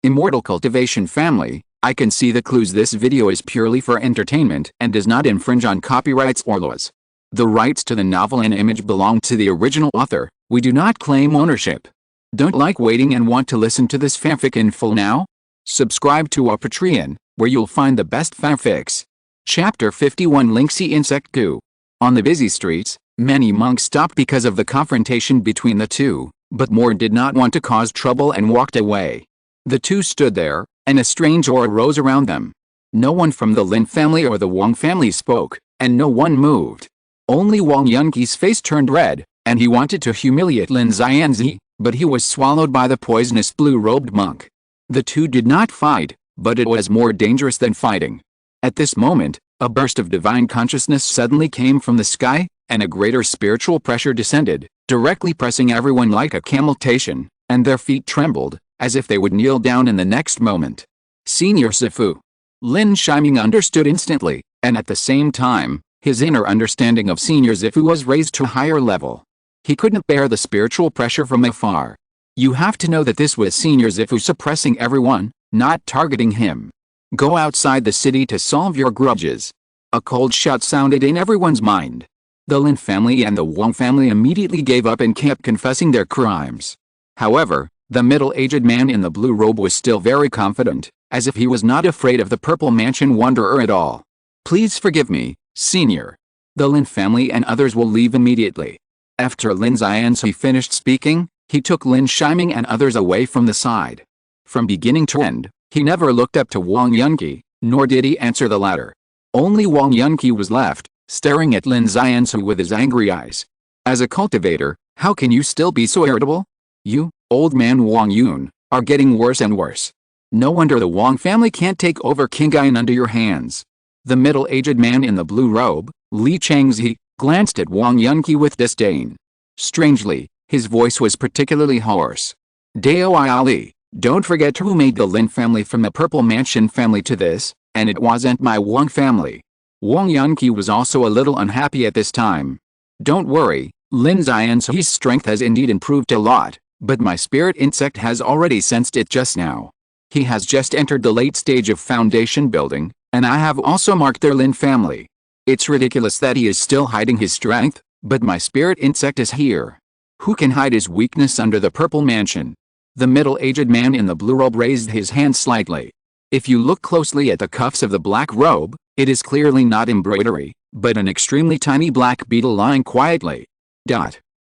Immortal Cultivation family, I can see the clues. This video is purely for entertainment and does not infringe on copyrights or laws. The rights to the novel and image belong to the original author. We do not claim ownership. Don't like waiting and want to listen to this fanfic in full now? Subscribe to our Patreon, where you'll find the best fanfics. Chapter 51 Lin Yi in Sect 2. On the busy streets, many monks stopped because of the confrontation between the two, but more did not want to cause trouble and walked away. The two stood there, and a strange aura rose around them. No one from the Lin family or the Wang family spoke, and no one moved. Only Wang Yunqi's face turned red, and he wanted to humiliate Lin Yi, but he was swallowed by the poisonous blue-robed monk. The two did not fight, but it was more dangerous than fighting. At this moment, a burst of divine consciousness suddenly came from the sky, and a greater spiritual pressure descended, directly pressing everyone like a cameltation, and their feet trembled, as if they would kneel down in the next moment. Senior Sifu. Lin Yi understood instantly, and at the same time, his inner understanding of Senior Sifu was raised to a higher level. He couldn't bear the spiritual pressure from afar. You have to know that this was Senior Sifu suppressing everyone, not targeting him. Go outside the city to solve your grudges. A cold shout sounded in everyone's mind. The Lin family and the Wang family immediately gave up and kept confessing their crimes. However, the middle-aged man in the blue robe was still very confident, as if he was not afraid of the Purple Mansion Wanderer at all. Please forgive me, Senior. The Lin family and others will leave immediately. After Lin Yi finished speaking, he took Lin Yi and others away from the side. From beginning to end, he never looked up to Wang Yunqi, nor did he answer the latter. Only Wang Yunqi was left, staring at Lin Yi with his angry eyes. As a cultivator, how can you still be so irritable? You, old man Wang Yun, are getting worse and worse. No wonder the Wang family can't take over Qingyuan under your hands. The middle-aged man in the blue robe, Li Changzi, glanced at Wang Yunqi with disdain. Strangely, his voice was particularly hoarse. Dao Ali, don't forget who made the Lin family from the Purple Mansion family to this, and it wasn't my Wang family. Wang Yunqi was also a little unhappy at this time. Don't worry, Lin Yi's strength has indeed improved a lot. But my spirit insect has already sensed it just now. He has just entered the late stage of foundation building, and I have also marked their Lin family. It's ridiculous that he is still hiding his strength, but my spirit insect is here. Who can hide his weakness under the Purple Mansion? The middle-aged man in the blue robe raised his hand slightly. If you look closely at the cuffs of the black robe, it is clearly not embroidery, but an extremely tiny black beetle lying quietly.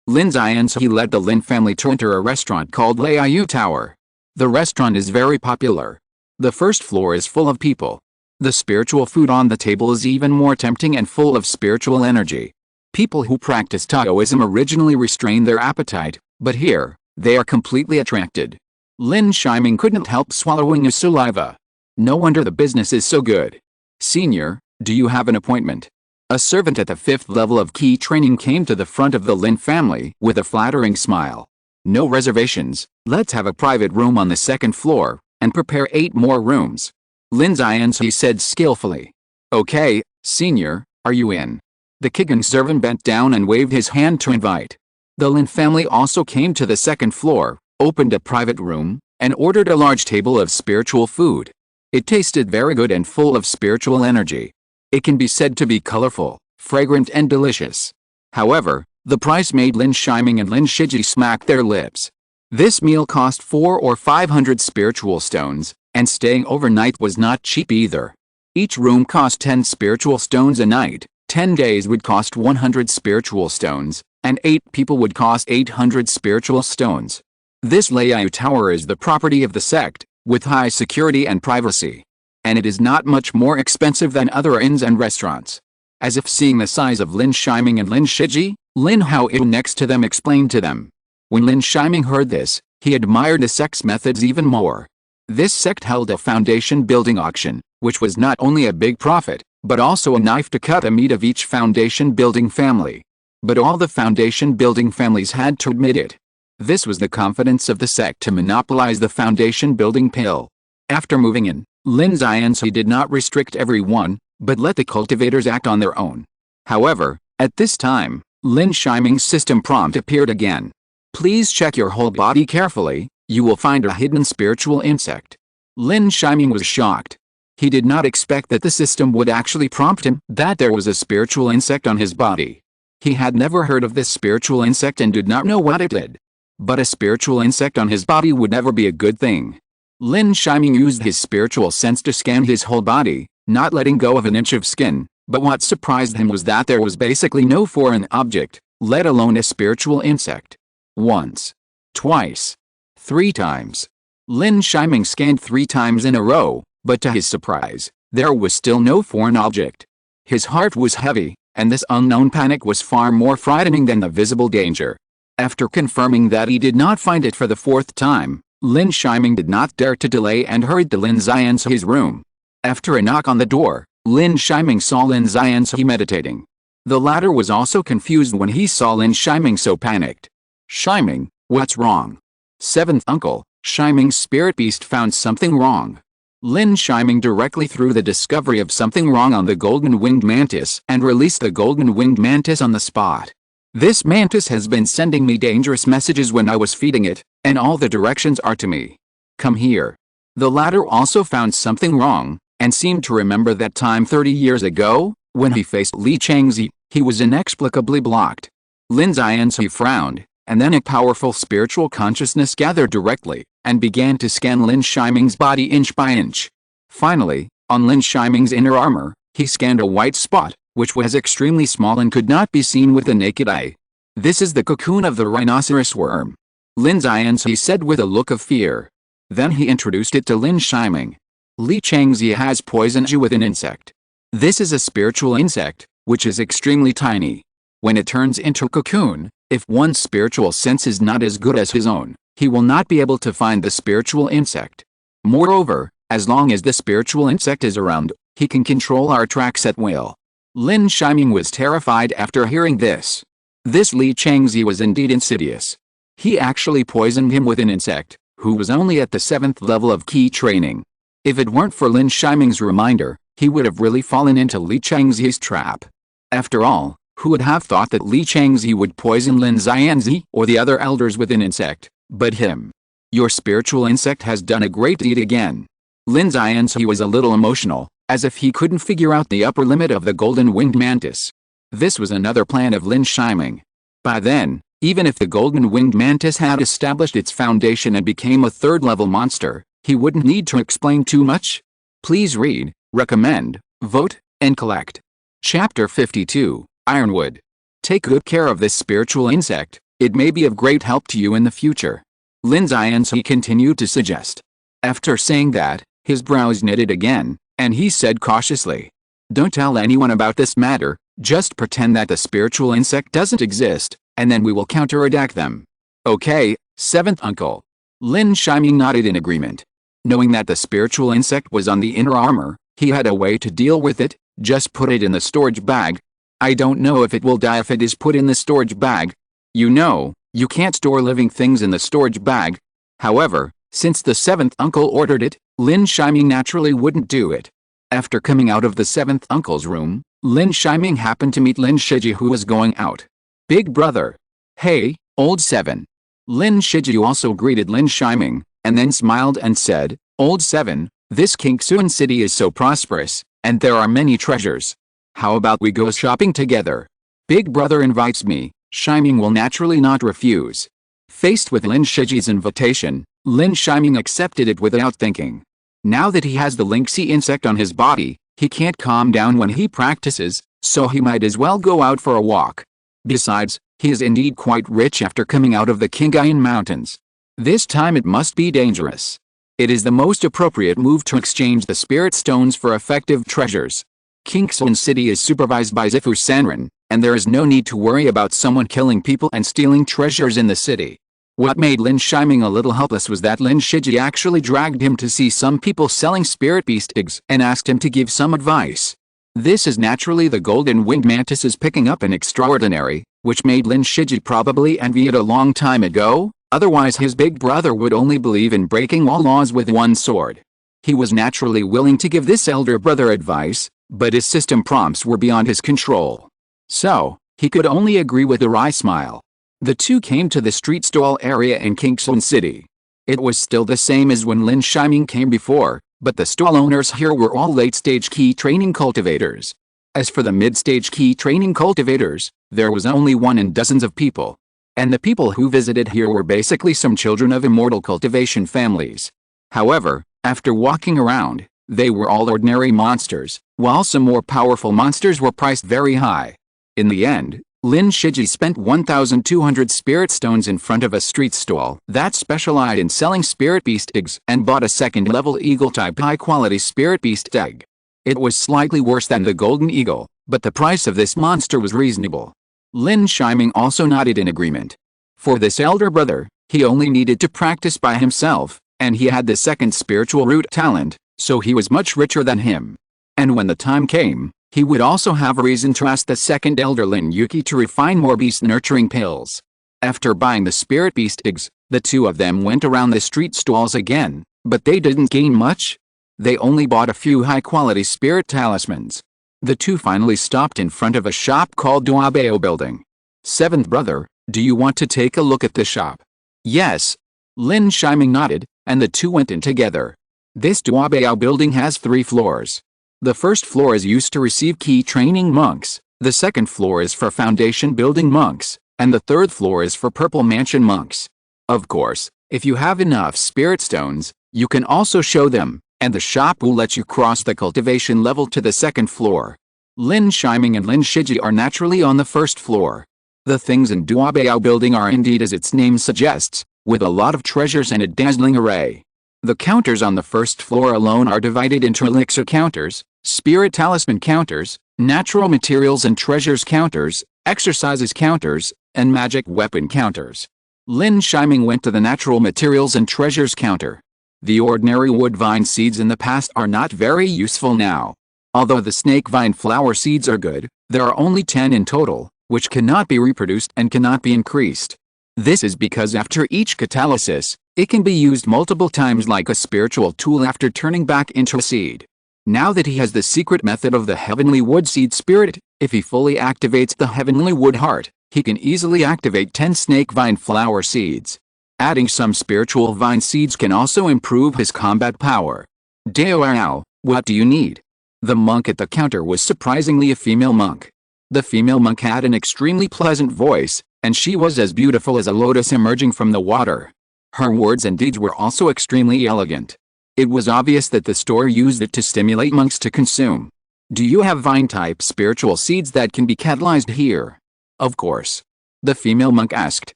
Lin Yi led the Lin family to enter a restaurant called Liu Tower. The restaurant is very popular. The first floor is full of people. The spiritual food on the table is even more tempting and full of spiritual energy. People who practice Taoism originally restrain their appetite, but here, they are completely attracted. Lin Yi couldn't help swallowing a saliva. No wonder the business is so good. Senior, do you have an appointment? A servant at the 5th level of key training came to the front of the Lin family with a flattering smile. No reservations, let's have a private room on the 2nd floor, and prepare 8 more rooms. Lin Yi said skillfully. Okay, Senior, are you in? The Qigan servant bent down and waved his hand to invite. The Lin family also came to the 2nd floor, opened a private room, and ordered a large table of spiritual food. It tasted very good and full of spiritual energy. It can be said to be colorful, fragrant and delicious. However, the price made Lin Yi and Lin Shiji smack their lips. This meal cost 400 or 500 spiritual stones, and staying overnight was not cheap either. Each room cost 10 spiritual stones a night, 10 days would cost 100 spiritual stones, and 8 people would cost 800 spiritual stones. This Liu Tower is the property of the sect, with high security and privacy. And it is not much more expensive than other inns and restaurants. As if seeing the size of Lin Yi and Lin Shiji, Lin Hao next to them explained to them. When Lin Yi heard this, he admired the sect's methods even more. This sect held a foundation building auction, which was not only a big profit, but also a knife to cut the meat of each foundation building family. But all the foundation building families had to admit it. This was the confidence of the sect to monopolize the foundation building pill. After moving in, Lin Yi did not restrict everyone, but let the cultivators act on their own. However, at this time, Lin Yi's system prompt appeared again. Please check your whole body carefully, You will find a hidden spiritual insect. Lin Shiming was shocked. He did not expect that the system would actually prompt him that there was a spiritual insect on his body. He had never heard of this spiritual insect and did not know what it did. But a spiritual insect on his body would never be a good thing. Lin Shiming used his spiritual sense to scan his whole body, not letting go of an inch of skin, but what surprised him was that there was basically no foreign object, let alone a spiritual insect. Once. Twice. 3 times. Lin Shiming scanned 3 times in a row, but to his surprise, there was still no foreign object. His heart was heavy, and this unknown panic was far more frightening than the visible danger. After confirming that he did not find it for the 4th time, Lin Shiming did not dare to delay and hurried to Lin Xian's room. After a knock on the door, Lin Shiming saw Lin Xian's meditating. The latter was also confused when he saw Lin Shiming so panicked. Shiming, what's wrong? 7th uncle, Shiming's spirit beast found something wrong. Lin Shiming directly threw the discovery of something wrong on the golden-winged mantis and released the golden-winged mantis on the spot. This mantis has been sending me dangerous messages when I was feeding it, and all the directions are to me. Come here. The latter also found something wrong, and seemed to remember that time 30 years ago, when he faced Li Changzi, he was inexplicably blocked. Lin Xianzi frowned, and then a powerful spiritual consciousness gathered directly, and began to scan Lin Shiming's body inch by inch. Finally, on Lin Shiming's inner armor, he scanned a white spot, which was extremely small and could not be seen with the naked eye. This is the cocoon of the rhinoceros worm. Lin Xianzi said with a look of fear. Then he introduced it to Lin Shiming. Li Changzi has poisoned you with an insect. This is a spiritual insect, which is extremely tiny. When it turns into a cocoon, if one's spiritual sense is not as good as his own, he will not be able to find the spiritual insect. Moreover, as long as the spiritual insect is around, he can control our tracks at will. Lin Shiming was terrified after hearing this. This Li Changzi was indeed insidious. He actually poisoned him with an insect, who was only at the 7th level of key training. If it weren't for Lin Shiming's reminder, he would have really fallen into Li Changzi's trap. After all, who would have thought that Li Changzi would poison Lin Xianzi or the other elders with an insect, but him? Your spiritual insect has done a great deed again. Lin Xianzi was a little emotional, as if he couldn't figure out the upper limit of the golden-winged mantis. This was another plan of Lin Shiming. By then, even if the golden-winged mantis had established its foundation and became a 3rd-level monster, he wouldn't need to explain too much. Please read, recommend, vote, and collect. Chapter 52, Ironwood. Take good care of this spiritual insect, it may be of great help to you in the future. Lin Xianzi continued to suggest. After saying that, his brows knitted again, and he said cautiously, "Don't tell anyone about this matter, just pretend that the spiritual insect doesn't exist, and then we will counterattack them." Okay, 7th uncle. Lin Shiming nodded in agreement. Knowing that the spiritual insect was on the inner armor, he had a way to deal with it. Just put it in the storage bag. I don't know if it will die if it is put in the storage bag. You know, you can't store living things in the storage bag. However, since the 7th uncle ordered it, Lin Shiming naturally wouldn't do it. After coming out of the 7th uncle's room, Lin Shiming happened to meet Lin Shiji, who was going out. "Big brother." "Hey, old 7. Lin Shiji also greeted Lin Shiming, and then smiled and said, "Old 7, this Kingsuan city is so prosperous, and there are many treasures. How about we go shopping together? Big brother invites me," Shiming will naturally not refuse. Faced with Lin Shiji's invitation, Lin Shiming accepted it without thinking. Now that he has the Lingxi insect on his body, he can't calm down when he practices, so he might as well go out for a walk. Besides, he is indeed quite rich after coming out of the Qingayan Mountains. This time it must be dangerous. It is the most appropriate move to exchange the spirit stones for effective treasures. Kingsuan City is supervised by Zifu Sanren, and there is no need to worry about someone killing people and stealing treasures in the city. What made Lin Shiming a little helpless was that Lin Shiji actually dragged him to see some people selling spirit beast eggs and asked him to give some advice. This is naturally the golden-winged mantis's picking up an extraordinary, which made Lin Shiji probably envy it a long time ago, otherwise his big brother would only believe in breaking all laws with one sword. He was naturally willing to give this elder brother advice, but his system prompts were beyond his control. So, he could only agree with a wry smile. The two came to the street stall area in Kingsuan City. It was still the same as when Lin Shiming came before, but the stall owners here were all late-stage key training cultivators. As for the mid-stage key training cultivators, there was only one in dozens of people. And the people who visited here were basically some children of Immortal Cultivation families. However, after walking around, they were all ordinary monsters, while some more powerful monsters were priced very high. In the end, Lin Shiji spent 1,200 spirit stones in front of a street stall that specialized in selling spirit beast eggs and bought a second-level eagle-type high-quality spirit beast egg. It was slightly worse than the golden eagle, but the price of this monster was reasonable. Lin Shiming also nodded in agreement. For this elder brother, he only needed to practice by himself, and he had the second spiritual root talent, so he was much richer than him. And when the time came, he would also have a reason to ask the second elder Lin Yuki to refine more beast-nurturing pills. After buying the spirit beast eggs, the two of them went around the street stalls again, but they didn't gain much. They only bought a few high-quality spirit talismans. The two finally stopped in front of a shop called Duabeo Building. Seventh brother, do you want to take a look at the shop? Yes. Lin Shiming nodded, and the two went in together. This Duabeo building has 3 floors. The first floor is used to receive key training monks, the second floor is for foundation building monks, and the third floor is for purple mansion monks. Of course, if you have enough spirit stones, you can also show them, and the shop will let you cross the cultivation level to the second floor. Lin Shiming and Lin Shiji are naturally on the first floor. The things in Duabeo building are indeed as its name suggests, with a lot of treasures and a dazzling array. The counters on the first floor alone are divided into elixir counters, spirit talisman counters, natural materials and treasures counters, exercises counters, and magic weapon counters. Lin Shiming went to the natural materials and treasures counter. The ordinary wood vine seeds in the past are not very useful now. Although the snake vine flower seeds are good, there are only 10 in total, which cannot be reproduced and cannot be increased. This is because after each catalysis, it can be used multiple times like a spiritual tool after turning back into a seed. Now that he has the secret method of the heavenly wood seed spirit, if he fully activates the heavenly wood heart, he can easily activate 10 snake vine flower seeds. Adding some spiritual vine seeds can also improve his combat power. Dao, what do you need? The monk at the counter was surprisingly a female monk. The female monk had an extremely pleasant voice, and she was as beautiful as a lotus emerging from the water. Her words and deeds were also extremely elegant. It was obvious that the store used it to stimulate monks to consume. Do you have vine-type spiritual seeds that can be catalyzed here? Of course. The female monk asked,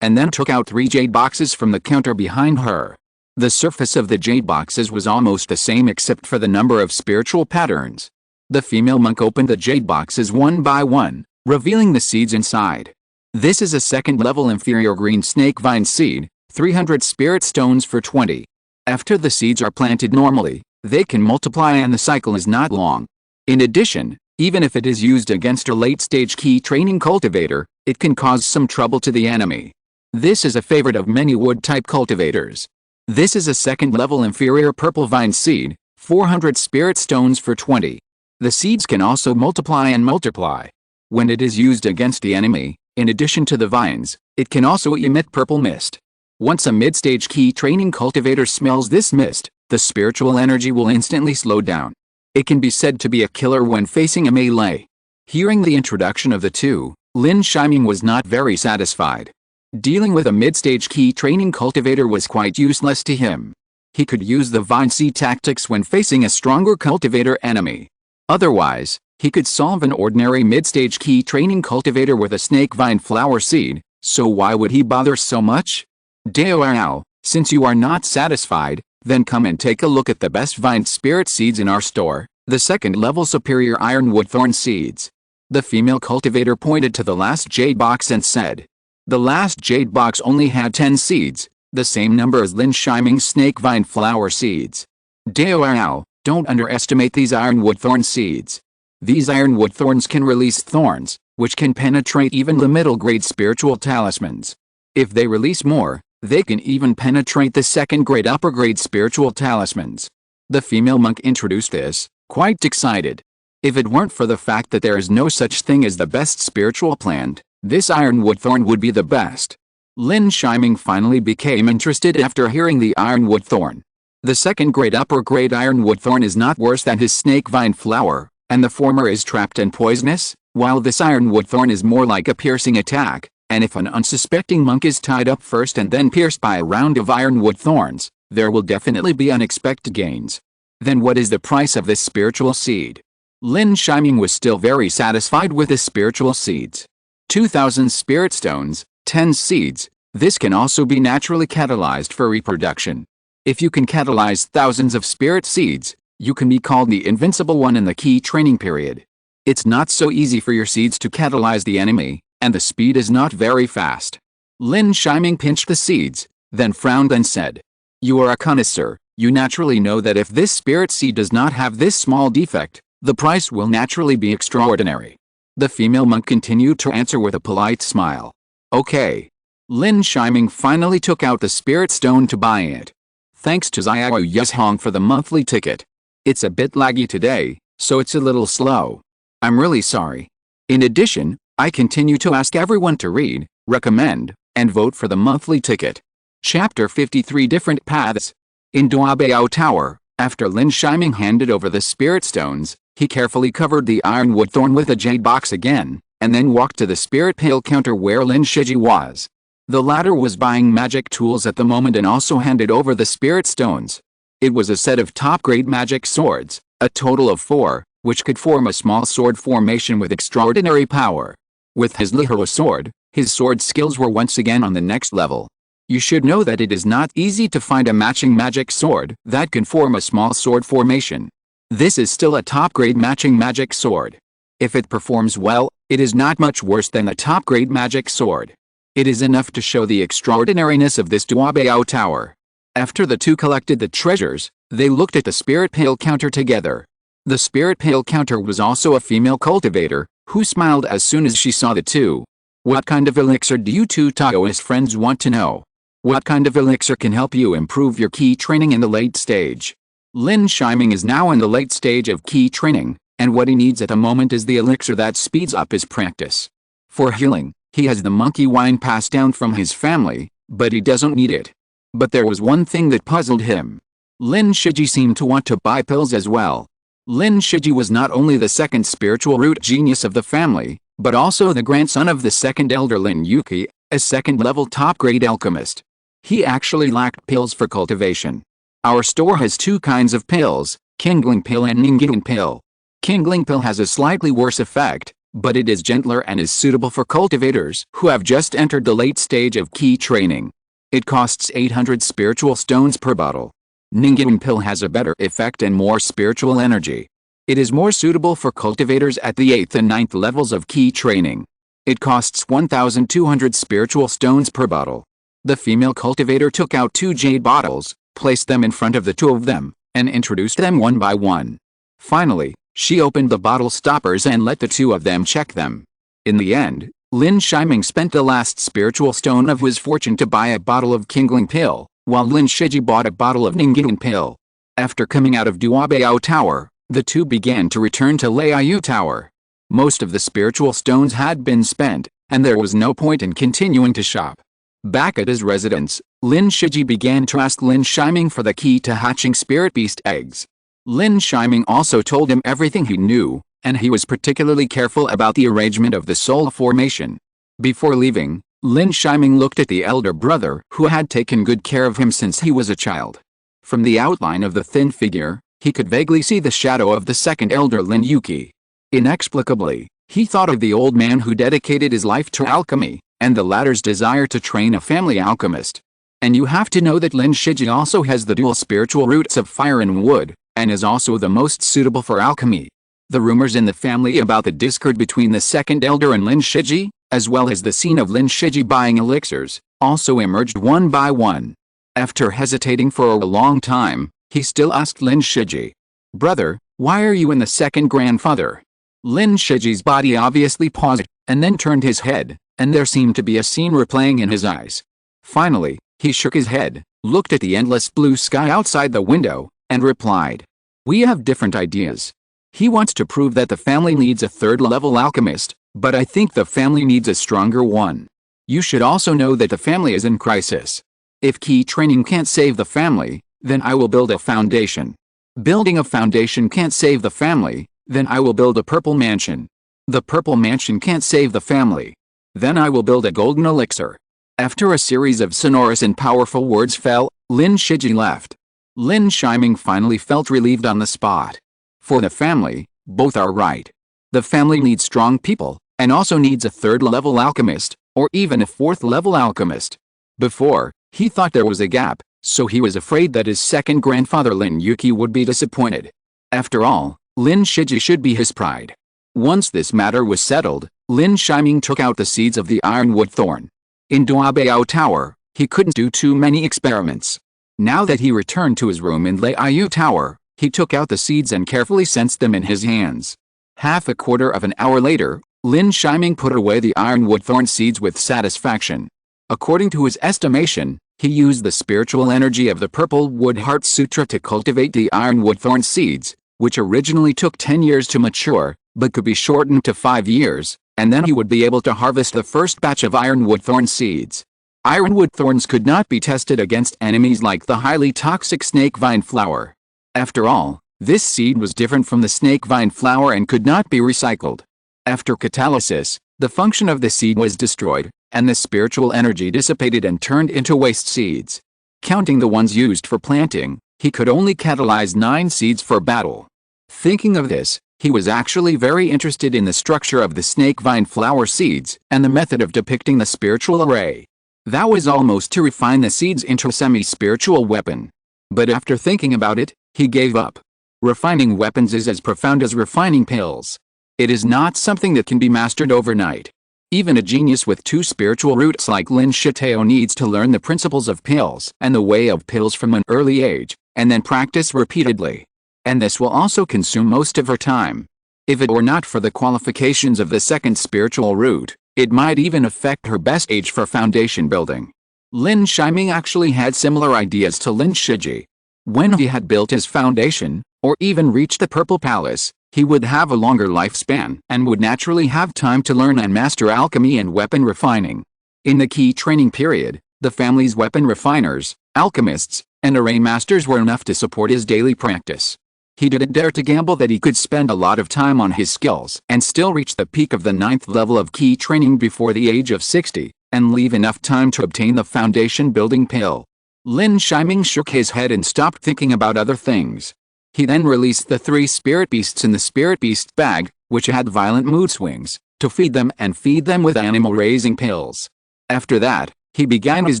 and then took out 3 jade boxes from the counter behind her. The surface of the jade boxes was almost the same except for the number of spiritual patterns. The female monk opened the jade boxes one by one, revealing the seeds inside. This is a second-level inferior green snake vine seed, 300 spirit stones for 20. After the seeds are planted normally, they can multiply and the cycle is not long. In addition, even if it is used against a late-stage key training cultivator, it can cause some trouble to the enemy. This is a favorite of many wood-type cultivators. This is a second-level inferior purple vine seed, 400 spirit stones for 20. The seeds can also multiply and multiply. When it is used against the enemy, in addition to the vines, it can also emit purple mist. Once a mid-stage key training cultivator smells this mist, the spiritual energy will instantly slow down. It can be said to be a killer when facing a melee. Hearing the introduction of the two, Lin Shiming was not very satisfied. Dealing with a mid-stage key training cultivator was quite useless to him. He could use the vine seed tactics when facing a stronger cultivator enemy. Otherwise, he could solve an ordinary mid-stage key training cultivator with a snake vine flower seed, so why would he bother so much? Dao, since you are not satisfied, then come and take a look at the best vine spirit seeds in our store, the second-level superior ironwood thorn seeds. The female cultivator pointed to the last jade box and said. The last jade box only had 10 seeds, the same number as Lin Shiming's snake vine flower seeds. Dao, don't underestimate these ironwood thorn seeds. These ironwood thorns can release thorns, which can penetrate even the middle-grade spiritual talismans. If they release more, they can even penetrate the second-grade upper-grade spiritual talismans. The female monk introduced this, quite excited. If it weren't for the fact that there is no such thing as the best spiritual plant, this ironwood thorn would be the best. Lin Shiming finally became interested after hearing the ironwood thorn. The second grade upper grade ironwood thorn is not worse than his snake vine flower, and the former is trapped and poisonous, while this ironwood thorn is more like a piercing attack, and if an unsuspecting monk is tied up first and then pierced by a round of ironwood thorns, there will definitely be unexpected gains. Then what is the price of this spiritual seed? Lin Shiming was still very satisfied with his spiritual seeds. 2,000 spirit stones, 10 seeds. This can also be naturally catalyzed for reproduction. If you can catalyze thousands of spirit seeds, you can be called the invincible one in the key training period. It's not so easy for your seeds to catalyze the enemy, and the speed is not very fast. Lin Shiming pinched the seeds, then frowned and said, "You are a connoisseur. You naturally know that if this spirit seed does not have this small defect, the price will naturally be extraordinary." The female monk continued to answer with a polite smile. "Okay." Lin Shiming finally took out the spirit stone to buy it. "Thanks to Xiao Yuzhong for the monthly ticket. It's a bit laggy today, so it's a little slow. I'm really sorry. In addition, I continue to ask everyone to read, recommend, and vote for the monthly ticket." Chapter 53 Different Paths. In Duabeao Tower, after Lin Shiming handed over the spirit stones, he carefully covered the ironwood thorn with a jade box again, and then walked to the spirit pail counter where Lin Shiji was. The latter was buying magic tools at the moment and also handed over the spirit stones. It was a set of top-grade magic swords, a total of 4, which could form a small sword formation with extraordinary power. With his Lihero sword, his sword skills were once again on the next level. You should know that it is not easy to find a matching magic sword that can form a small sword formation. This is still a top-grade matching magic sword. If it performs well, it is not much worse than a top-grade magic sword. It is enough to show the extraordinariness of this Duabeao Tower. After the two collected the treasures, they looked at the spirit pail counter together. The spirit pail counter was also a female cultivator, who smiled as soon as she saw the two. "What kind of elixir do you two Taoist friends want to know? What kind of elixir can help you improve your key training in the late stage?" Lin Shiming is now in the late stage of key training, and what he needs at the moment is the elixir that speeds up his practice. For healing, he has the monkey wine passed down from his family, but he doesn't need it. But there was one thing that puzzled him. Lin Shiji seemed to want to buy pills as well. Lin Shiji was not only the second spiritual root genius of the family, but also the grandson of the second elder Lin Yi, a second-level top-grade alchemist. He actually lacked pills for cultivation. Our store has two kinds of pills, Kingling pill and Ninging pill. Kingling pill has a slightly worse effect, but it is gentler and is suitable for cultivators who have just entered the late stage of key training. It costs 800 spiritual stones per bottle. Ninging pill has a better effect and more spiritual energy. It is more suitable for cultivators at the 8th and 9th levels of key training. It costs 1,200 spiritual stones per bottle. The female cultivator took out 2 jade bottles, placed them in front of the two of them, and introduced them one by one. Finally, she opened the bottle stoppers and let the two of them check them. In the end, Lin Shiming spent the last spiritual stone of his fortune to buy a bottle of Kingling pill, while Lin Shiji bought a bottle of Ninging pill. After coming out of Duabeao Tower, the two began to return to Liu Tower. Most of the spiritual stones had been spent, and there was no point in continuing to shop. Back at his residence, Lin Shiji began to ask Lin Shiming for the key to hatching spirit beast eggs. Lin Shiming also told him everything he knew, and he was particularly careful about the arrangement of the soul formation. Before leaving, Lin Shiming looked at the elder brother who had taken good care of him since he was a child. From the outline of the thin figure, he could vaguely see the shadow of the second elder Lin Yi. Inexplicably, he thought of the old man who dedicated his life to alchemy, and the latter's desire to train a family alchemist. And you have to know that Lin Shiji also has the dual spiritual roots of fire and wood, and is also the most suitable for alchemy. The rumors in the family about the discord between the second elder and Lin Shiji, as well as the scene of Lin Shiji buying elixirs, also emerged one by one. After hesitating for a long time, he still asked Lin Shiji, "Brother, why are you in the second grandfather?" Lin Shiji's body obviously paused, and then turned his head, and there seemed to be a scene replaying in his eyes. Finally, he shook his head, looked at the endless blue sky outside the window, and replied, "We have different ideas. He wants to prove that the family needs a third-level alchemist, but I think the family needs a stronger one. You should also know that the family is in crisis. If key training can't save the family, then I will build a foundation. Building a foundation can't save the family, then I will build a purple mansion. The purple mansion can't save the family. Then I will build a golden elixir. After a series of sonorous and powerful words fell, Lin Shiji left. Lin Shiming finally felt relieved on the spot. For the family, both are right. The family needs strong people, and also needs a third-level alchemist, or even a fourth-level alchemist. Before, he thought there was a gap, so he was afraid that his second grandfather Lin Yuki would be disappointed. After all, Lin Shiji should be his pride. Once this matter was settled, Lin Shiming took out the seeds of the ironwood thorn. In Duabeao Tower, he couldn't do too many experiments. Now that he returned to his room in Leiyu Tower, he took out the seeds and carefully sensed them in his hands. Half a quarter of an hour later, Lin Shiming put away the ironwood thorn seeds with satisfaction. According to his estimation, he used the spiritual energy of the Purple Wood Heart Sutra to cultivate the ironwood thorn seeds, which originally took 10 years to mature, but could be shortened to 5 years, and then he would be able to harvest the first batch of ironwood thorn seeds. Ironwood thorns could not be tested against enemies like the highly toxic snake vine flower. After all, this seed was different from the snake vine flower and could not be recycled. After catalysis, the function of the seed was destroyed, and the spiritual energy dissipated and turned into waste seeds. Counting the ones used for planting, he could only catalyze 9 seeds for battle. Thinking of this, he was actually very interested in the structure of the snake vine flower seeds and the method of depicting the spiritual array. That was almost to refine the seeds into a semi-spiritual weapon. But after thinking about it, he gave up. Refining weapons is as profound as refining pills. It is not something that can be mastered overnight. Even a genius with 2 spiritual roots like Lin Shitao needs to learn the principles of pills and the way of pills from an early age, and then practice repeatedly. And this will also consume most of her time. If it were not for the qualifications of the second spiritual root, it might even affect her best age for foundation building. Lin Shiming actually had similar ideas to Lin Shiji. When he had built his foundation, or even reached the Purple Palace, he would have a longer lifespan and would naturally have time to learn and master alchemy and weapon refining. In the key training period, the family's weapon refiners, alchemists, and array masters were enough to support his daily practice. He didn't dare to gamble that he could spend a lot of time on his skills and still reach the peak of the 9th level of key training before the age of 60, and leave enough time to obtain the foundation building pill. Lin Shiming shook his head and stopped thinking about other things. He then released the 3 spirit beasts in the spirit beast bag, which had violent mood swings, to feed them and feed them with animal-raising pills. After that, he began his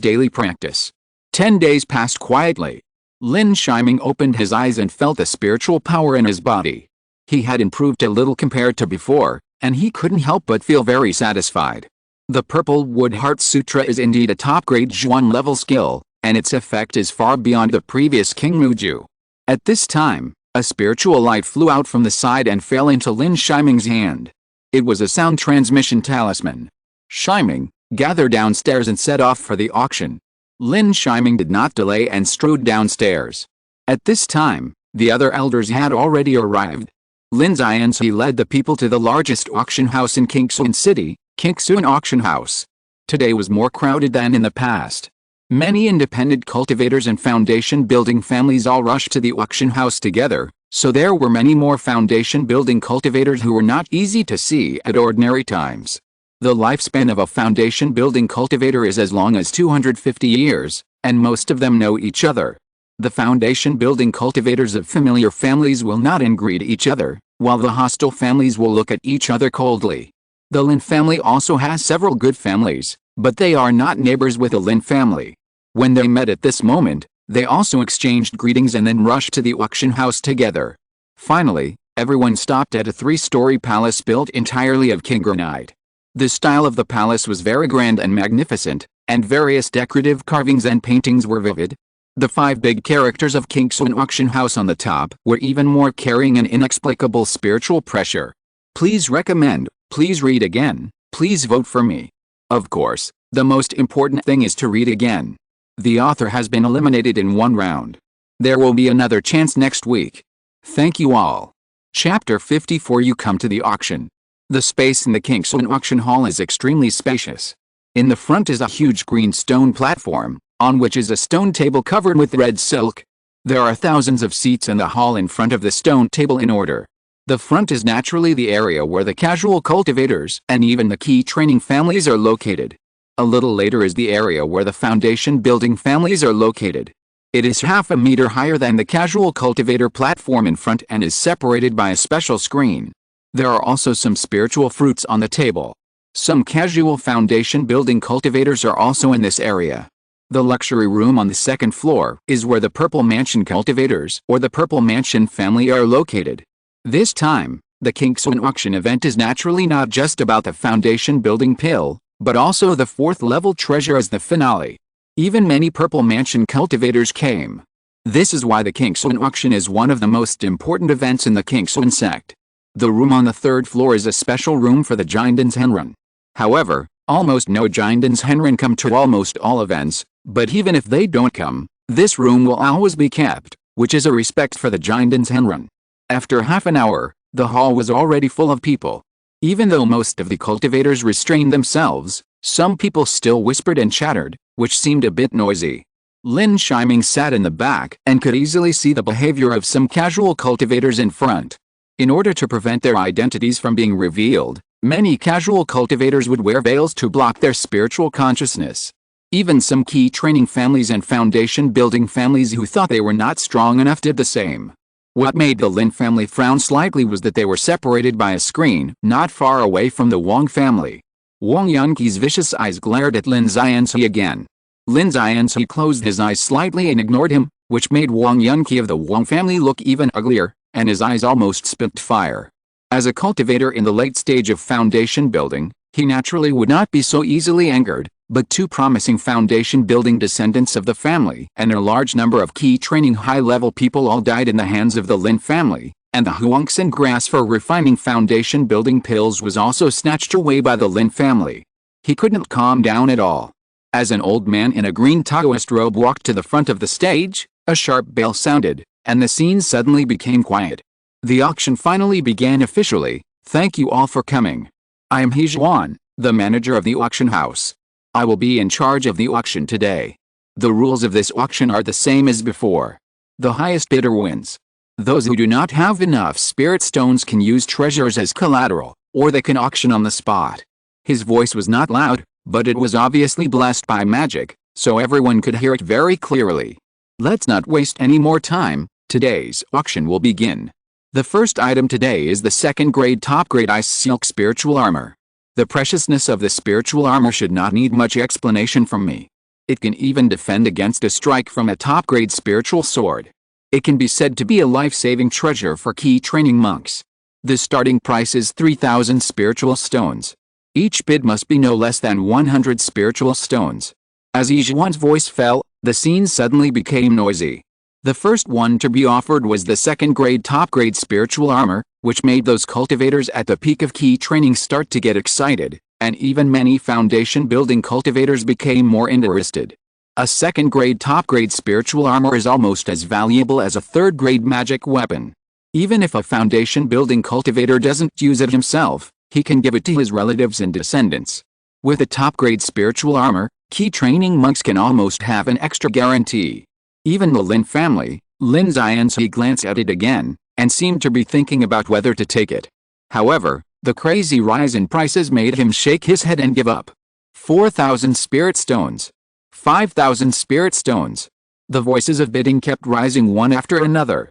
daily practice. 10 days passed quietly. Lin Shiming opened his eyes and felt the spiritual power in his body. He had improved a little compared to before, and he couldn't help but feel very satisfied. The Purple Wood Heart Sutra is indeed a top-grade Zhuan level skill, and its effect is far beyond the previous King Muju. At this time, a spiritual light flew out from the side and fell into Lin Shiming's hand. It was a sound transmission talisman. Shiming, gather downstairs and set off for the auction. Lin Shiming did not delay and strode downstairs. At this time, the other elders had already arrived. Lin Xianzi led the people to the largest auction house in Qingxuan City, Qingxuan Auction House. Today was more crowded than in the past. Many independent cultivators and foundation building families all rushed to the auction house together, so there were many more foundation building cultivators who were not easy to see at ordinary times. The lifespan of a foundation building cultivator is as long as 250 years, and most of them know each other. The foundation building cultivators of familiar families will nod and greet each other, while the hostile families will look at each other coldly. The Lin family also has several good families, but they are not neighbors with the Lin family. When they met at this moment, they also exchanged greetings and then rushed to the auction house together. Finally, everyone stopped at a 3-story palace built entirely of king granite. The style of the palace was very grand and magnificent, and various decorative carvings and paintings were vivid. The 5 big characters of Qingxuan Auction House on the top were even more carrying an inexplicable spiritual pressure. Please recommend, please read again, please vote for me. Of course, the most important thing is to read again. The author has been eliminated in 1 round. There will be another chance next week. Thank you all. Chapter 54. You come to the auction. The space in the Qingxuan auction hall is extremely spacious. In the front is a huge green stone platform, on which is a stone table covered with red silk. There are thousands of seats in the hall in front of the stone table in order. The front is naturally the area where the casual cultivators and even the key training families are located. A little later is the area where the foundation building families are located. It is half a meter higher than the casual cultivator platform in front and is separated by a special screen. There are also some spiritual fruits on the table. Some casual foundation building cultivators are also in this area. The luxury room on the second floor is where the Purple Mansion cultivators or the Purple Mansion family are located. This time, the Kingston auction event is naturally not just about the foundation building pill, but also the fourth level treasure as the finale. Even many Purple Mansion cultivators came. This is why the Kingston auction is one of the most important events in the Kingston sect. The room on the third floor is a special room for the Gindans Henrun. However, almost no Gindans Henrun come to almost all events, but even if they don't come, this room will always be kept, which is a respect for the Gindans Henrun. After half an hour, the hall was already full of people. Even though most of the cultivators restrained themselves, some people still whispered and chattered, which seemed a bit noisy. Lin Yi sat in the back and could easily see the behavior of some casual cultivators in front. In order to prevent their identities from being revealed, many casual cultivators would wear veils to block their spiritual consciousness. Even some key training families and foundation building families who thought they were not strong enough did the same. What made the Lin family frown slightly was that they were separated by a screen not far away from the Wang family. Wang Yunqi's vicious eyes glared at Lin Yi again. Lin Yi closed his eyes slightly and ignored him, which made Wang Yunqi of the Wang family look even uglier, and his eyes almost spit fire. As a cultivator in the late stage of foundation building, he naturally would not be so easily angered, but two promising foundation building descendants of the family and a large number of key training high-level people all died in the hands of the Lin family, and the Huangxin grass for refining foundation building pills was also snatched away by the Lin family. He couldn't calm down at all. As an old man in a green Taoist robe walked to the front of the stage, a sharp bell sounded, and the scene suddenly became quiet. The auction finally began officially. Thank you all for coming. I am He Zhuan, the manager of the auction house. I will be in charge of the auction today. The rules of this auction are the same as before. The highest bidder wins. Those who do not have enough spirit stones can use treasures as collateral, or they can auction on the spot. His voice was not loud, but it was obviously blessed by magic, so everyone could hear it very clearly. Let's not waste any more time, today's auction will begin. The first item today is the second grade top grade ice silk spiritual armor. The preciousness of the spiritual armor should not need much explanation from me. It can even defend against a strike from a top grade spiritual sword. It can be said to be a life-saving treasure for key training monks. The starting price is 3,000 spiritual stones. Each bid must be no less than 100 spiritual stones. As Yijuan's voice fell, the scene suddenly became noisy. The first one to be offered was the second grade top grade spiritual armor, which made those cultivators at the peak of key training start to get excited, and even many foundation building cultivators became more interested. A second grade top grade spiritual armor is almost as valuable as a third grade magic weapon. Even if a foundation building cultivator doesn't use it himself, he can give it to his relatives and descendants. With a top grade spiritual armor, key training monks can almost have an extra guarantee. Even the Lin family, Lin Yi glanced at it again, and seemed to be thinking about whether to take it. However, the crazy rise in prices made him shake his head and give up. 4,000 spirit stones. 5,000 spirit stones. The voices of bidding kept rising one after another.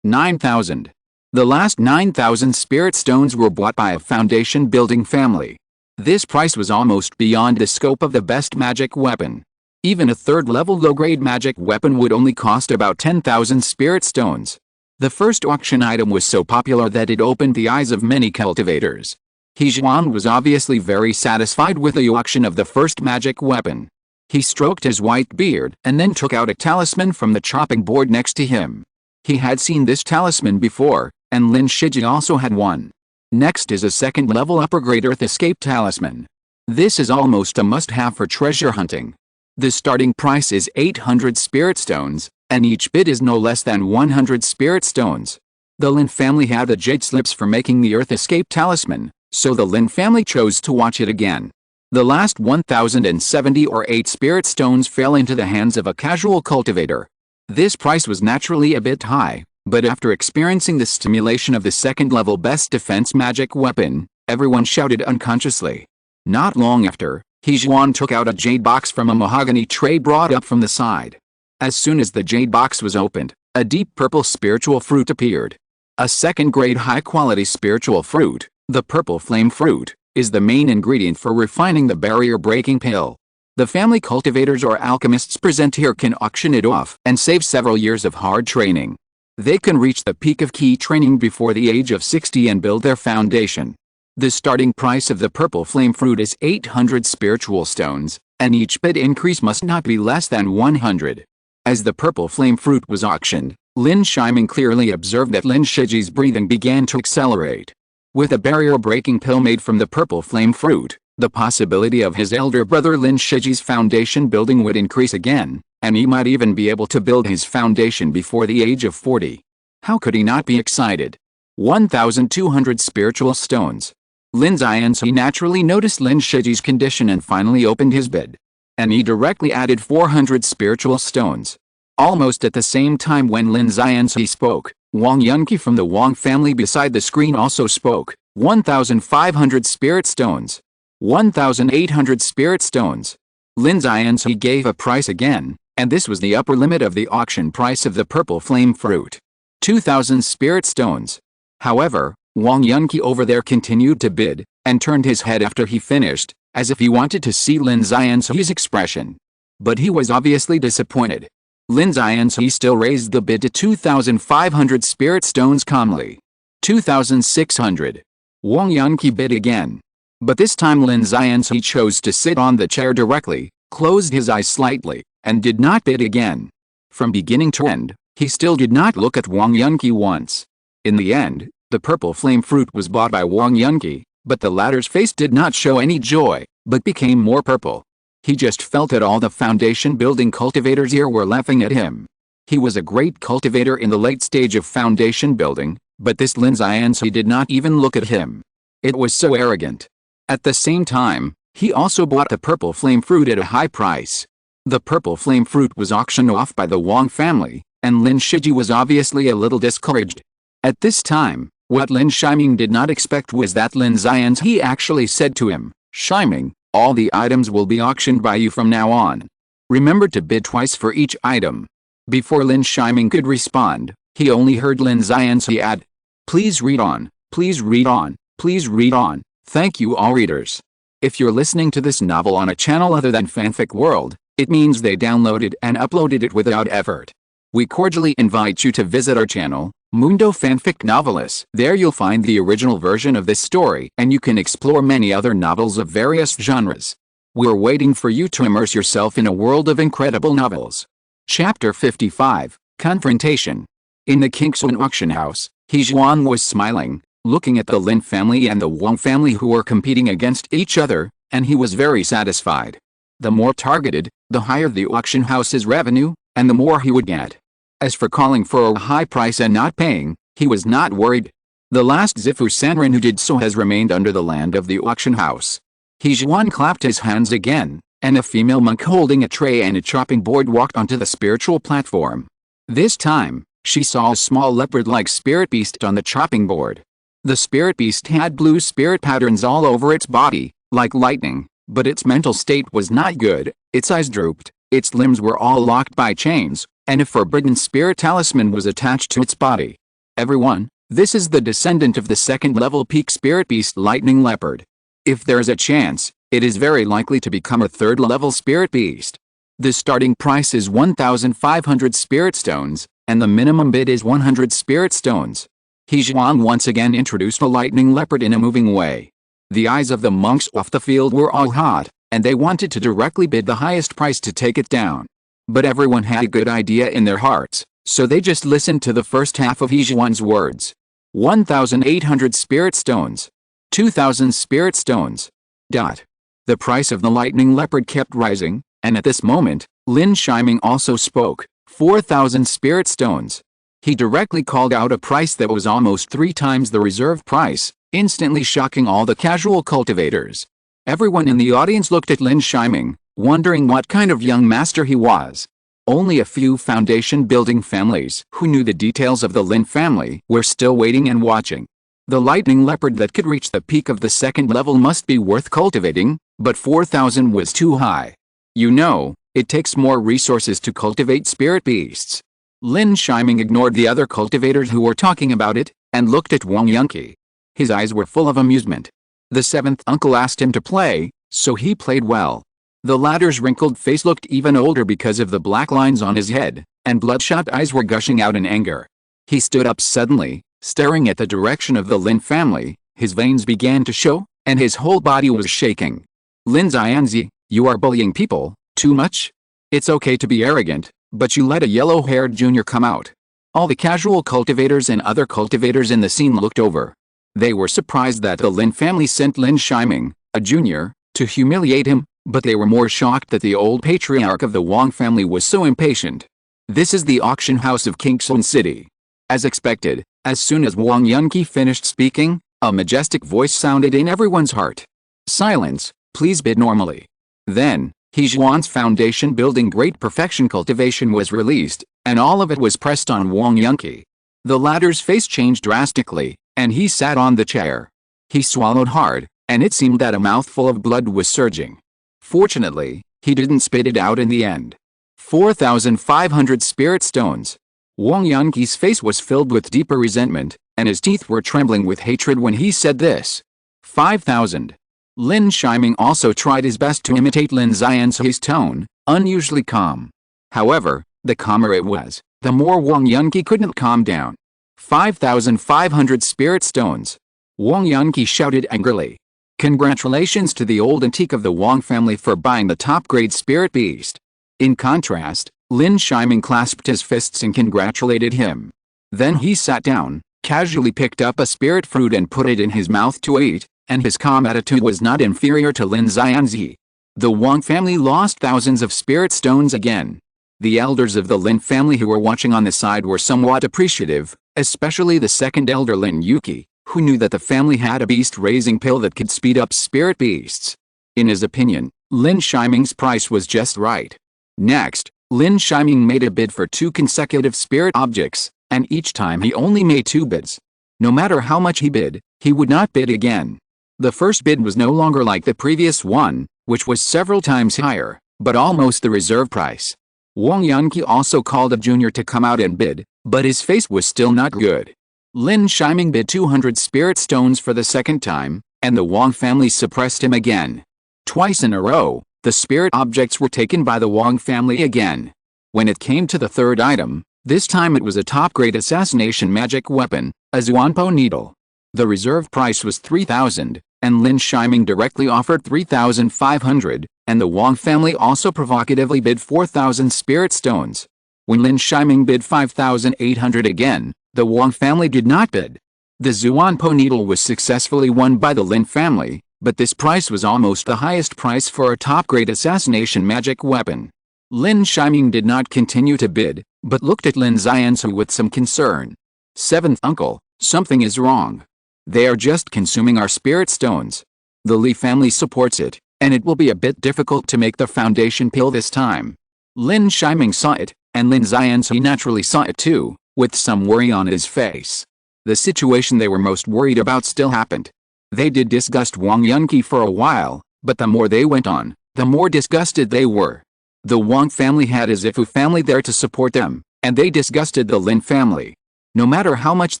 9,000. The last 9,000 spirit stones were bought by a foundation building family. This price was almost beyond the scope of the best magic weapon. Even a third-level low-grade magic weapon would only cost about 10,000 spirit stones. The first auction item was so popular that it opened the eyes of many cultivators. He Zhuan was obviously very satisfied with the auction of the first magic weapon. He stroked his white beard and then took out a talisman from the chopping board next to him. He had seen this talisman before, and Lin Shiji also had one. Next is a second-level upper-grade Earth Escape talisman. This is almost a must-have for treasure hunting. The starting price is 800 spirit stones, and each bid is no less than 100 spirit stones. The Lin family had the jade slips for making the Earth Escape talisman, so the Lin family chose to watch it again. The last 1,070 or 8 spirit stones fell into the hands of a casual cultivator. This price was naturally a bit high, but after experiencing the stimulation of the second-level best defense magic weapon, everyone shouted unconsciously. Not long after, He Zhuan took out a jade box from a mahogany tray brought up from the side. As soon as the jade box was opened, a deep purple spiritual fruit appeared. A second-grade high-quality spiritual fruit, the purple flame fruit, is the main ingredient for refining the barrier-breaking pill. The family cultivators or alchemists present here can auction it off and save several years of hard training. They can reach the peak of key training before the age of 60 and build their foundation. The starting price of the purple flame fruit is 800 spiritual stones, and each bid increase must not be less than 100. As the purple flame fruit was auctioned, Lin Shiming clearly observed that Lin Shiji's breathing began to accelerate. With a barrier-breaking pill made from the purple flame fruit, the possibility of his elder brother Lin Shiji's foundation building would increase again, and he might even be able to build his foundation before the age of 40. How could he not be excited? 1,200 spiritual stones. Lin Yi naturally noticed Lin Shiji's condition and finally opened his bid. And he directly added 400 spiritual stones. Almost at the same time when Lin Yi spoke, Wang Yunqi from the Wang family beside the screen also spoke. 1,500 spirit stones. 1,800 spirit stones. Lin Yi gave a price again, and this was the upper limit of the auction price of the purple flame fruit. 2,000 spirit stones. However, Wang Yunqi over there continued to bid, and turned his head after he finished, as if he wanted to see Lin Yi's expression. But he was obviously disappointed. Lin Yi still raised the bid to 2,500 spirit stones calmly. 2,600. Wang Yunqi bid again. But this time Lin Yi chose to sit on the chair directly, closed his eyes slightly, and did not bid again. From beginning to end, he still did not look at Wang Yunqi once. In the end, the purple flame fruit was bought by Wang Yunqi, but the latter's face did not show any joy, but became more purple. He just felt that all the foundation building cultivators here were laughing at him. He was a great cultivator in the late stage of foundation building, but this Lin Yi did not even look at him. It was so arrogant. At the same time, he also bought the purple flame fruit at a high price. The purple flame fruit was auctioned off by the Wang family, and Lin Shiji was obviously a little discouraged. At this time, what Lin Shiming did not expect was that Lin Yi actually said to him, "Shiming, all the items will be auctioned by you from now on. Remember to bid twice for each item." Before Lin Shiming could respond, he only heard Lin Yi add, "Please read on, please read on, please read on, thank you all readers." If you're listening to this novel on a channel other than Fanfic World, it means they downloaded and uploaded it without effort. We cordially invite you to visit our channel, Mundo Fanfic Novelists. There you'll find the original version of this story and you can explore many other novels of various genres. We're waiting for you to immerse yourself in a world of incredible novels. Chapter 55, Confrontation. In the Kingswan auction house, He Zhuan was smiling, looking at the Lin family and the Wang family who were competing against each other, and he was very satisfied. The more targeted, the higher the auction house's revenue, and the more he would get. As for calling for a high price and not paying, he was not worried. The last Zifu Sanren who did so has remained under the land of the auction house. He Zhuan clapped his hands again, and a female monk holding a tray and a chopping board walked onto the spiritual platform. This time, she saw a small leopard-like spirit beast on the chopping board. The spirit beast had blue spirit patterns all over its body, like lightning, but its mental state was not good. Its eyes drooped, its limbs were all locked by chains, and a forbidden spirit talisman was attached to its body. Everyone, this is the descendant of the second-level peak spirit beast lightning leopard. If there is a chance, it is very likely to become a third-level spirit beast. The starting price is 1,500 spirit stones, and the minimum bid is 100 spirit stones. He Zhuan once again introduced a lightning leopard in a moving way. The eyes of the monks off the field were all hot, and they wanted to directly bid the highest price to take it down. But everyone had a good idea in their hearts, so they just listened to the first half of He Zhuan's words. 1,800 spirit stones. 2,000 spirit stones. The price of the lightning leopard kept rising, and at this moment, Lin Shiming also spoke. 4,000 spirit stones. He directly called out a price that was almost 3 times the reserve price, instantly shocking all the casual cultivators. Everyone in the audience looked at Lin Shiming, wondering what kind of young master he was. Only a few foundation-building families who knew the details of the Lin family were still waiting and watching. The lightning leopard that could reach the peak of the second level must be worth cultivating, but 4,000 was too high. You know, it takes more resources to cultivate spirit beasts. Lin Shiming ignored the other cultivators who were talking about it, and looked at Wang Yunqi. His eyes were full of amusement. The seventh uncle asked him to play, so he played well. The latter's wrinkled face looked even older because of the black lines on his head, and bloodshot eyes were gushing out in anger. He stood up suddenly, staring at the direction of the Lin family. His veins began to show, and his whole body was shaking. Lin Xianzi, you are bullying people, too much? It's okay to be arrogant, but you let a yellow-haired junior come out. All the casual cultivators and other cultivators in the scene looked over. They were surprised that the Lin family sent Lin Shiming, a junior, to humiliate him, but they were more shocked that the old patriarch of the Wang family was so impatient. This is the auction house of Kingshan City. As expected, as soon as Wang Yunqi finished speaking, a majestic voice sounded in everyone's heart. Silence, please bid normally. Then, He Zhuan's foundation building Great Perfection Cultivation was released, and all of it was pressed on Wang Yunqi. The latter's face changed drastically, and he sat on the chair. He swallowed hard, and it seemed that a mouthful of blood was surging. Fortunately, he didn't spit it out in the end. 4,500 spirit stones. Wang Yunqi's face was filled with deeper resentment, and his teeth were trembling with hatred when he said this. 5,000. Lin Shiming also tried his best to imitate Lin Xianzi's tone, unusually calm. However, the calmer it was, the more Wang Yunqi couldn't calm down. 5,500 spirit stones. Wang Yunqi shouted angrily. Congratulations to the old antique of the Wang family for buying the top-grade spirit beast. In contrast, Lin Shiming clasped his fists and congratulated him. Then he sat down, casually picked up a spirit fruit and put it in his mouth to eat, and his calm attitude was not inferior to Lin Xianzi. The Wang family lost thousands of spirit stones again. The elders of the Lin family who were watching on the side were somewhat appreciative, especially the second elder Lin Yi, who knew that the family had a beast-raising pill that could speed up spirit beasts. In his opinion, Lin Shiming's price was just right. Next, Lin Shiming made a bid for 2 consecutive spirit objects, and each time he only made 2 bids. No matter how much he bid, he would not bid again. The first bid was no longer like the previous one, which was several times higher, but almost the reserve price. Wang Yunqi also called a junior to come out and bid, but his face was still not good. Lin Shiming bid 200 spirit stones for the second time, and the Wang family suppressed him again. Twice in a row, the spirit objects were taken by the Wang family again. When it came to the third item, this time it was a top-grade assassination magic weapon, a Zuanpo needle. The reserve price was 3,000, and Lin Shiming directly offered 3,500, and the Wang family also provocatively bid 4,000 spirit stones. When Lin Shiming bid 5,800 again, the Wang family did not bid. The Zuanpo needle was successfully won by the Lin family, but this price was almost the highest price for a top-grade assassination magic weapon. Lin Shiming did not continue to bid, but looked at Lin Xianzi with some concern. Seventh uncle, something is wrong. They are just consuming our spirit stones. The Li family supports it, and it will be a bit difficult to make the foundation pill this time. Lin Shiming saw it, and Lin Xianzi naturally saw it too, with some worry on his face. The situation they were most worried about still happened. They did disgust Wang Yunqi for a while, but the more they went on, the more disgusted they were. The Wang family had a Zifu family there to support them, and they disgusted the Lin family. No matter how much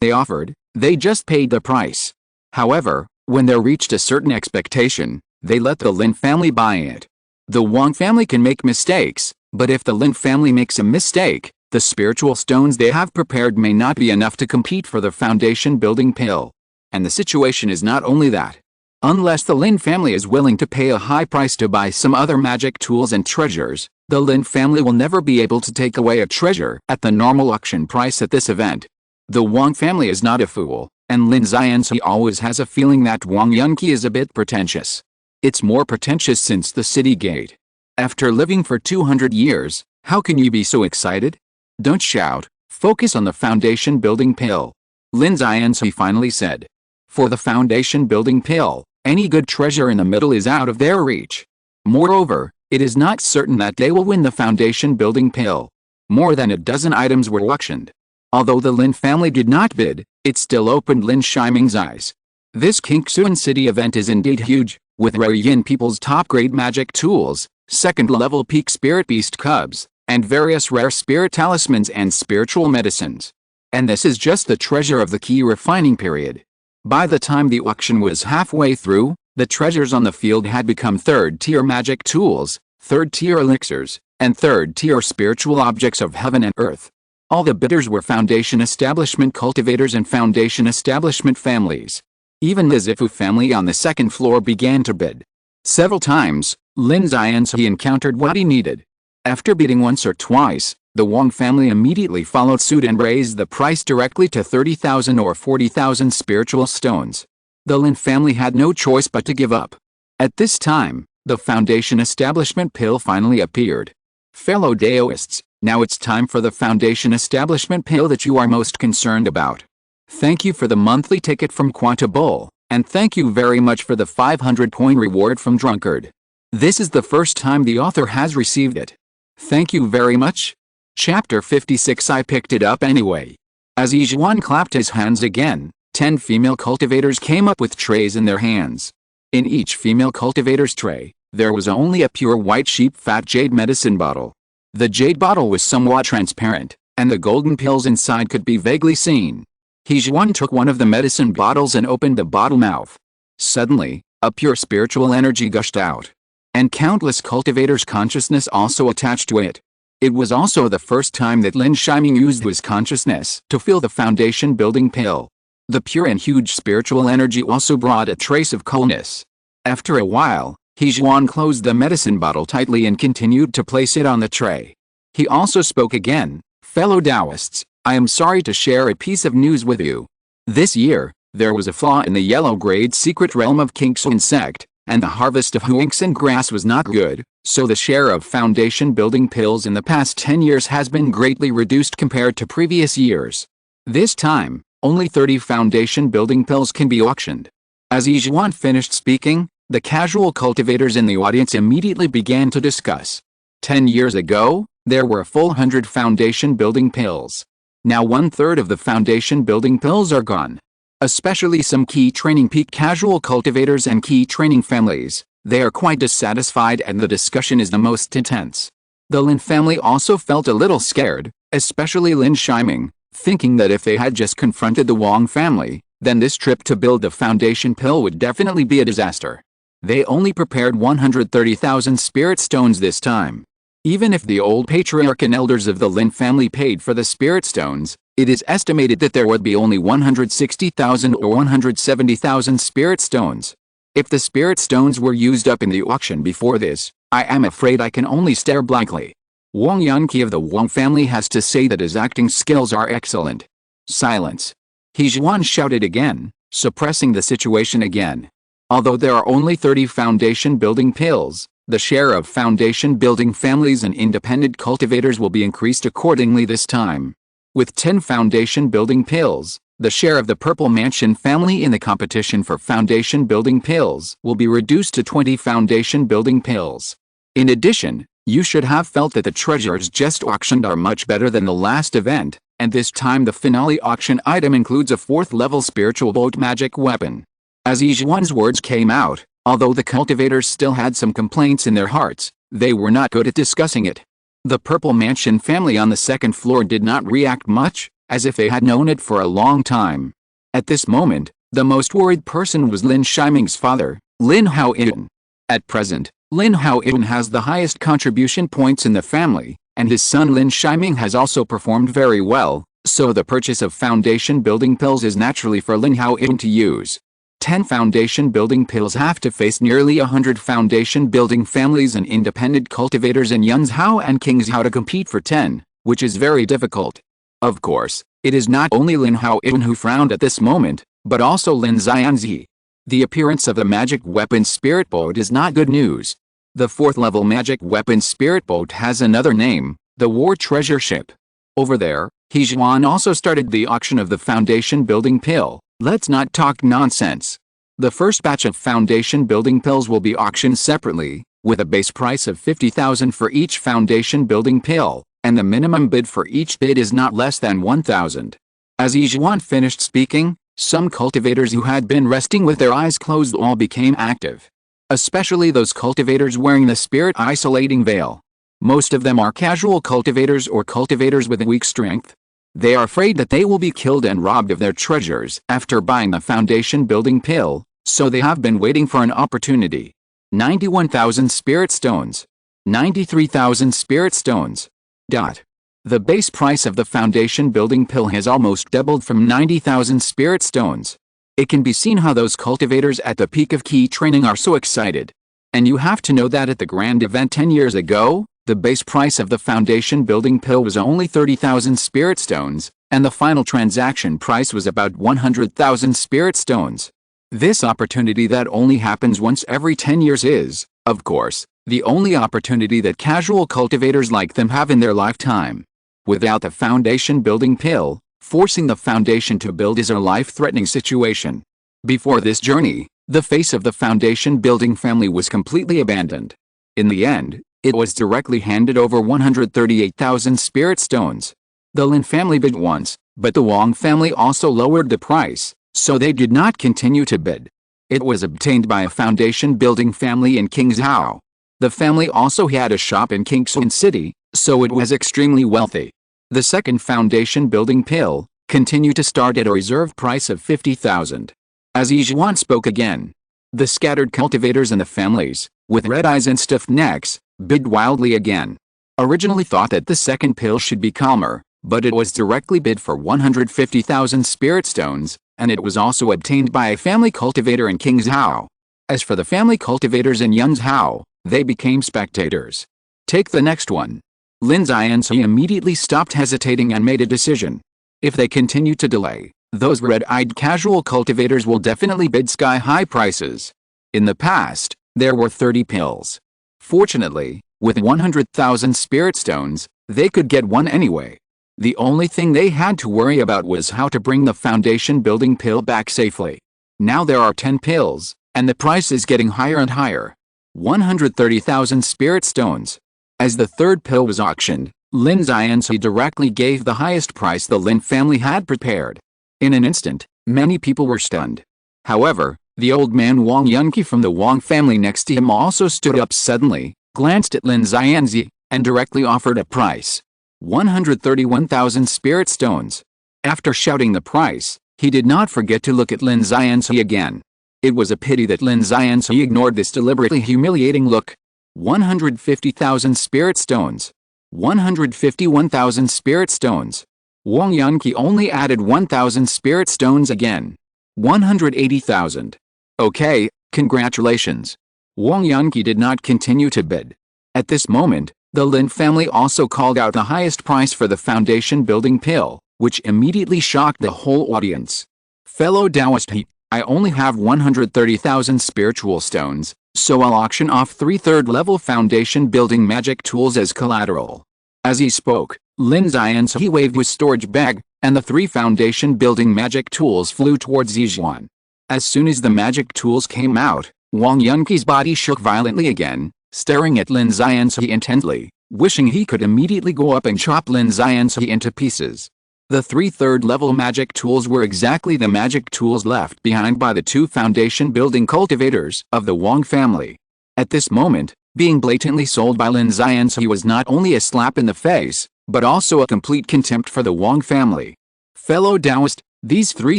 they offered, they just paid the price. However, when they reached a certain expectation, they let the Lin family buy it. The Wang family can make mistakes, but if the Lin family makes a mistake, the spiritual stones they have prepared may not be enough to compete for the foundation building pill. And the situation is not only that. Unless the Lin family is willing to pay a high price to buy some other magic tools and treasures, the Lin family will never be able to take away a treasure at the normal auction price at this event. The Wang family is not a fool, and Lin Xianzi always has a feeling that Wang Yunqi is a bit pretentious. It's more pretentious since the city gate. After living for 200 years, how can you be so excited? Don't shout, focus on the foundation building pill. Lin Xianzi finally said. For the foundation building pill, Any good treasure in the middle is out of their reach. Moreover, it is not certain that they will win the foundation building pill. More than a dozen items were auctioned. Although the Lin family did not bid, it still opened Lin Shiming's eyes. This Kingsuan City event is indeed huge, with rare Yin people's top-grade magic tools, second-level peak spirit beast cubs, and various rare spirit talismans and spiritual medicines. And this is just the treasure of the key refining period. By the time the auction was halfway through, the treasures on the field had become third-tier magic tools, third-tier elixirs, and third-tier spiritual objects of heaven and earth. All the bidders were Foundation Establishment cultivators and Foundation Establishment families. Even the Zifu family on the second floor began to bid. Several times, Lin Xianzi encountered what he needed. After bidding once or twice, the Wang family immediately followed suit and raised the price directly to 30,000 or 40,000 spiritual stones. The Lin family had no choice but to give up. At this time, the Foundation Establishment pill finally appeared. Fellow Daoists, now it's time for the Foundation Establishment pill that you are most concerned about. Thank you for the monthly ticket from Quantable, and thank you very much for the 500-point reward from Drunkard. This is the first time the author has received it. Thank you very much. Chapter 56. I picked it up anyway. As Yizhuan clapped his hands again, 10 female cultivators came up with trays in their hands. In each female cultivator's tray, there was only a pure white sheep fat jade medicine bottle. The jade bottle was somewhat transparent, and the golden pills inside could be vaguely seen. Yizhuan took one of the medicine bottles and opened the bottle mouth. Suddenly, a pure spiritual energy gushed out. And countless cultivators' consciousness also attached to it. It was also the first time that Lin Shiming used his consciousness to feel the foundation building pill. The pure and huge spiritual energy also brought a trace of coolness. After a while, Yizhuan closed the medicine bottle tightly and continued to place it on the tray. He also spoke again. Fellow Taoists, I am sorry to share a piece of news with you. This year, there was a flaw in the yellow-grade secret realm of Kingsuan sect, and the harvest of Huangxin grass was not good, so the share of foundation building pills in the past 10 years has been greatly reduced compared to previous years. This time, only 30 foundation building pills can be auctioned. As Yizhuan finished speaking, the casual cultivators in the audience immediately began to discuss. 10 years ago, there were a full 100 foundation building pills. Now 1/3 of the foundation building pills are gone. Especially some key training peak casual cultivators and key training families, they are quite dissatisfied and the discussion is the most intense. The Lin family also felt a little scared, especially Lin Shiming, thinking that if they had just confronted the Wang family, then this trip to build the foundation pill would definitely be a disaster. They only prepared 130,000 spirit stones this time. Even if the old patriarch and elders of the Lin family paid for the spirit stones, it is estimated that there would be only 160,000 or 170,000 spirit stones. If the spirit stones were used up in the auction before this, I am afraid I can only stare blankly. Wang Yanqi of the Wang family has to say that his acting skills are excellent. Silence. Yizhuan shouted again, suppressing the situation again. Although there are only 30 foundation building pills, the share of foundation building families and independent cultivators will be increased accordingly this time. With 10 foundation building pills, the share of the Purple Mansion family in the competition for foundation building pills will be reduced to 20 foundation building pills. In addition, you should have felt that the treasures just auctioned are much better than the last event, and this time the finale auction item includes a 4th-level spiritual bolt magic weapon. As Yizhuan's words came out, although the cultivators still had some complaints in their hearts, they were not good at discussing it. The Purple Mansion family on the second floor did not react much, as if they had known it for a long time. At this moment, the most worried person was Lin Shiming's father, Lin Haoyun. At present, Lin Haoyun has the highest contribution points in the family, and his son Lin Shiming has also performed very well, so the purchase of foundation building pills is naturally for Lin Haoyun to use. 10 foundation building pills have to face nearly 100 foundation building families and independent cultivators in Yunzhao and Qingzhao to compete for 10, which is very difficult. Of course, it is not only Lin Haoyun who frowned at this moment, but also Lin Xianzi. The appearance of the magic weapon Spirit Boat is not good news. The 4th-level magic weapon Spirit Boat has another name, the War Treasure Ship. Over there, Yizhuan also started the auction of the foundation building pill. Let's not talk nonsense. The first batch of foundation building pills will be auctioned separately, with a base price of 50,000 for each foundation building pill, and the minimum bid for each bid is not less than 1,000. As Yizhuan finished speaking, some cultivators who had been resting with their eyes closed all became active. Especially those cultivators wearing the spirit isolating veil. Most of them are casual cultivators or cultivators with a weak strength. They are afraid that they will be killed and robbed of their treasures after buying the foundation building pill, so they have been waiting for an opportunity. 91,000 spirit stones. 93,000 spirit stones. The base price of the foundation building pill has almost doubled from 90,000 spirit stones. It can be seen how those cultivators at the peak of key training are so excited. And you have to know that at the grand event 10 years ago, the base price of the foundation building pill was only 30,000 spirit stones, and the final transaction price was about 100,000 spirit stones. This opportunity that only happens once every 10 years is, of course, the only opportunity that casual cultivators like them have in their lifetime. Without the foundation building pill, forcing the foundation to build is a life-threatening situation. Before this journey, the face of the foundation building family was completely abandoned. In the end, it was directly handed over 138,000 spirit stones. The Lin family bid once, but the Wang family also lowered the price, so they did not continue to bid. It was obtained by a foundation building family in Qingzhou. The family also had a shop in Kingshan City, so it was extremely wealthy. The second foundation building pill continued to start at a reserve price of 50,000. As Yizhuan spoke again, the scattered cultivators and the families, with red eyes and stiff necks, bid wildly again. Originally thought that the second pill should be calmer, but it was directly bid for 150,000 spirit stones, and it was also obtained by a family cultivator in Qingzhou. As for the family cultivators in Yunzhou, they became spectators. Take the next one. Lin Yi immediately stopped hesitating and made a decision. If they continue to delay, those red-eyed casual cultivators will definitely bid sky-high prices. In the past, there were 30 pills. Fortunately, with 100,000 spirit stones, they could get one anyway. The only thing they had to worry about was how to bring the foundation building pill back safely. Now there are 10 pills, and the price is getting higher and higher. 130,000 spirit stones. As the third pill was auctioned, Lin Yi directly gave the highest price the Lin family had prepared. In an instant, many people were stunned. However, the old man Wang Yunqi from the Wang family next to him also stood up suddenly, glanced at Lin Yi, and directly offered a price. 131,000 spirit stones. After shouting the price, he did not forget to look at Lin Yi again. It was a pity that Lin Yi ignored this deliberately humiliating look. 150,000 spirit stones. 151,000 spirit stones. Wang Yunqi only added 1,000 spirit stones again. 180,000. Okay, congratulations. Wang Yunqi did not continue to bid. At this moment, the Lin family also called out the highest price for the foundation building pill, which immediately shocked the whole audience. Fellow Taoist, I only have 130,000 spiritual stones, so I'll auction off 3 third-level foundation building magic tools as collateral. As he spoke, Lin Yi waved his storage bag, and the 3 foundation building magic tools flew towards Yizhuan. As soon as the magic tools came out, Wang Yunqi's body shook violently again, staring at Lin Yi intently, wishing he could immediately go up and chop Lin Yi into pieces. The 3 third-level magic tools were exactly the magic tools left behind by the 2 foundation building cultivators of the Wang family. At this moment, being blatantly sold by Lin Yi was not only a slap in the face, but also a complete contempt for the Wang family. Fellow Taoist, these 3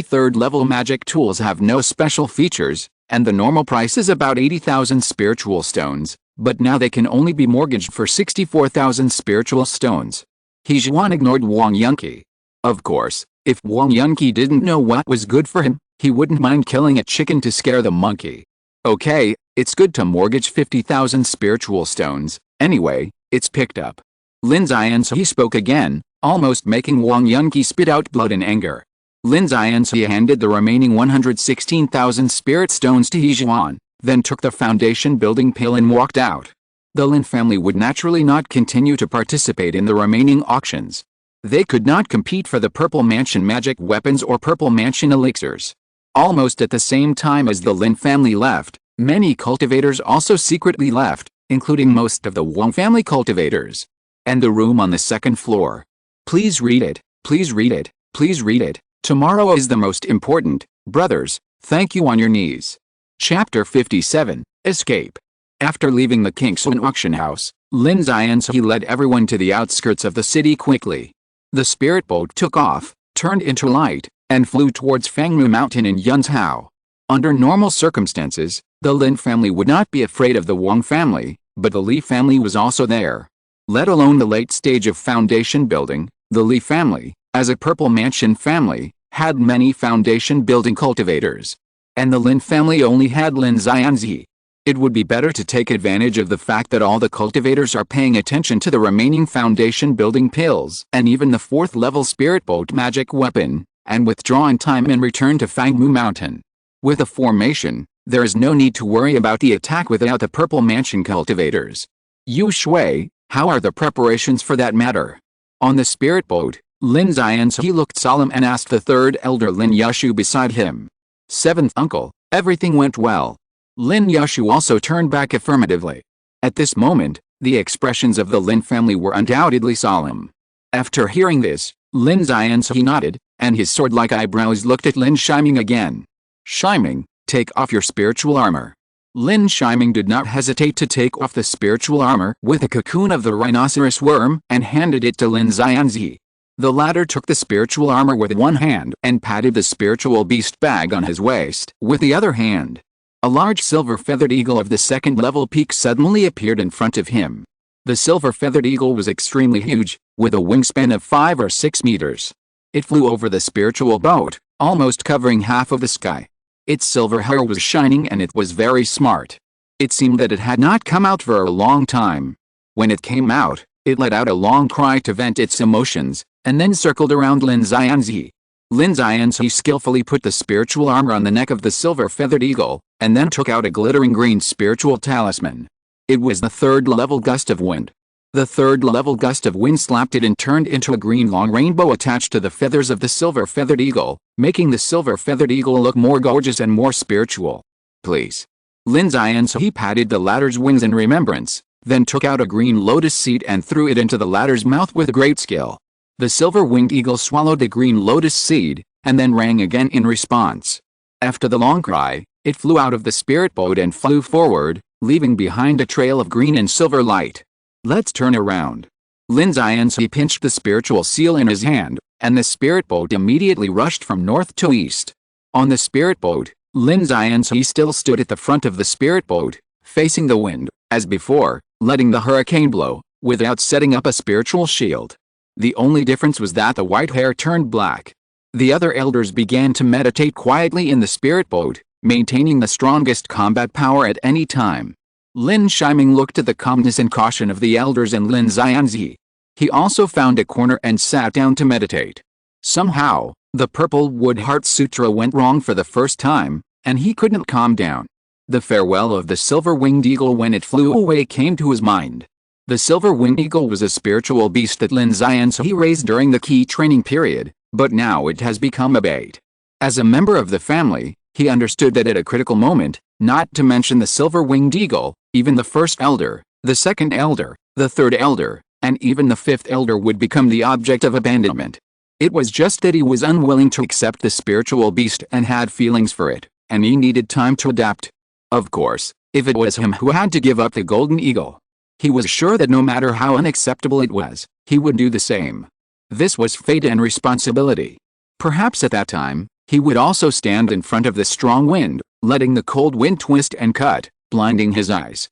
third-level magic tools have no special features, and the normal price is about 80,000 spiritual stones, but now they can only be mortgaged for 64,000 spiritual stones. Yizhuan ignored Wang Yunqi. Of course, if Wang Yunqi didn't know what was good for him, he wouldn't mind killing a chicken to scare the monkey. Okay, it's good to mortgage 50,000 spiritual stones, anyway, it's picked up. Lin Yi spoke again, almost making Wang Yunqi spit out blood in anger. Lin Yi handed the remaining 116,000 spirit stones to Yizhuan, then took the foundation building pill and walked out. The Lin family would naturally not continue to participate in the remaining auctions. They could not compete for the Purple Mansion magic weapons or Purple Mansion elixirs. Almost at the same time as the Lin family left, many cultivators also secretly left, including most of the Wang family cultivators. And the room on the second floor. Please read it, please read it, please read it. Tomorrow is the most important, brothers, thank you on your knees. Chapter 57, Escape. After leaving the Kingston auction house, Lin Yi led everyone to the outskirts of the city quickly. The spirit boat took off, turned into light, and flew towards Fangmu Mountain in Yunzhou. Under normal circumstances, the Lin family would not be afraid of the Wang family, but the Li family was also there. Let alone the late stage of foundation building, the Li family, as a purple mansion family, had many foundation building cultivators. And the Lin family only had Lin Yi. It would be better to take advantage of the fact that all the cultivators are paying attention to the remaining foundation building pills and even the 4th level spirit boat magic weapon, and withdraw in time and return to Fangmu Mountain. With a formation, there is no need to worry about the attack without the purple mansion cultivators. Yu Shui, how are the preparations for that matter? On the spirit boat, Lin Yi looked solemn and asked the 3rd elder Lin Yushu beside him. 7th uncle, everything went well. Lin Yushu also turned back affirmatively. At this moment, the expressions of the Lin family were undoubtedly solemn. After hearing this, Lin Yi nodded, and his sword-like eyebrows looked at Lin Shiming again. Shiming, take off your spiritual armor. Lin Shiming did not hesitate to take off the spiritual armor with a cocoon of the rhinoceros worm and handed it to Lin Yi. The latter took the spiritual armor with one hand and patted the spiritual beast bag on his waist with the other hand. A large silver-feathered eagle of the 2nd level peak suddenly appeared in front of him. The silver-feathered eagle was extremely huge, with a wingspan of 5 or 6 meters. It flew over the spiritual boat, almost covering half of the sky. Its silver hair was shining and it was very smart. It seemed that it had not come out for a long time. When it came out, it let out a long cry to vent its emotions, and then circled around Lin Yi. Lin Yi skillfully put the spiritual armor on the neck of the silver-feathered eagle, and then took out a glittering green spiritual talisman. It was the 3rd level gust of wind. The 3rd level gust of wind slapped it and turned into a green long rainbow attached to the feathers of the silver-feathered eagle, making the silver-feathered eagle look more gorgeous and more spiritual. Please. Lin Yi patted the latter's wings in remembrance, then took out a green lotus seed and threw it into the latter's mouth with great skill. The silver-winged eagle swallowed the green lotus seed, and then rang again in response. After the long cry, it flew out of the spirit boat and flew forward, leaving behind a trail of green and silver light. Let's turn around. Lin Yi pinched the spiritual seal in his hand, and the spirit boat immediately rushed from north to east. On the spirit boat, Lin Yi still stood at the front of the spirit boat, facing the wind, as before, letting the hurricane blow, without setting up a spiritual shield. The only difference was that the white hair turned black. The other elders began to meditate quietly in the spirit boat, maintaining the strongest combat power at any time. Lin Shiming looked at the calmness and caution of the elders and Lin Yi. He also found a corner and sat down to meditate. Somehow, the Purple Wood Heart Sutra went wrong for the first time, and he couldn't calm down. The farewell of the silver-winged eagle when it flew away came to his mind. The silver-winged eagle was a spiritual beast that Lin Yi raised during the key training period, but now it has become a bait. As a member of the family, he understood that at a critical moment, not to mention the silver-winged eagle, even the 1st elder, the 2nd elder, the 3rd elder, and even the 5th elder would become the object of abandonment. It was just that he was unwilling to accept the spiritual beast and had feelings for it, and he needed time to adapt. Of course, if it was him who had to give up the golden eagle, he was sure that no matter how unacceptable it was, he would do the same. This was fate and responsibility. Perhaps at that time, he would also stand in front of the strong wind, letting the cold wind twist and cut, blinding his eyes.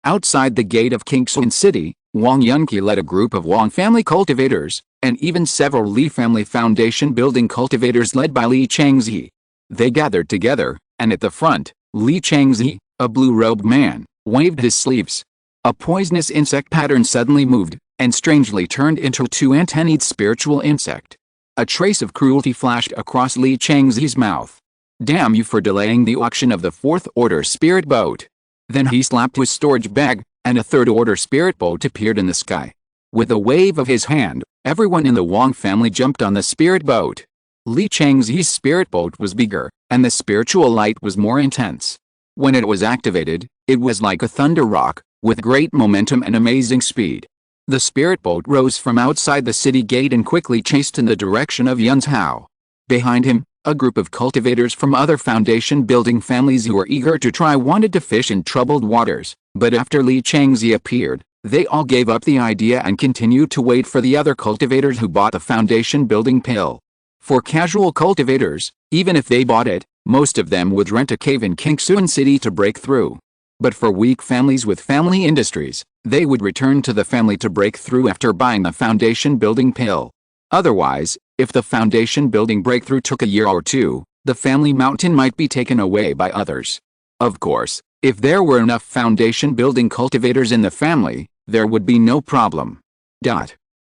Outside the gate of Kingston City, Wang Yunqi led a group of Wang family cultivators, and even several Li family foundation building cultivators led by Li Changzi. They gathered together, and at the front, Li Changzi, a blue-robed man, waved his sleeves. A poisonous insect pattern suddenly moved, and strangely turned into a 2-antenned spiritual insect. A trace of cruelty flashed across Li Changzi's mouth. Damn you for delaying the auction of the 4th order spirit boat. Then he slapped his storage bag, and a 3rd order spirit boat appeared in the sky. With a wave of his hand, everyone in the Wang family jumped on the spirit boat. Li Changzi's spirit bolt was bigger, and the spiritual light was more intense. When it was activated, it was like a thunder rock, with great momentum and amazing speed. The spirit boat rose from outside the city gate and quickly chased in the direction of Yunzhao. Behind him, a group of cultivators from other foundation-building families who were eager to try wanted to fish in troubled waters, but after Li Changzi appeared, they all gave up the idea and continued to wait for the other cultivators who bought the foundation-building pill. For casual cultivators, even if they bought it, most of them would rent a cave in Kingsuan City to break through. But for weak families with family industries, they would return to the family to break through after buying the foundation-building pill. Otherwise, if the foundation-building breakthrough took a year or two, the family mountain might be taken away by others. Of course, if there were enough foundation-building cultivators in the family, there would be no problem.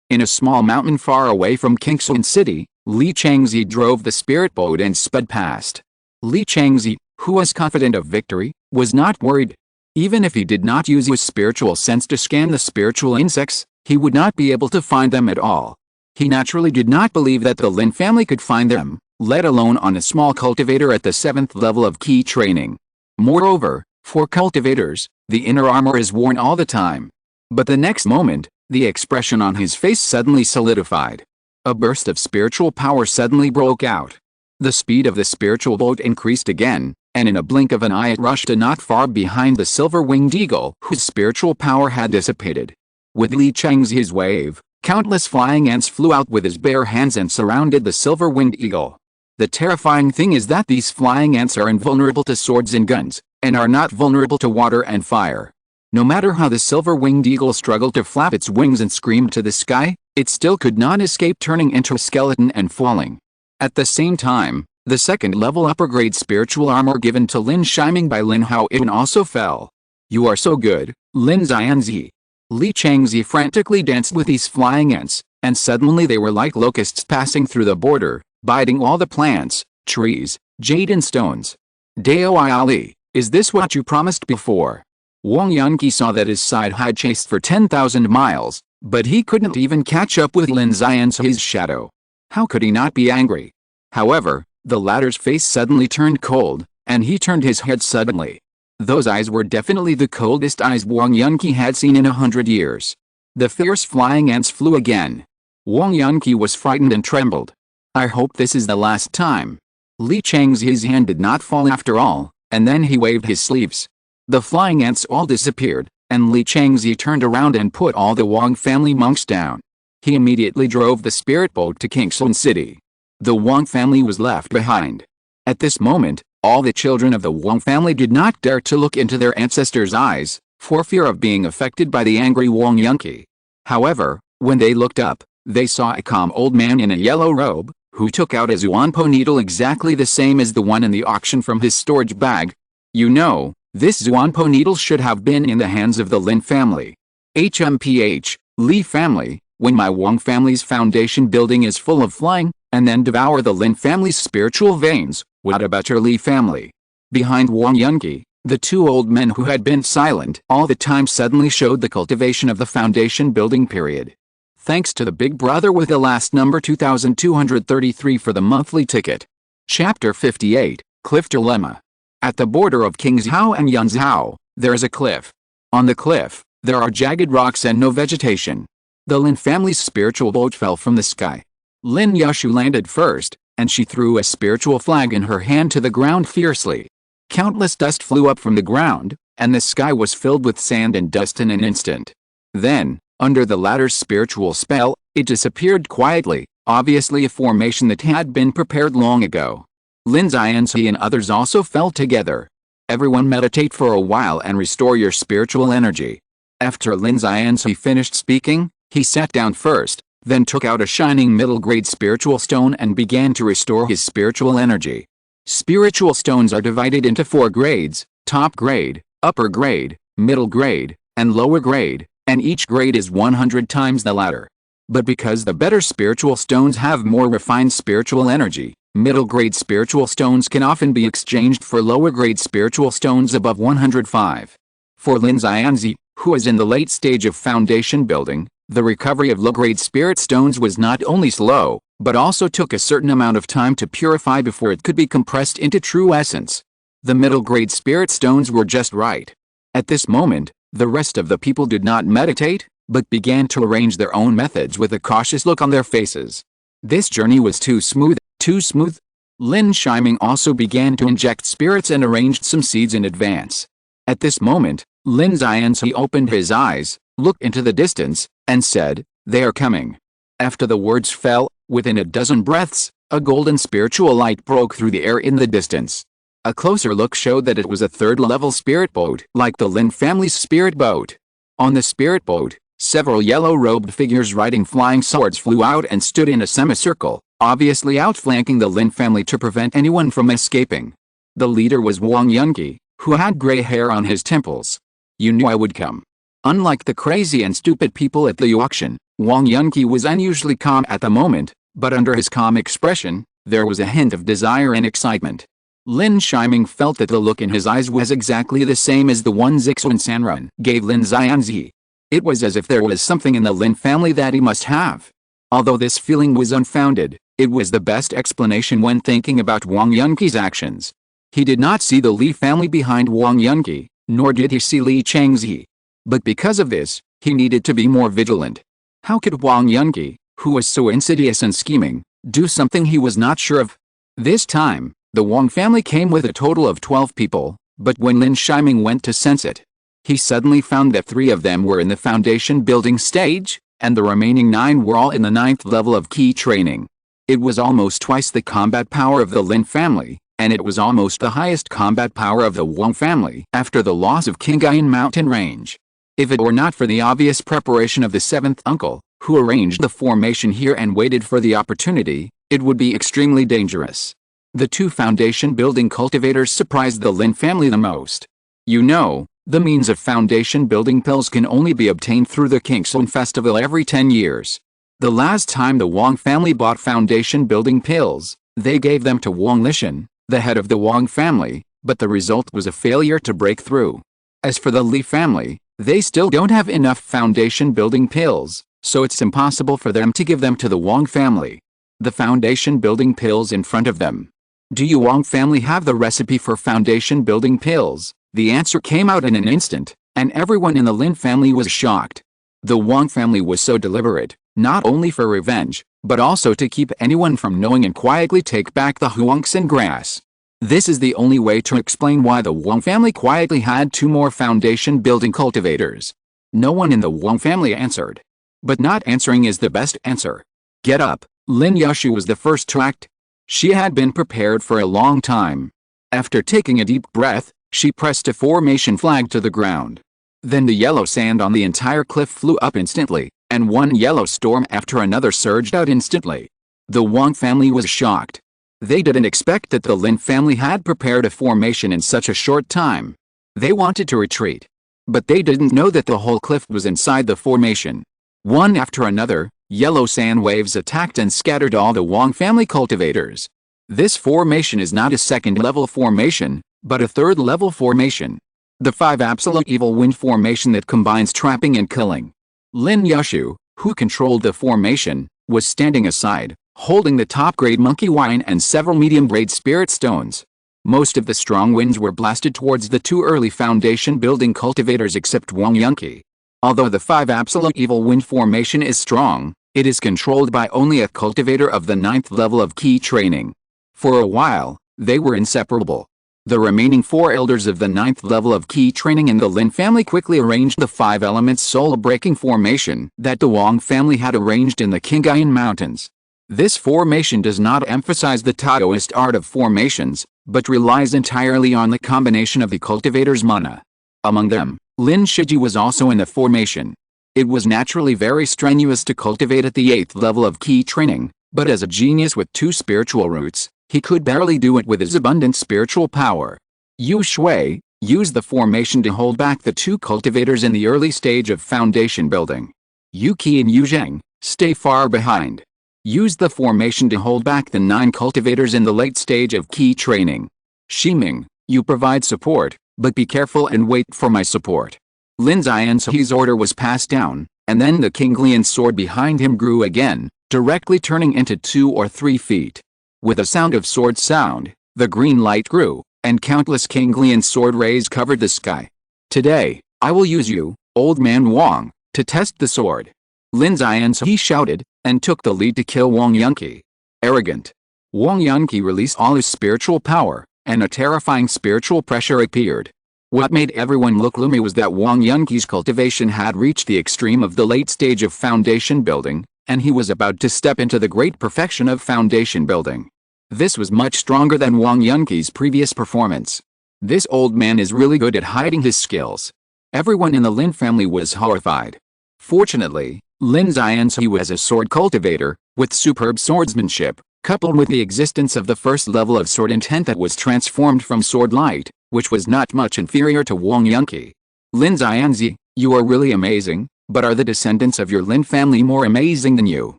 In a small mountain far away from Kingsuan City, Li Changzi drove the spirit boat and sped past. Li Changzi, who was confident of victory, was not worried. Even if he did not use his spiritual sense to scan the spiritual insects, he would not be able to find them at all. He naturally did not believe that the Lin family could find them, let alone on a small cultivator at the 7th level of key training. Moreover, for cultivators, the inner armor is worn all the time. But the next moment, the expression on his face suddenly solidified. A burst of spiritual power suddenly broke out. The speed of the spiritual boat increased again, and in a blink of an eye it rushed a not far behind the silver-winged eagle whose spiritual power had dissipated. With Li Changzi's wave, countless flying ants flew out with his bare hands and surrounded the silver-winged eagle. The terrifying thing is that these flying ants are invulnerable to swords and guns, and are not vulnerable to water and fire. No matter how the silver-winged eagle struggled to flap its wings and screamed to the sky, it still could not escape turning into a skeleton and falling. At the same time, the second-level upper-grade spiritual armor given to Lin Shiming by Lin Hao Yin also fell. "You are so good, Lin Xianzi." Li Changzi frantically danced with these flying ants, and suddenly they were like locusts passing through the border, biting all the plants, trees, jade and stones. "Dao Ali, is this what you promised before?" Wang Yunqi saw that his side had chased for 10,000 miles, but he couldn't even catch up with Lin Xianzi's shadow. How could he not be angry? However, the latter's face suddenly turned cold, and he turned his head suddenly. Those eyes were definitely the coldest eyes Wang Yunqi had seen in 100 years. The fierce flying ants flew again. Wang Yunqi was frightened and trembled. "I hope this is the last time." Li Changzi's hand did not fall after all, and then he waved his sleeves. The flying ants all disappeared, and Li Changzi turned around and put all the Wang family monks down. He immediately drove the spirit boat to Kingsuan City. The Wang family was left behind. At this moment, all the children of the Wang family did not dare to look into their ancestors' eyes, for fear of being affected by the angry Wang Yunqi. However, when they looked up, they saw a calm old man in a yellow robe, who took out a Zuanpo needle exactly the same as the one in the auction from his storage bag. "You know, this Zuanpo needle should have been in the hands of the Lin family. HMPH, Li family, when my Wang family's foundation building is full of flying, and then devour the Lin family's spiritual veins, what about your Li family?" Behind Wang Yunqi, the two old men who had been silent all the time suddenly showed the cultivation of the foundation building period. Thanks to the big brother with the last number 2233 for the monthly ticket. Chapter 58, Cliff Dilemma. At the border of Kingzhou and Yunzhou, there is a cliff. On the cliff, there are jagged rocks and no vegetation. The Lin family's spiritual boat fell from the sky. Lin Yushu landed first, and she threw a spiritual flag in her hand to the ground fiercely. Countless dust flew up from the ground, and the sky was filled with sand and dust in an instant. Then, under the latter's spiritual spell, it disappeared quietly, obviously a formation that had been prepared long ago. Lin Xianzi and others also fell together. Everyone meditate for a while and restore your spiritual energy. After Lin Xianzi finished speaking, he sat down first, then took out a shining middle-grade spiritual stone and began to restore his spiritual energy. Spiritual stones are divided into 4 grades: top grade, upper grade, middle grade, and lower grade, and each grade is 100 times the latter. But because the better spiritual stones have more refined spiritual energy, middle-grade spiritual stones can often be exchanged for lower-grade spiritual stones above 105. For Lin Xianzi, who is in the late stage of foundation building, the recovery of low-grade spirit stones was not only slow, but also took a certain amount of time to purify before it could be compressed into true essence. The middle-grade spirit stones were just right. At this moment, the rest of the people did not meditate, but began to arrange their own methods with a cautious look on their faces. This journey was too smooth, too smooth. Lin Shiming also began to inject spirits and arranged some seeds in advance. At this moment, Lin Xianzi opened his eyes, looked into the distance, and said, "They are coming." After the words fell, within a dozen breaths, a golden spiritual light broke through the air in the distance. A closer look showed that it was a third-level spirit boat, like the Lin family's spirit boat. On the spirit boat, several yellow-robed figures riding flying swords flew out and stood in a semicircle, obviously outflanking the Lin family to prevent anyone from escaping. The leader was Wang Yunqi, who had gray hair on his temples. "You knew I would come." Unlike the crazy and stupid people at the auction, Wang Yunqi was unusually calm at the moment, but under his calm expression, there was a hint of desire and excitement. Lin Shiming felt that the look in his eyes was exactly the same as the one Zixuan Sanrun gave Lin Xianzi. It was as if there was something in the Lin family that he must have. Although this feeling was unfounded, it was the best explanation when thinking about Wang Yunqi's actions. He did not see the Li family behind Wang Yunqi, nor did he see Li Changzi. But because of this, he needed to be more vigilant. How could Wang Yunqi, who was so insidious and scheming, do something he was not sure of? This time, the Wang family came with a total of 12 people, but when Lin Shiming went to sense it, he suddenly found that 3 of them were in the foundation building stage, and the remaining 9 were all in the 9th level of key training. It was almost twice the combat power of the Lin family, and it was almost the highest combat power of the Wang family after the loss of Qinghai mountain range. If it were not for the obvious preparation of the 7th uncle, who arranged the formation here and waited for the opportunity, it would be extremely dangerous. The 2 foundation building cultivators surprised the Lin family the most. You know, the means of foundation building pills can only be obtained through the Qingsun festival every 10 years. The last time the Wang family bought foundation building pills, they gave them to Wang Lishan, the head of the Wang family, but the result was a failure to break through. As for the Li family, they still don't have enough foundation building pills, so it's impossible for them to give them to the Wang family. The foundation building pills in front of them. Do you Wang family have the recipe for foundation building pills? The answer came out in an instant, and everyone in the Lin family was shocked. The Wang family was so deliberate, not only for revenge, but also to keep anyone from knowing and quietly take back the Huangxin grass. This is the only way to explain why the Wang family quietly had 2 more foundation building cultivators. No one in the Wang family answered. But not answering is the best answer. Get up. Lin Yushu was the first to act. She had been prepared for a long time. After taking a deep breath, she pressed a formation flag to the ground. Then the yellow sand on the entire cliff flew up instantly, and one yellow storm after another surged out instantly. The Wang family was shocked. They didn't expect that the Lin family had prepared a formation in such a short time. They wanted to retreat. But they didn't know that the whole cliff was inside the formation. One after another, yellow sand waves attacked and scattered all the Wang family cultivators. This formation is not a 2nd-level formation, but a 3rd-level formation. The 5 absolute evil wind formation that combines trapping and killing. Lin Yushu, who controlled the formation, was standing aside, holding the top-grade monkey wine and several medium-grade spirit stones. Most of the strong winds were blasted towards the 2 early foundation building cultivators except Wang Yunqi. Although the 5 absolute evil wind formation is strong, it is controlled by only a cultivator of the 9th level of key training. For a while, they were inseparable. The remaining 4 elders of the 9th level of key training in the Lin family quickly arranged the 5 elements soul-breaking formation that the Wang family had arranged in the Qinghai mountains. This formation does not emphasize the Taoist art of formations, but relies entirely on the combination of the cultivator's mana. Among them, Lin Shiji was also in the formation. It was naturally very strenuous to cultivate at the 8th level of key training, but as a genius with 2 spiritual roots, he could barely do it with his abundant spiritual power. Yu Shui used the formation to hold back the 2 cultivators in the early stage of foundation building. Yu Qi and Yu Zheng stay far behind. Used the formation to hold back the 9 cultivators in the late stage of key training. Shiming, you provide support, but be careful and wait for my support. Lin Xianzi's order was passed down, and then the Qinglian sword behind him grew again, directly turning into 2 or 3 feet. With a sound of sword sound, the green light grew, and countless Kinglian sword rays covered the sky. Today, I will use you, Old Man Wang, to test the sword. Lin Yi shouted, and took the lead to kill Wang Yunqi. Arrogant. Wang Yunqi released all his spiritual power, and a terrifying spiritual pressure appeared. What made everyone look gloomy was that Wang Yunqi's cultivation had reached the extreme of the late stage of foundation building, and he was about to step into the great perfection of foundation building. This was much stronger than Wang Yunqi's previous performance. This old man is really good at hiding his skills. Everyone in the Lin family was horrified. Fortunately, Lin Yi was a sword cultivator, with superb swordsmanship, coupled with the existence of the first level of sword intent that was transformed from sword light, which was not much inferior to Wang Yunqi. Lin Yi, you are really amazing, but are the descendants of your Lin family more amazing than you?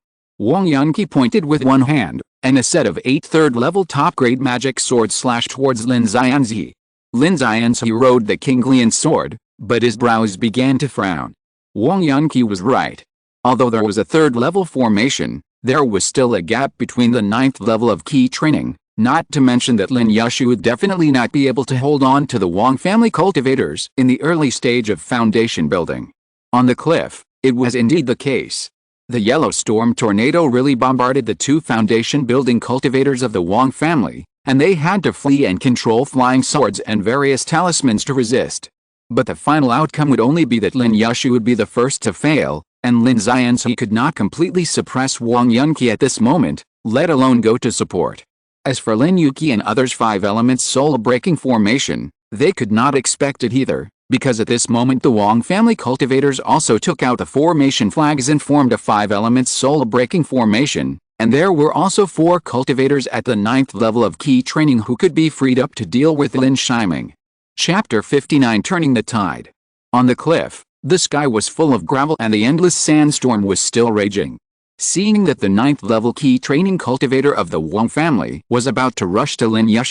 Wang Yunqi pointed with one hand, and a set of 8 third-level top-grade magic swords slashed towards Lin Yi. Lin Yi rode the Kinglian sword, but his brows began to frown. Wang Yunqi was right. Although there was a third-level formation, there was still a gap between the 9th level of key training, not to mention that Lin Yi would definitely not be able to hold on to the Wang family cultivators in the early stage of foundation building. On the cliff, it was indeed the case. The yellow storm tornado really bombarded the 2 foundation building cultivators of the Wang family, and they had to flee and control flying swords and various talismans to resist. But the final outcome would only be that Lin Yi would be the first to fail, and Lin Yi could not completely suppress Wang Yunqi at this moment, let alone go to support. As for Lin Yi and others' 5 elements soul-breaking formation, they could not expect it either, because at this moment the Wang family cultivators also took out the formation flags and formed a 5 elements soul-breaking formation, and there were also 4 cultivators at the 9th level of key training who could be freed up to deal with Lin Yi. Chapter 59 Turning the Tide. On the cliff, the sky was full of gravel and the endless sandstorm was still raging. Seeing that the 9th level key training cultivator of the Wang family was about to rush to Lin Yi,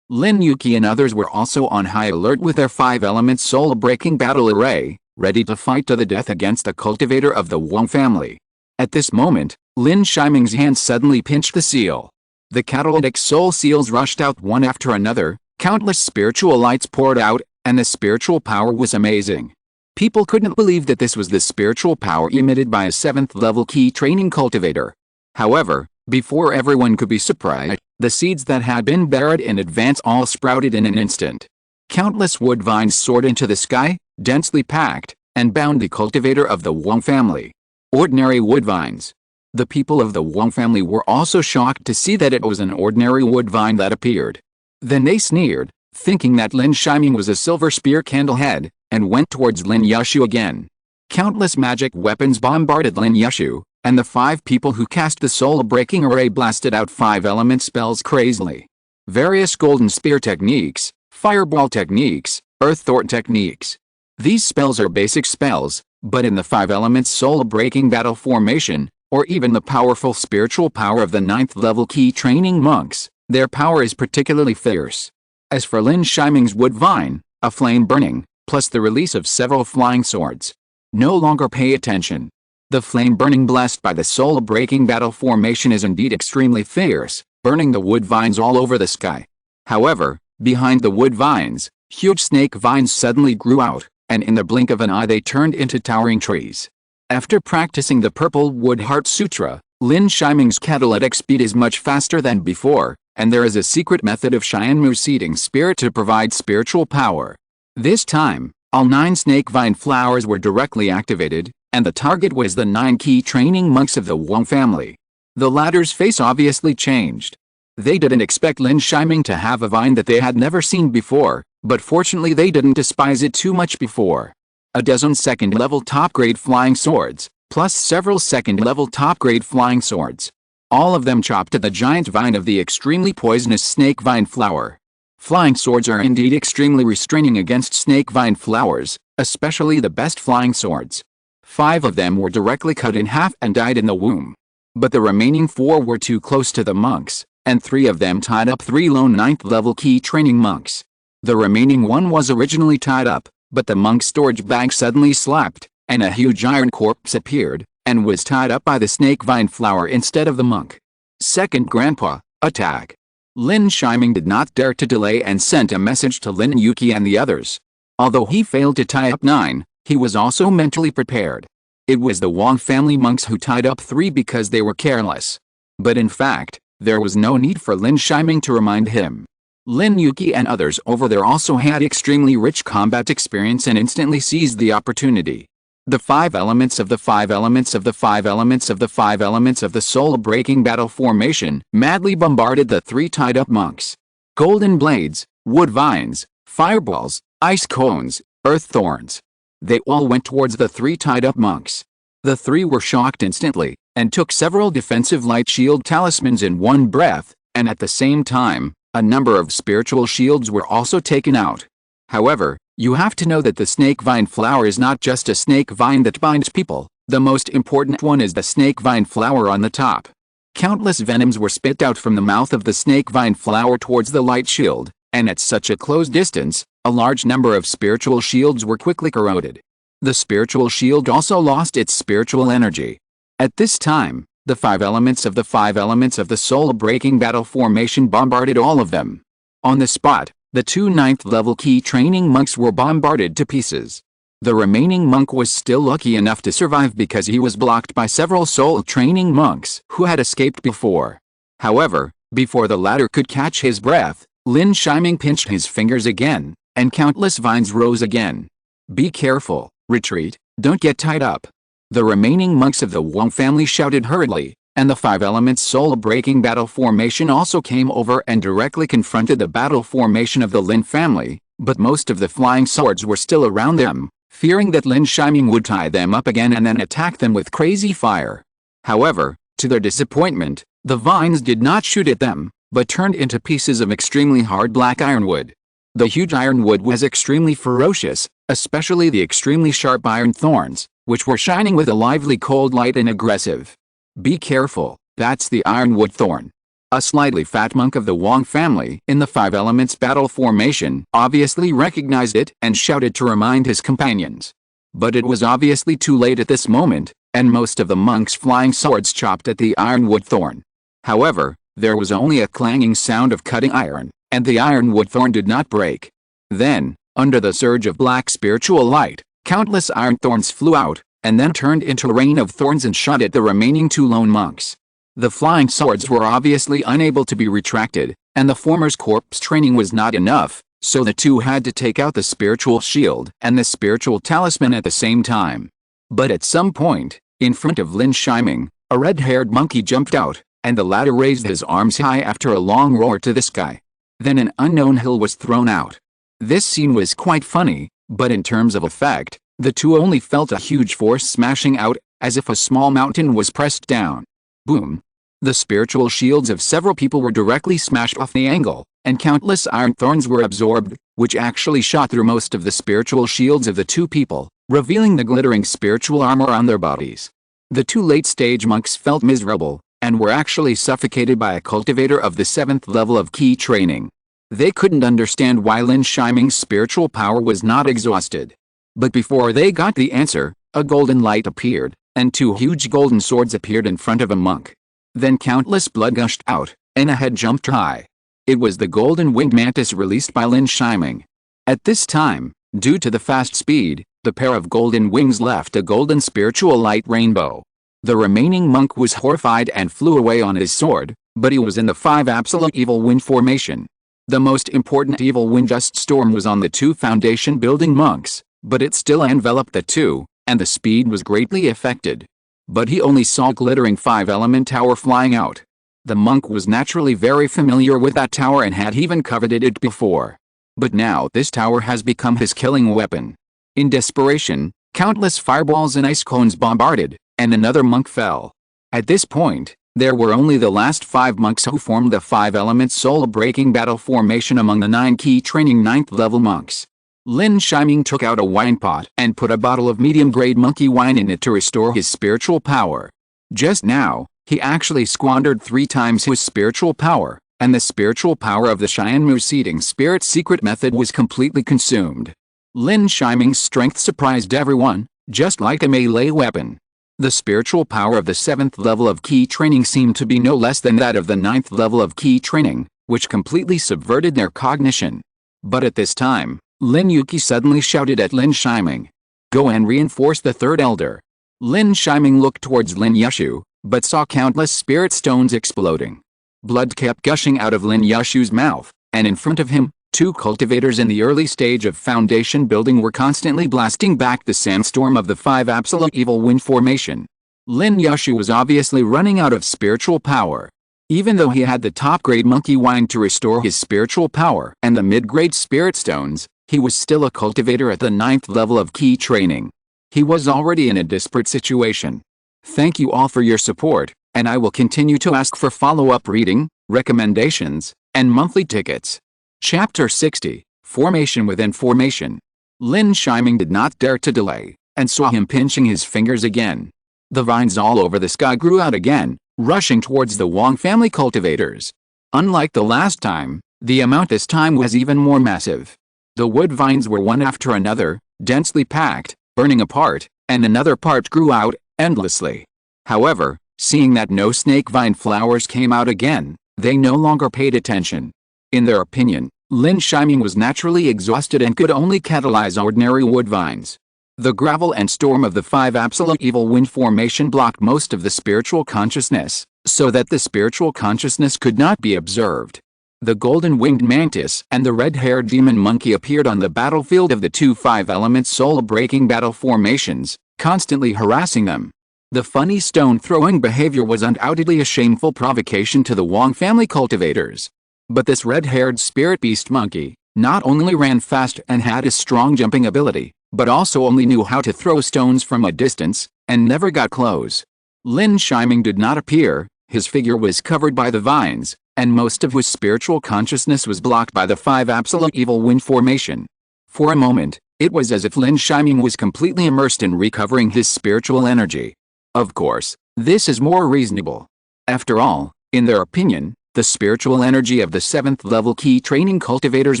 Lin Yi and others were also on high alert with their 5 elements soul-breaking battle array, ready to fight to the death against the cultivator of the Wang family. At this moment, Lin Yi's hand suddenly pinched the seal. The catalytic soul seals rushed out one after another, countless spiritual lights poured out, and the spiritual power was amazing. People couldn't believe that this was the spiritual power emitted by a 7th level key training cultivator. However, before everyone could be surprised, the seeds that had been buried in advance all sprouted in an instant. Countless wood vines soared into the sky, densely packed, and bound the cultivator of the Wang family. Ordinary wood vines. The people of the Wang family were also shocked to see that it was an ordinary wood vine that appeared. Then they sneered, thinking that Lin Yi was a silver spear candle head, and went towards Lin Yi again. Countless magic weapons bombarded Lin Yi, and the 5 people who cast the soul-breaking array blasted out 5 element spells crazily. Various golden spear techniques, fireball techniques, earth thorn techniques. These spells are basic spells, but in the 5 elements soul-breaking battle formation, or even the powerful spiritual power of the 9th level key training monks, their power is particularly fierce. As for Lin Yi's wood vine, a flame burning, plus the release of several flying swords. No longer pay attention. The flame burning blessed by the soul-breaking battle formation is indeed extremely fierce, burning the wood vines all over the sky. However, behind the wood vines, huge snake vines suddenly grew out, and in the blink of an eye they turned into towering trees. After practicing the Purple Wood Heart Sutra, Lin Yi's catalytic speed is much faster than before, and there is a secret method of Xianmu seeding spirit to provide spiritual power. This time, all 9 snake vine flowers were directly activated, and the target was the 9 key training monks of the Wang family. The latter's face obviously changed. They didn't expect Lin Yi to have a vine that they had never seen before, but fortunately they didn't despise it too much before. A dozen second-level top-grade flying swords, plus several second-level top-grade flying swords. All of them chopped at the giant vine of the extremely poisonous snake vine flower. Flying swords are indeed extremely restraining against snake vine flowers, especially the best flying swords. 5 of them were directly cut in half and died in the womb. But the remaining 4 were too close to the monks, and 3 of them tied up 3 lone 9th level key training monks. The remaining 1 was originally tied up, but the monk's storage bag suddenly slapped, and a huge iron corpse appeared, and was tied up by the snake vine flower instead of the monk. Second Grandpa, attack. Lin Shiming did not dare to delay and sent a message to Lin Yi and the others. Although he failed to tie up 9, he was also mentally prepared. It was the Wang family monks who tied up 3 because they were careless. But in fact, there was no need for Lin Shiming to remind him. Lin Yi and others over there also had extremely rich combat experience and instantly seized the opportunity. The 5 elements of the 5 elements of the 5 elements of the 5 elements of the soul-breaking battle formation madly bombarded the 3 tied-up monks. Golden blades, wood vines, fireballs, ice cones, earth thorns. They all went towards the 3 tied-up monks. The 3 were shocked instantly, and took several defensive light shield talismans in one breath, and at the same time, a number of spiritual shields were also taken out. However, you have to know that the snake vine flower is not just a snake vine that binds people, the most important one is the snake vine flower on the top. Countless venoms were spit out from the mouth of the snake vine flower towards the light shield, and at such a close distance, a large number of spiritual shields were quickly corroded. The spiritual shield also lost its spiritual energy. At this time, the 5 elements of the 5 elements of the soul-breaking battle formation bombarded all of them. On the spot, the 2 9th-level key training monks were bombarded to pieces. The remaining monk was still lucky enough to survive because he was blocked by several soul-training monks who had escaped before. However, before the latter could catch his breath, Lin Shiming pinched his fingers again, and countless vines rose again. "Be careful, retreat, don't get tied up." The remaining monks of the Wang family shouted hurriedly, and the 5 elements soul-breaking battle formation also came over and directly confronted the battle formation of the Lin family, but most of the flying swords were still around them, fearing that Lin Shiming would tie them up again and then attack them with crazy fire. However, to their disappointment, the vines did not shoot at them, but turned into pieces of extremely hard black ironwood. The huge ironwood was extremely ferocious, especially the extremely sharp iron thorns, which were shining with a lively cold light and aggressive. "Be careful, that's the ironwood thorn." A slightly fat monk of the Wang family in the 5 elements battle formation obviously recognized it and shouted to remind his companions. But it was obviously too late at this moment, and most of the monks' flying swords chopped at the ironwood thorn. However, there was only a clanging sound of cutting iron, and the ironwood thorn did not break. Then, under the surge of black spiritual light, countless iron thorns flew out, and then turned into a rain of thorns and shot at the remaining 2 lone monks. The flying swords were obviously unable to be retracted, and the former's corpse training was not enough, so the 2 had to take out the spiritual shield and the spiritual talisman at the same time. But at some point, in front of Lin Shiming, a red-haired monkey jumped out, and the latter raised his arms high after a long roar to the sky. Then an unknown hill was thrown out. This scene was quite funny, but in terms of effect, the 2 only felt a huge force smashing out, as if a small mountain was pressed down. Boom! The spiritual shields of several people were directly smashed off the angle, and countless iron thorns were absorbed, which actually shot through most of the spiritual shields of the 2 people, revealing the glittering spiritual armor on their bodies. The 2 late-stage monks felt miserable, and were actually suffocated by a cultivator of the 7th level of key training. They couldn't understand why Lin Shiming's spiritual power was not exhausted. But before they got the answer, a golden light appeared, and 2 huge golden swords appeared in front of a monk. Then countless blood gushed out, and a head jumped high. It was the golden winged mantis released by Lin Shiming. At this time, due to the fast speed, the pair of golden wings left a golden spiritual light rainbow. The remaining monk was horrified and flew away on his sword, but he was in the 5 absolute evil wind formation. The most important evil wind gust storm was on the 2 foundation building monks, but it still enveloped the 2, and the speed was greatly affected. But he only saw glittering 5-element tower flying out. The monk was naturally very familiar with that tower and had even coveted it before. But now this tower has become his killing weapon. In desperation, countless fireballs and ice cones bombarded, and another monk fell. At this point, there were only the last 5 monks who formed the 5-element soul-breaking battle formation among the 9 key training 9th level monks. Lin Shiming took out a wine pot and put a bottle of medium-grade monkey wine in it to restore his spiritual power. Just now, he actually squandered 3 times his spiritual power, and the spiritual power of the Xianmu seeding spirit secret method was completely consumed. Lin Shiming's strength surprised everyone, just like a melee weapon. The spiritual power of the 7th level of key training seemed to be no less than that of the 9th level of key training, which completely subverted their cognition. But at this time, Lin Yi suddenly shouted at Lin Shiming, "Go and reinforce the third elder." Lin Shiming looked towards Lin Yi, but saw countless spirit stones exploding. Blood kept gushing out of Lin Yi's mouth, and in front of him, 2 cultivators in the early stage of foundation building were constantly blasting back the sandstorm of the 5 absolute evil wind formation. Lin Yi was obviously running out of spiritual power. Even though he had the top-grade monkey wine to restore his spiritual power and the mid-grade spirit stones, he was still a cultivator at the 9th level of key training. He was already in a desperate situation. Thank you all for your support, and I will continue to ask for follow-up reading, recommendations, and monthly tickets. Chapter 60, Formation Within Formation. Lin Shiming did not dare to delay, and saw him pinching his fingers again. The vines all over the sky grew out again, rushing towards the Wang family cultivators. Unlike the last time, the amount this time was even more massive. The wood vines were one after another, densely packed, burning apart, and another part grew out, endlessly. However, seeing that no snake vine flowers came out again, they no longer paid attention. In their opinion, Lin Shiming was naturally exhausted and could only catalyze ordinary wood vines. The gravel and storm of the 5 absolute evil wind formation blocked most of the spiritual consciousness, so that the spiritual consciousness could not be observed. The golden-winged mantis and the red-haired demon monkey appeared on the battlefield of the 2 5-element soul-breaking battle formations, constantly harassing them. The funny stone-throwing behavior was undoubtedly a shameful provocation to the Wang family cultivators. But this red-haired spirit beast monkey not only ran fast and had a strong jumping ability, but also only knew how to throw stones from a distance, and never got close. Lin Shiming did not appear, his figure was covered by the vines, and most of his spiritual consciousness was blocked by the 5 absolute evil wind formation. For a moment, it was as if Lin Shiming was completely immersed in recovering his spiritual energy. Of course, this is more reasonable. After all, in their opinion, the spiritual energy of the 7th level key training cultivators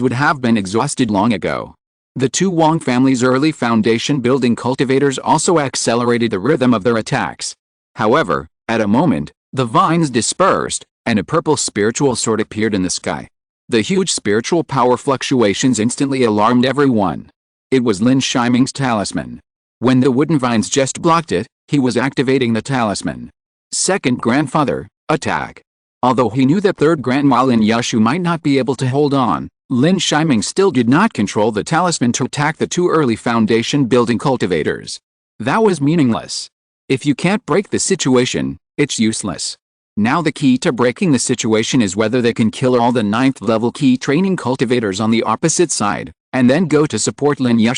would have been exhausted long ago. The 2 Wang family's early foundation building cultivators also accelerated the rhythm of their attacks. However, at a moment, the vines dispersed, and a purple spiritual sword appeared in the sky. The huge spiritual power fluctuations instantly alarmed everyone. It was Lin Shiming's talisman. When the wooden vines just blocked it, he was activating the talisman. Second grandfather, attack. Although he knew that third grandma Lin Yi might not be able to hold on, Lin Shiming still did not control the talisman to attack the 2 early foundation building cultivators. That was meaningless. If you can't break the situation, it's useless. Now the key to breaking the situation is whether they can kill all the 9th level key training cultivators on the opposite side, and then go to support Lin Yi.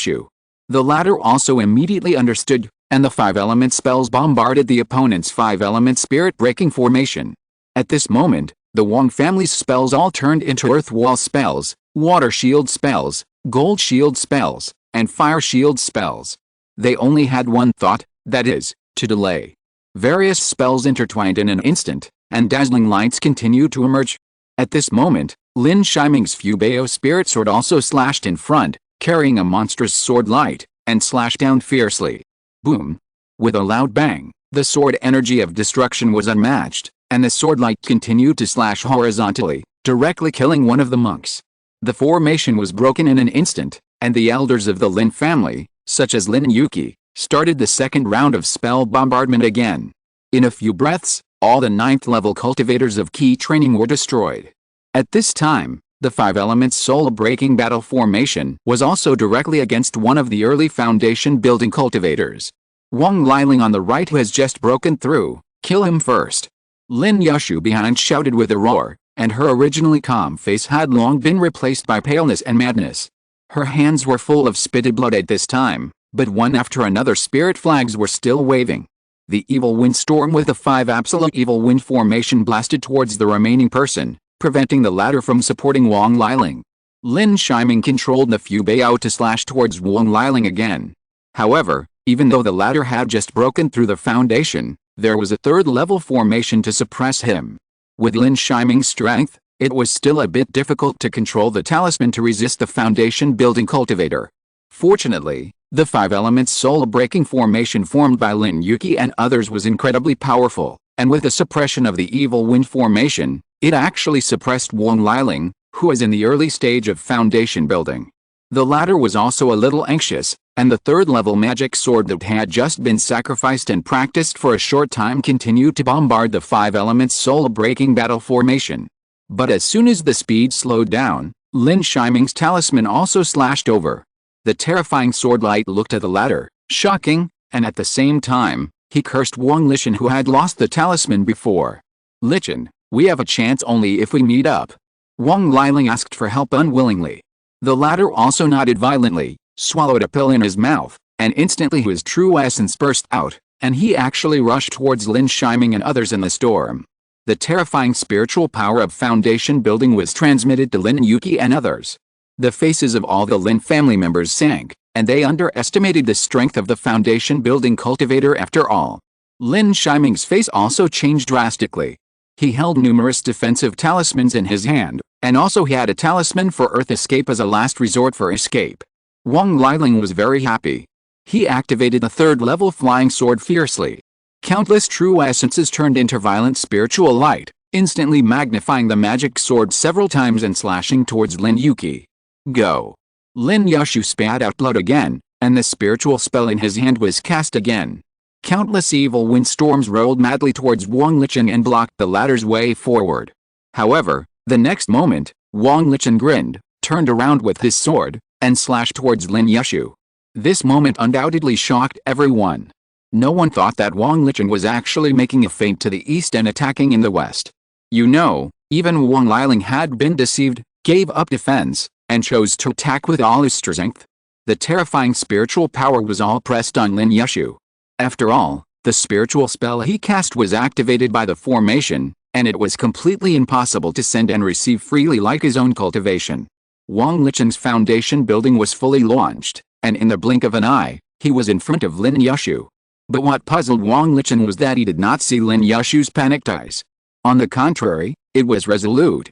The latter also immediately understood, and the 5-element spells bombarded the opponent's 5-element spirit-breaking formation. At this moment, the Wang family's spells all turned into earth wall spells, water shield spells, gold shield spells, and fire shield spells. They only had one thought, that is, to delay. Various spells intertwined in an instant, and dazzling lights continued to emerge. At this moment, Lin Shiming's Fubeo spirit sword also slashed in front, carrying a monstrous sword light, and slashed down fiercely. Boom! With a loud bang, the sword energy of destruction was unmatched, and the sword light continued to slash horizontally, directly killing one of the monks. The formation was broken in an instant, and the elders of the Lin family, such as Lin Yi, started the second round of spell bombardment again. In a few breaths, all the 9th level cultivators of key training were destroyed. At this time, the 5-element soul-breaking battle formation was also directly against one of the early foundation building cultivators. Wang Liling on the right, who has just broken through, kill him first. Lin Yi behind shouted with a roar, and her originally calm face had long been replaced by paleness and madness. Her hands were full of spitted blood at this time, but one after another spirit flags were still waving. The evil wind storm with the 5 absolute evil wind formation blasted towards the remaining person, preventing the latter from supporting Wang Liling. Lin Shiming controlled the Fubeo to slash towards Wang Liling again. However, even though the latter had just broken through the foundation, there was a third-level formation to suppress him. With Lin Shiming's strength, it was still a bit difficult to control the talisman to resist the foundation-building cultivator. Fortunately, The five elements soul-breaking formation formed by Lin Yi and others was incredibly powerful, and with the suppression of the evil wind formation, it actually suppressed Wang Liling, who was in the early stage of foundation building. The latter was also a little anxious, and the third-level magic sword that had just been sacrificed and practiced for a short time continued to bombard the five elements soul-breaking battle formation. But as soon as the speed slowed down, Lin Shiming's talisman also slashed over. The terrifying sword light looked at the latter, shocking, and at the same time, he cursed Wang Lichen, who had lost the talisman before. "Lichen, we have a chance only if we meet up." Wang Liling asked for help unwillingly. The latter also nodded violently, swallowed a pill in his mouth, and instantly his true essence burst out, and he actually rushed towards Lin Shiming and others in the storm. The terrifying spiritual power of foundation building was transmitted to Lin Yi and others. The faces of all the Lin family members sank, and they underestimated the strength of the foundation building cultivator after all. Lin Shiming's face also changed drastically. He held numerous defensive talismans in his hand, and also he had a talisman for Earth Escape as a last resort for escape. Wang Liling was very happy. He activated the third-level flying sword fiercely. Countless true essences turned into violent spiritual light, instantly magnifying the magic sword several times and slashing towards Lin Yi. "Go!" Lin Yushu spat out blood again, and the spiritual spell in his hand was cast again. Countless evil windstorms rolled madly towards Wang Lichen and blocked the latter's way forward. However, the next moment, Wang Lichen grinned, turned around with his sword, and slashed towards Lin Yushu. This moment undoubtedly shocked everyone. No one thought that Wang Lichen was actually making a feint to the east and attacking in the west. Even Wang Liling had been deceived, gave up defense, and chose to attack with all his strength. The terrifying spiritual power was all pressed on Lin Yushu. After all, the spiritual spell he cast was activated by the formation, and it was completely impossible to send and receive freely like his own cultivation. Wang Lichen's foundation building was fully launched, and in the blink of an eye, he was in front of Lin Yushu. But what puzzled Wang Lichen was that he did not see Lin Yushu's panicked eyes. On the contrary, it was resolute,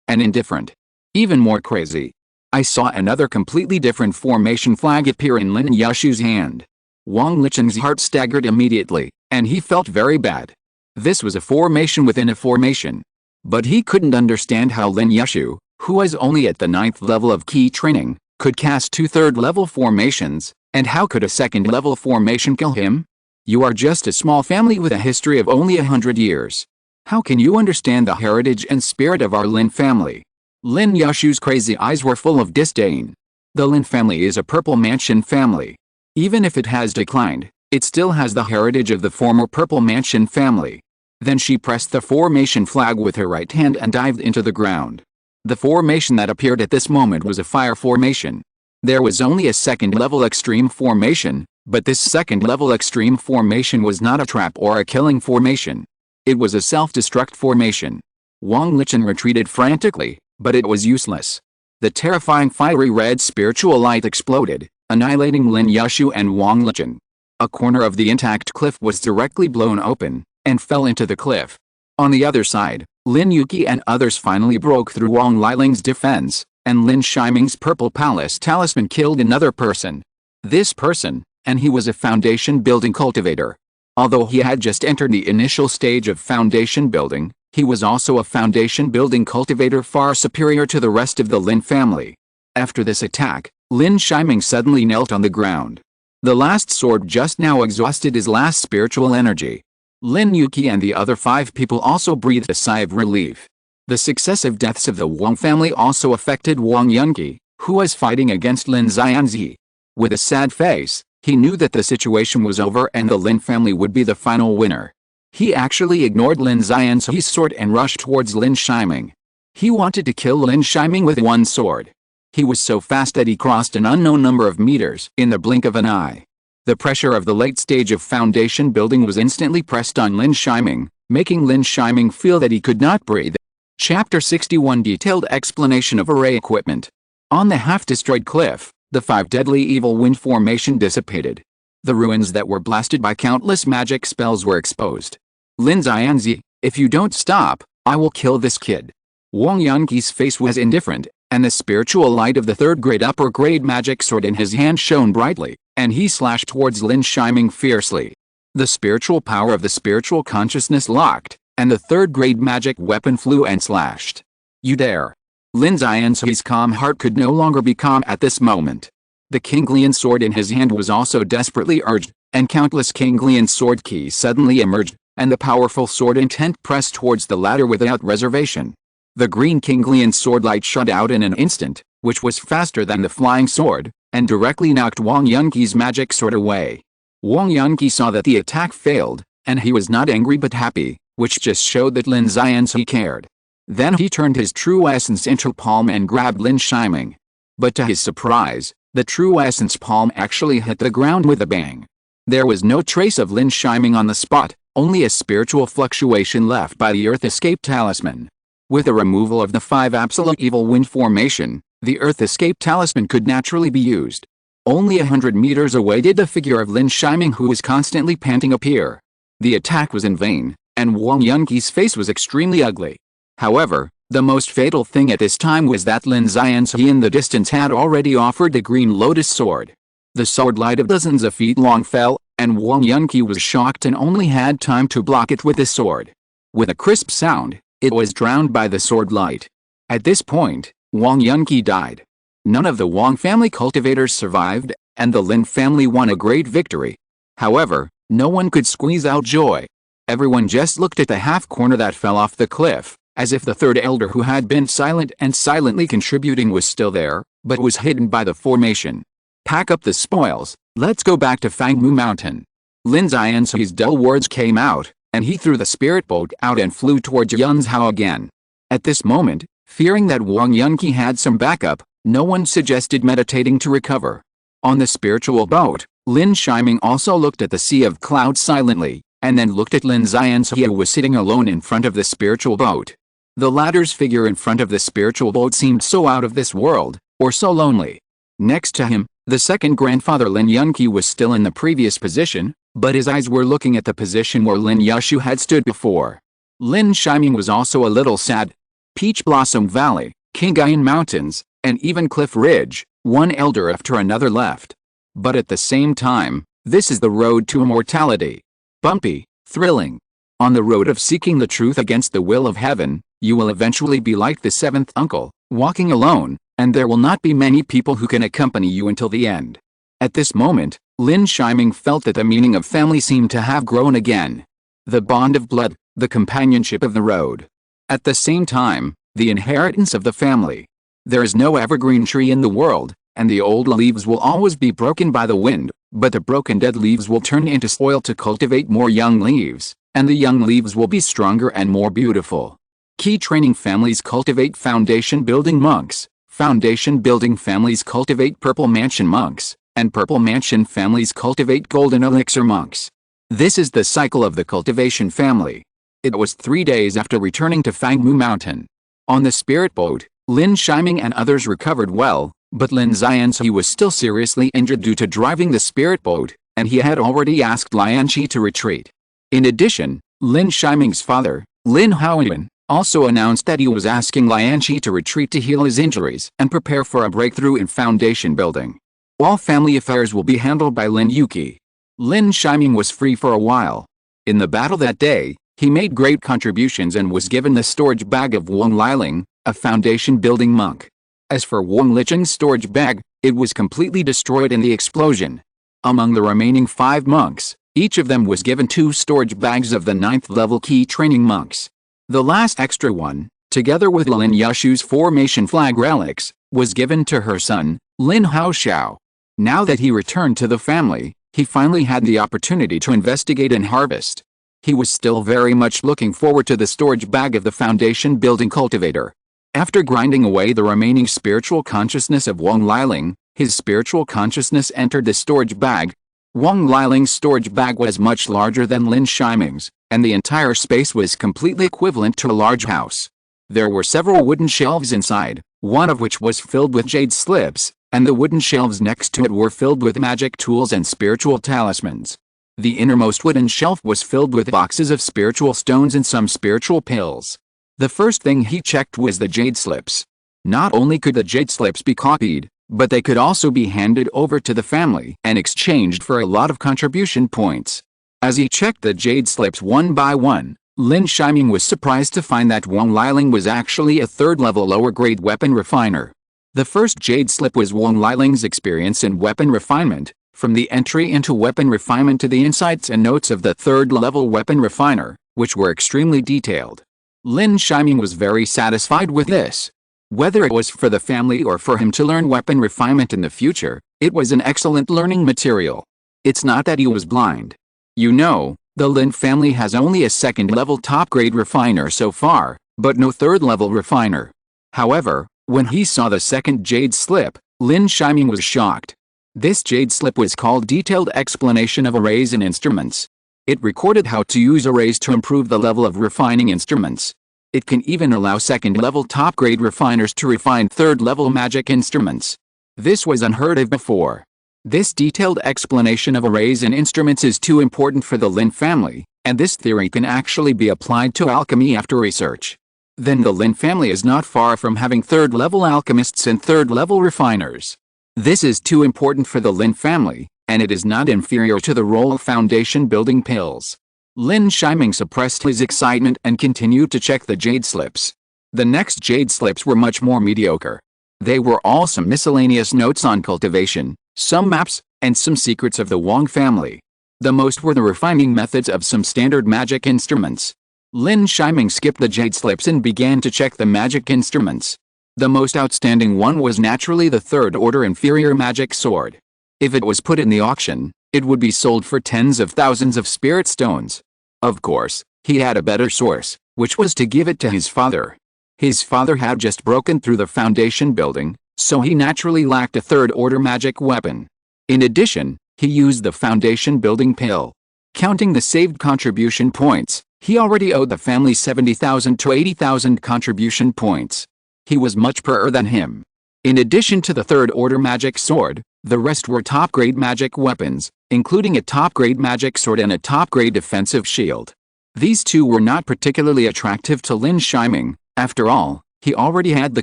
and indifferent. Even more crazy. I saw another completely different formation flag appear in Lin Yushu's hand. Wang Lichen's heart staggered immediately, and he felt very bad. This was a formation within a formation. But he couldn't understand how Lin Yushu, who was only at the 9th level of key training, could cast 2 third-level formations, and how could a second-level formation kill him? You are just a small family with a history of only 100 years. How can you understand the heritage and spirit of our Lin family? Lin Yushu's crazy eyes were full of disdain. The Lin family is a Purple Mansion family. Even if it has declined, it still has the heritage of the former Purple Mansion family. Then she pressed the formation flag with her right hand and dived into the ground. The formation that appeared at this moment was a fire formation. There was only a second-level extreme formation, but this second-level extreme formation was not a trap or a killing formation. It was a self-destruct formation. Wang Lichen retreated frantically, but it was useless. The terrifying fiery red spiritual light exploded, annihilating Lin Yushu and Wang Lichen. A corner of the intact cliff was directly blown open, and fell into the cliff. On the other side, Lin Yi and others finally broke through Wang Liling's defense, and Lin Shiming's Purple Palace talisman killed another person. This person, and he was a foundation building cultivator. Although he had just entered the initial stage of foundation building, he was also a foundation building cultivator far superior to the rest of the Lin family. After this attack, Lin Shiming suddenly knelt on the ground. The last sword just now exhausted his last spiritual energy. Lin Yi and the other 5 people also breathed a sigh of relief. The successive deaths of the Wang family also affected Wang Yunqi, who was fighting against Lin Xianzi. With a sad face, he knew that the situation was over and the Lin family would be the final winner. He actually ignored Lin Xianzi's sword and rushed towards Lin Shiming. He wanted to kill Lin Shiming with one sword. He was so fast that he crossed an unknown number of meters in the blink of an eye. The pressure of the late stage of foundation building was instantly pressed on Lin Shiming, making Lin Shiming feel that he could not breathe. Chapter 61 Detailed explanation of array equipment. On the half-destroyed cliff, the 5 deadly evil wind formation dissipated. The ruins that were blasted by countless magic spells were exposed. Lin Xianzi, if you don't stop, I will kill this kid. Wang Yunqi's face was indifferent, and the spiritual light of the third-grade upper-grade magic sword in his hand shone brightly, and he slashed towards Lin Shiming fiercely. The spiritual power of the spiritual consciousness locked, and the third-grade magic weapon flew and slashed. You dare! Lin Xianxi's calm heart could no longer be calm at this moment. The Kinglian sword in his hand was also desperately urged, and countless Kinglian sword keys suddenly emerged, and the powerful sword intent pressed towards the latter without reservation. The green Kinglian sword light shot out in an instant, which was faster than the flying sword, and directly knocked Wang Yunqi's magic sword away. Wang Yunqi saw that the attack failed, and he was not angry but happy, which just showed that Lin Xianxi cared. Then he turned his true essence into palm and grabbed Lin Shiming. But to his surprise, the true essence palm actually hit the ground with a bang. There was no trace of Lin Shiming on the spot, only a spiritual fluctuation left by the Earth Escape Talisman. With the removal of the 5 Absolute Evil Wind formation, the Earth Escape Talisman could naturally be used. Only 100 meters away did the figure of Lin Shiming, who was constantly panting, appear. The attack was in vain, and Wang Yunqi's face was extremely ugly. However, the most fatal thing at this time was that Lin Xianxi in the distance had already offered the green lotus sword. The sword light of dozens of feet long fell, and Wang Yunqi was shocked and only had time to block it with the sword. With a crisp sound, it was drowned by the sword light. At this point, Wang Yunqi died. None of the Wang family cultivators survived, and the Lin family won a great victory. However, no one could squeeze out joy. Everyone just looked at the half corner that fell off the cliff, as if the third elder who had been silent and silently contributing was still there, but was hidden by the formation. Pack up the spoils, let's go back to Fangmu Mountain. Lin Xianxi's dull words came out, and he threw the spirit boat out and flew towards Yunzhao again. At this moment, fearing that Wang Yunqi had some backup, no one suggested meditating to recover. On the spiritual boat, Lin Shiming also looked at the sea of clouds silently, and then looked at Lin Xianxi, who was sitting alone in front of the spiritual boat. The latter's figure in front of the spiritual boat seemed so out of this world, or so lonely. Next to him, the second grandfather Lin Yunqi was still in the previous position, but his eyes were looking at the position where Lin Yushu had stood before. Lin Shiming was also a little sad. Peach Blossom Valley, Kingayan Mountains, and even Cliff Ridge, one elder after another left. But at the same time, this is the road to immortality. Bumpy, thrilling. On the road of seeking the truth against the will of heaven, you will eventually be like the seventh uncle, walking alone, and there will not be many people who can accompany you until the end. At this moment, Lin Shiming felt that the meaning of family seemed to have grown again. The bond of blood, the companionship of the road. At the same time, the inheritance of the family. There is no evergreen tree in the world, and the old leaves will always be broken by the wind, but the broken dead leaves will turn into soil to cultivate more young leaves, and the young leaves will be stronger and more beautiful. Key training families cultivate foundation building monks, foundation building families cultivate purple mansion monks, and purple mansion families cultivate golden elixir monks. This is the cycle of the cultivation family. It was 3 days after returning to Fangmu Mountain. On the spirit boat, Lin Shiming and others recovered well, but Lin Xianxi was still seriously injured due to driving the spirit boat, and he had already asked Lianqi to retreat. In addition, Lin Shiming's father, Lin Haoyan, also announced that he was asking Lianqi to retreat to heal his injuries and prepare for a breakthrough in foundation building. All family affairs will be handled by Lin Yuqi. Lin Shiming was free for a while. In the battle that day, he made great contributions and was given the storage bag of Wang Liling, a foundation building monk. As for Wang Licheng's storage bag, it was completely destroyed in the explosion. Among the remaining 5 monks, each of them was given 2 storage bags of the 9th level key training monks. The last extra one, together with Lin Yushu's formation flag relics, was given to her son, Lin Haoxiao. Now that he returned to the family, he finally had the opportunity to investigate and harvest. He was still very much looking forward to the storage bag of the foundation building cultivator. After grinding away the remaining spiritual consciousness of Wang Liling, his spiritual consciousness entered the storage bag. Wang Liling's storage bag was much larger than Lin Shiming's, and the entire space was completely equivalent to a large house. There were several wooden shelves inside, one of which was filled with jade slips, and the wooden shelves next to it were filled with magic tools and spiritual talismans. The innermost wooden shelf was filled with boxes of spiritual stones and some spiritual pills. The first thing he checked was the jade slips. Not only could the jade slips be copied, but they could also be handed over to the family and exchanged for a lot of contribution points. As he checked the jade slips one by one, Lin Shiming was surprised to find that Wang Liling was actually a third-level lower-grade weapon refiner. The first jade slip was Wang Liling's experience in weapon refinement, from the entry into weapon refinement to the insights and notes of the third-level weapon refiner, which were extremely detailed. Lin Shiming was very satisfied with this. Whether it was for the family or for him to learn weapon refinement in the future, it was an excellent learning material. It's not that he was blind. You know, the Lin family has only a second-level top-grade refiner so far, but no third-level refiner. However, when he saw the second jade slip, Lin Shiming was shocked. This jade slip was called Detailed Explanation of Arrays and Instruments. It recorded how to use arrays to improve the level of refining instruments. It can even allow second-level top-grade refiners to refine third-level magic instruments. This was unheard of before. This detailed explanation of arrays and instruments is too important for the Lin family, and this theory can actually be applied to alchemy after research. Then the Lin family is not far from having third-level alchemists and third-level refiners. This is too important for the Lin family, and it is not inferior to the role of foundation-building pills. Lin Shiming suppressed his excitement and continued to check the jade slips. The next jade slips were much more mediocre. They were all some miscellaneous notes on cultivation, some maps, and some secrets of the Wang family. The most were the refining methods of some standard magic instruments. Lin Shiming skipped the jade slips and began to check the magic instruments. The most outstanding one was naturally the third-order inferior magic sword. If it was put in the auction, it would be sold for tens of thousands of spirit stones. Of course, he had a better source, which was to give it to his father. His father had just broken through the foundation building, so he naturally lacked a third-order magic weapon. In addition, he used the foundation building pill. Counting the saved contribution points, he already owed the family 70,000 to 80,000 contribution points. He was much poorer than him. In addition to the third-order magic sword, the rest were top-grade magic weapons, including a top-grade magic sword and a top-grade defensive shield. These two were not particularly attractive to Lin Shiming. After all, he already had the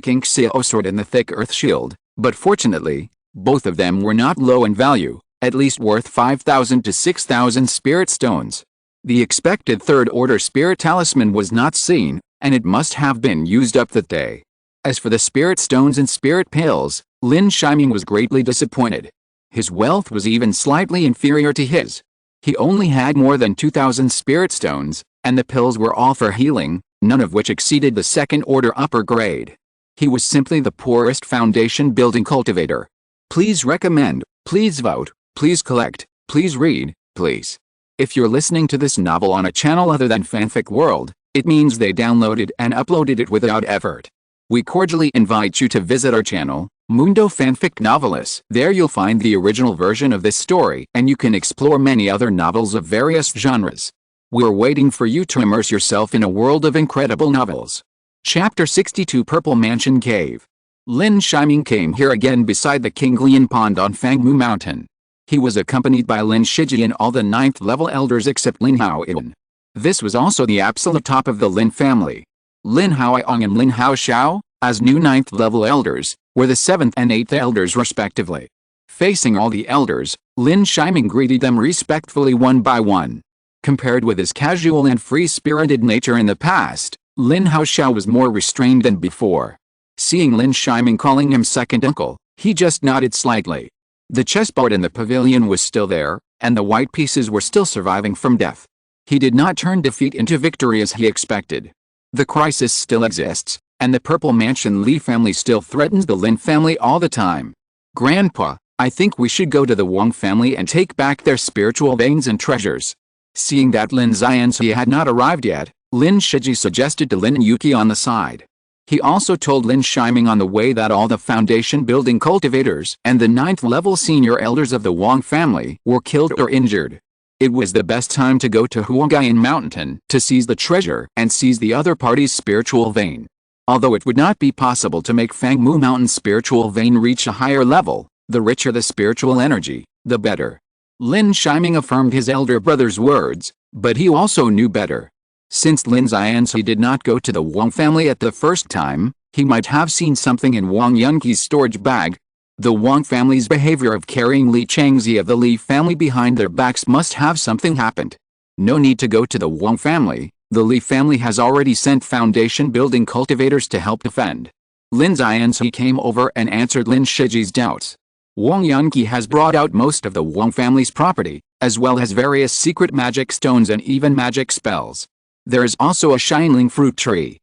conceal sword and the thick earth shield, but fortunately, both of them were not low in value, at least worth 5,000 to 6,000 spirit stones. The expected third-order spirit talisman was not seen, and it must have been used up that day. As for the spirit stones and spirit pills, Lin Shiming was greatly disappointed. His wealth was even slightly inferior to his. He only had more than 2,000 spirit stones, and the pills were all for healing, none of which exceeded the second-order upper grade. He was simply the poorest foundation-building cultivator. Please recommend, please vote, please collect, please read, please. If you're listening to this novel on a channel other than Fanfic World, it means they downloaded and uploaded it without effort. We cordially invite you to visit our channel, Mundo Fanfic Novelis. There you'll find the original version of this story, and you can explore many other novels of various genres. We're waiting for you to immerse yourself in a world of incredible novels. Chapter 62 Purple Mansion Cave. Lin Shiming came here again beside the Qinglian Pond on Fangmu Mountain. He was accompanied by Lin Shiji and all the 9th-level elders except Lin Haoyong. This was also the absolute top of the Lin family. Lin Haoyong and Lin Haoxiao, as new 9th-level elders, were the 7th and 8th elders respectively. Facing all the elders, Lin Shiming greeted them respectfully one by one. Compared with his casual and free-spirited nature in the past, Lin Haoxiao was more restrained than before. Seeing Lin Shiming calling him second uncle, he just nodded slightly. The chessboard in the pavilion was still there, and the white pieces were still surviving from death. He did not turn defeat into victory as he expected. The crisis still exists, and the Purple Mansion Li family still threatens the Lin family all the time. Grandpa, I think we should go to the Wang family and take back their spiritual veins and treasures. Seeing that Lin Xianxi had not arrived yet, Lin Shiji suggested to Lin Yuki on the side. He also told Lin Shiming on the way that all the foundation-building cultivators and the 9th-level senior elders of the Wang family were killed or injured. It was the best time to go to Huangyan Mountain to seize the treasure and seize the other party's spiritual vein. Although it would not be possible to make Fangmu Mountain's spiritual vein reach a higher level, the richer the spiritual energy, the better. Lin Shiming affirmed his elder brother's words, but he also knew better. Since Lin Yi did not go to the Wang family at the first time, he might have seen something in Wang Yunqi's storage bag. The Wang family's behavior of carrying Li Changzi of the Li family behind their backs must have something happened. No need to go to the Wang family, the Li family has already sent foundation-building cultivators to help defend. Lin Yi came over and answered Lin Shiji's doubts. Wang Yunqi has brought out most of the Wang family's property, as well as various secret magic stones and even magic spells. There is also a shining fruit tree.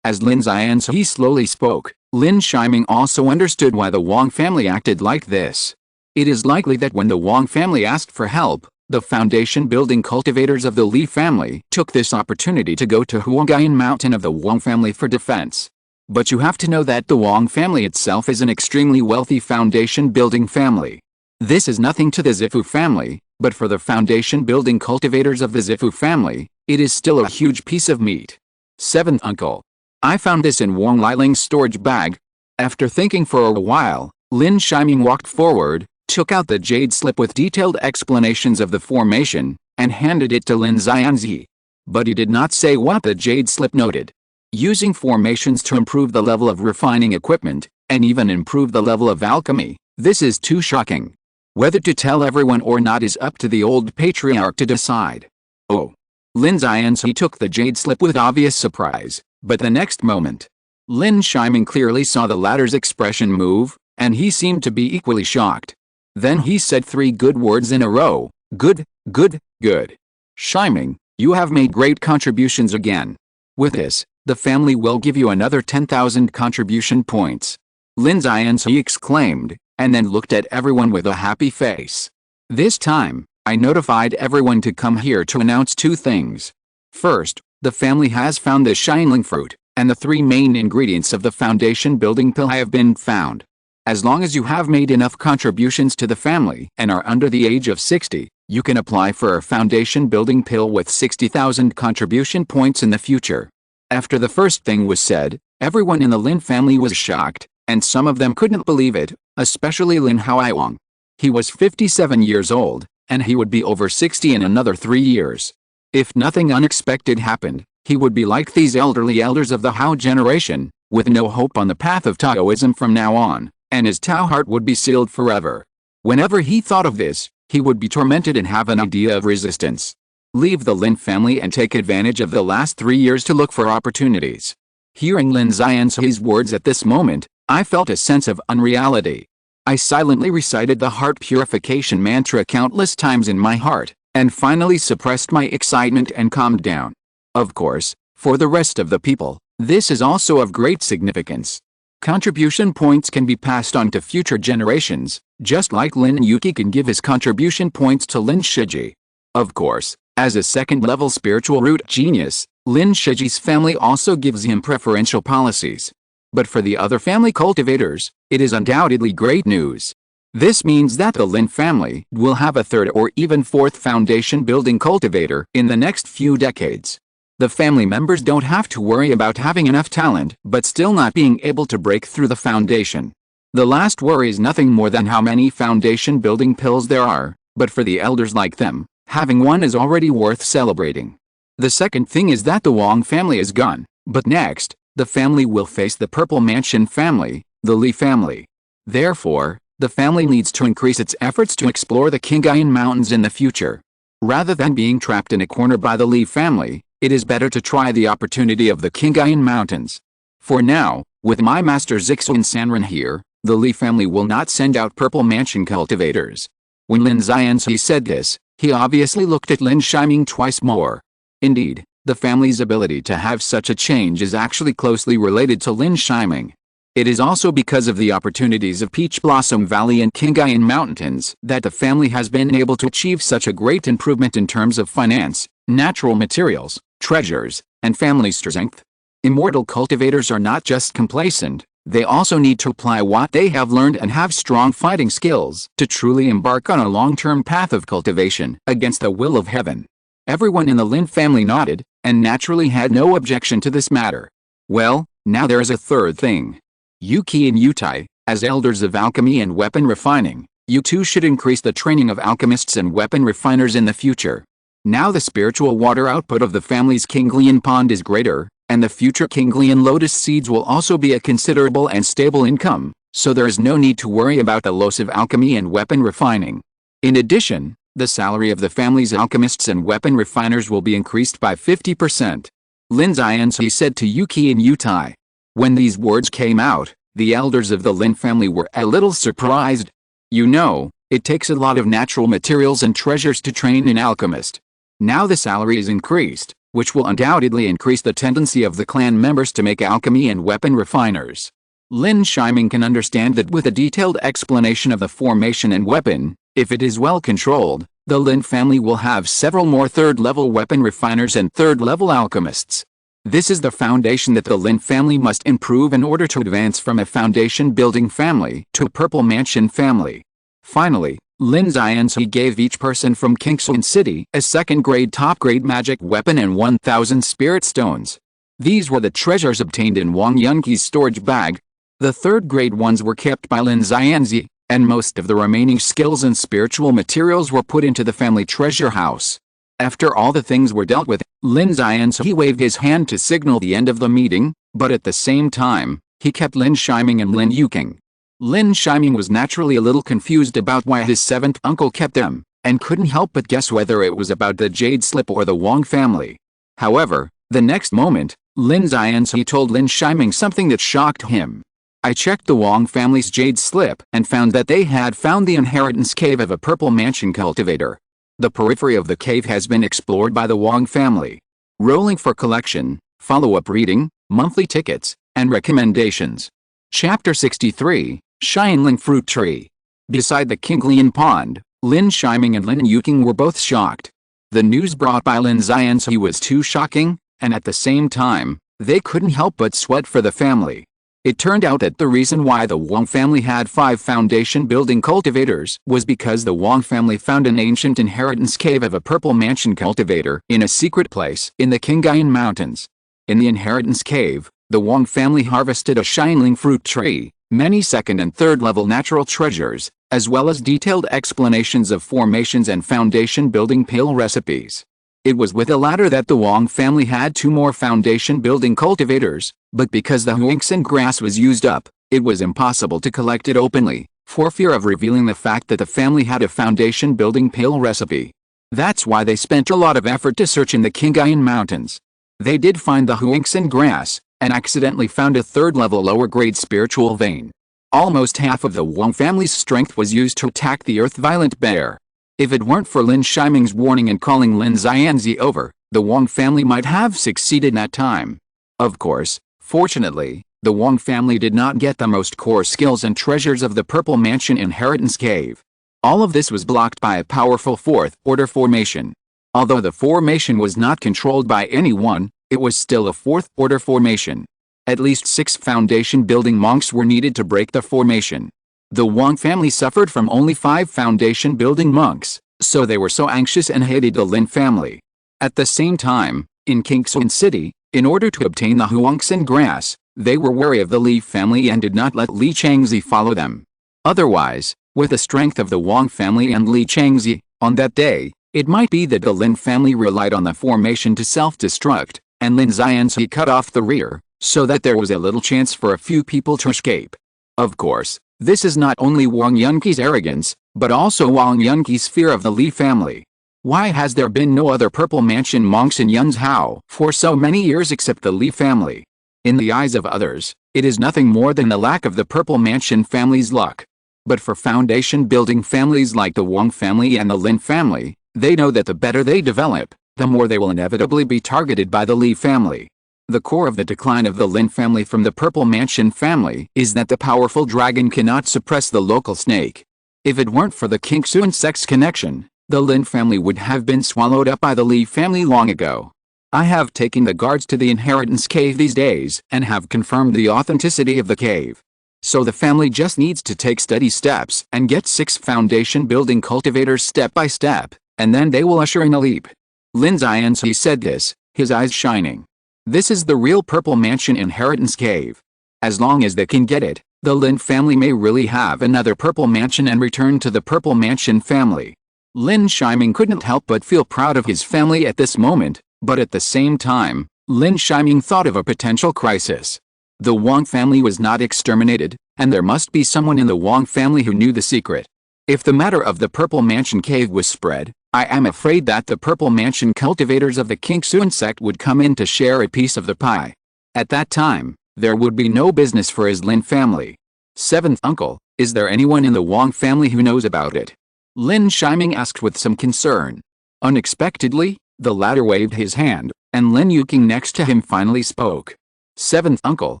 As Lin Yi slowly spoke, Lin Shiming also understood why the Wang family acted like this. It is likely that when the Wang family asked for help, the foundation-building cultivators of the Li family took this opportunity to go to Huangyan Mountain of the Wang family for defense. But you have to know that the Wang family itself is an extremely wealthy foundation-building family. This is nothing to the Zifu family, but for the foundation-building cultivators of the Zifu family, it is still a huge piece of meat. 7th Uncle. I found this in Wang Liling's storage bag. After thinking for a while, Lin Shiming walked forward, took out the jade slip with detailed explanations of the formation, and handed it to Lin Yi. But he did not say what the jade slip noted. Using formations to improve the level of refining equipment, and even improve the level of alchemy, this is too shocking. Whether to tell everyone or not is up to the old patriarch to decide. Oh. Lin Yi took the jade slip with obvious surprise, but the next moment, Lin Shiming clearly saw the latter's expression move, and he seemed to be equally shocked. Then he said 3 good words in a row, good, good, good. Shiming, you have made great contributions again. With this, the family will give you another 10,000 contribution points. Lin Yi exclaimed, and then looked at everyone with a happy face. This time, I notified everyone to come here to announce 2 things. First, the family has found the shining fruit, and the 3 main ingredients of the foundation building pill have been found. As long as you have made enough contributions to the family and are under the age of 60, you can apply for a foundation building pill with 60,000 contribution points in the future. After the first thing was said, everyone in the Lin family was shocked, and some of them couldn't believe it, especially Lin Haoiwang. He was 57 years old, and he would be over 60 in another 3 years. If nothing unexpected happened, he would be like these elderly elders of the Hao generation, with no hope on the path of Taoism from now on, and his Tao heart would be sealed forever. Whenever he thought of this, he would be tormented and have an idea of resistance. Leave the Lin family and take advantage of the last 3 years to look for opportunities. Hearing Lin Yi's words at this moment, I felt a sense of unreality. I silently recited the heart purification mantra countless times in my heart, and finally suppressed my excitement and calmed down. Of course, for the rest of the people, this is also of great significance. Contribution points can be passed on to future generations, just like Lin Yuki can give his contribution points to Lin Shiji. Of course, as a second-level spiritual root genius, Lin Shiji's family also gives him preferential policies. But for the other family cultivators, it is undoubtedly great news. This means that the Lin family will have a 3rd or even 4th foundation-building cultivator in the next few decades. The family members don't have to worry about having enough talent but still not being able to break through the foundation. The last worry is nothing more than how many foundation-building pills there are, but for the elders like them, having one is already worth celebrating. The second thing is that the Wang family is gone, but next, the family will face the Purple Mansion family, the Li family. Therefore, the family needs to increase its efforts to explore the Qinghai Mountains in the future. Rather than being trapped in a corner by the Li family, it is better to try the opportunity of the Qinghai Mountains. For now, with my master Zixun Sanren here, the Li family will not send out Purple Mansion cultivators. When Lin Yi said this, he obviously looked at Lin Shiming twice more. Indeed, the family's ability to have such a change is actually closely related to Lin Shiming. It is also because of the opportunities of Peach Blossom Valley and Qinghai Mountains that the family has been able to achieve such a great improvement in terms of finance, natural materials, treasures, and family strength. Immortal cultivators are not just complacent, they also need to apply what they have learned and have strong fighting skills to truly embark on a long-term path of cultivation against the will of heaven. Everyone in the Lin family nodded, and naturally had no objection to this matter. Well, now there is a third thing. Yuki and Yutai, as elders of alchemy and weapon refining, you too should increase the training of alchemists and weapon refiners in the future. Now the spiritual water output of the family's Kinglian pond is greater, and the future Kinglian lotus seeds will also be a considerable and stable income, so there is no need to worry about the loss of alchemy and weapon refining. In addition, the salary of the family's alchemists and weapon refiners will be increased by 50%. Lin Yi said to Yuki and Yutai. When these words came out, the elders of the Lin family were a little surprised. You know, it takes a lot of natural materials and treasures to train an alchemist. Now the salary is increased, which will undoubtedly increase the tendency of the clan members to make alchemy and weapon refiners. Lin Shiming can understand that with a detailed explanation of the formation and weapon, if it is well controlled, the Lin family will have several more third-level weapon refiners and third-level alchemists. This is the foundation that the Lin family must improve in order to advance from a foundation-building family to a purple mansion family. Finally, Lin Yi gave each person from Kingston City a second-grade top-grade magic weapon and 1,000 spirit stones. These were the treasures obtained in Wang Yunqi's storage bag. The third-grade ones were kept by Lin Yi, and most of the remaining skills and spiritual materials were put into the family treasure house. After all the things were dealt with, Lin Yi waved his hand to signal the end of the meeting, but at the same time, he kept Lin Shiming and Lin Yuking. Lin Shiming was naturally a little confused about why his seventh uncle kept them, and couldn't help but guess whether it was about the jade slip or the Wang family. However, the next moment, Lin Yi told Lin Shiming something that shocked him. I checked the Wang family's jade slip and found that they had found the inheritance cave of a purple mansion cultivator. The periphery of the cave has been explored by the Wang family. Rolling for collection, follow-up reading, monthly tickets, and recommendations. Chapter 63, Shineling Fruit Tree. Beside the Kinglian pond, Lin Shiming and Lin Yuking were both shocked. The news brought by Lin Yi was too shocking, and at the same time, they couldn't help but sweat for the family. It turned out that the reason why the Wang family had 5 foundation-building cultivators was because the Wang family found an ancient inheritance cave of a purple mansion cultivator in a secret place in the Kingayan Mountains. In the inheritance cave, the Wang family harvested a shineling fruit tree, many second and third-level natural treasures, as well as detailed explanations of formations and foundation-building pill recipes. It was with the latter that the Wang family had 2 more foundation-building cultivators, but because the Huangxin grass was used up, it was impossible to collect it openly, for fear of revealing the fact that the family had a foundation-building pill recipe. That's why they spent a lot of effort to search in the Kingayan Mountains. They did find the Huangxin grass, and accidentally found a third-level lower-grade spiritual vein. Almost half of the Wang family's strength was used to attack the earth-violent bear. If it weren't for Lin Shiming's warning and calling Lin Yi over, the Wang family might have succeeded in that time. Of course, fortunately, the Wang family did not get the most core skills and treasures of the Purple Mansion Inheritance Cave. All of this was blocked by a powerful fourth-order formation. Although the formation was not controlled by anyone, it was still a fourth-order formation. At least 6 foundation-building monks were needed to break the formation. The Wang family suffered from only 5 foundation-building monks, so they were so anxious and hated the Lin family. At the same time, in Kingston City, in order to obtain the Huangxin grass, they were wary of the Li family and did not let Li Changzi follow them. Otherwise, with the strength of the Wang family and Li Changzi, on that day, it might be that the Lin family relied on the formation to self-destruct, and Lin Yi cut off the rear, so that there was a little chance for a few people to escape. Of course, this is not only Wang Yunqi's arrogance, but also Wang Yunqi's fear of the Li family. Why has there been no other Purple Mansion monks in Yunzhou for so many years except the Li family? In the eyes of others, it is nothing more than the lack of the Purple Mansion family's luck. But for foundation-building families like the Wang family and the Lin family, they know that the better they develop, the more they will inevitably be targeted by the Li family. The core of the decline of the Lin family from the Purple Mansion family is that the powerful dragon cannot suppress the local snake. If it weren't for the Kingsuan sect's connection, the Lin family would have been swallowed up by the Li family long ago. I have taken the guards to the inheritance cave these days and have confirmed the authenticity of the cave. So the family just needs to take steady steps and get 6 foundation-building cultivators step by step, and then they will usher in a leap. Lin Yi said this, his eyes shining. This is the real Purple Mansion Inheritance Cave. As long as they can get it, the Lin family may really have another Purple Mansion and return to the Purple Mansion family. Lin Shiming couldn't help but feel proud of his family at this moment, but at the same time, Lin Shiming thought of a potential crisis. The Wang family was not exterminated, and there must be someone in the Wang family who knew the secret. If the matter of the Purple Mansion cave was spread, I am afraid that the Purple Mansion cultivators of the Kingsuan sect would come in to share a piece of the pie. At that time, there would be no business for his Lin family. Seventh uncle, is there anyone in the Wang family who knows about it? Lin Shiming asked with some concern. Unexpectedly, the latter waved his hand, and Lin Yuqing next to him finally spoke. Seventh uncle,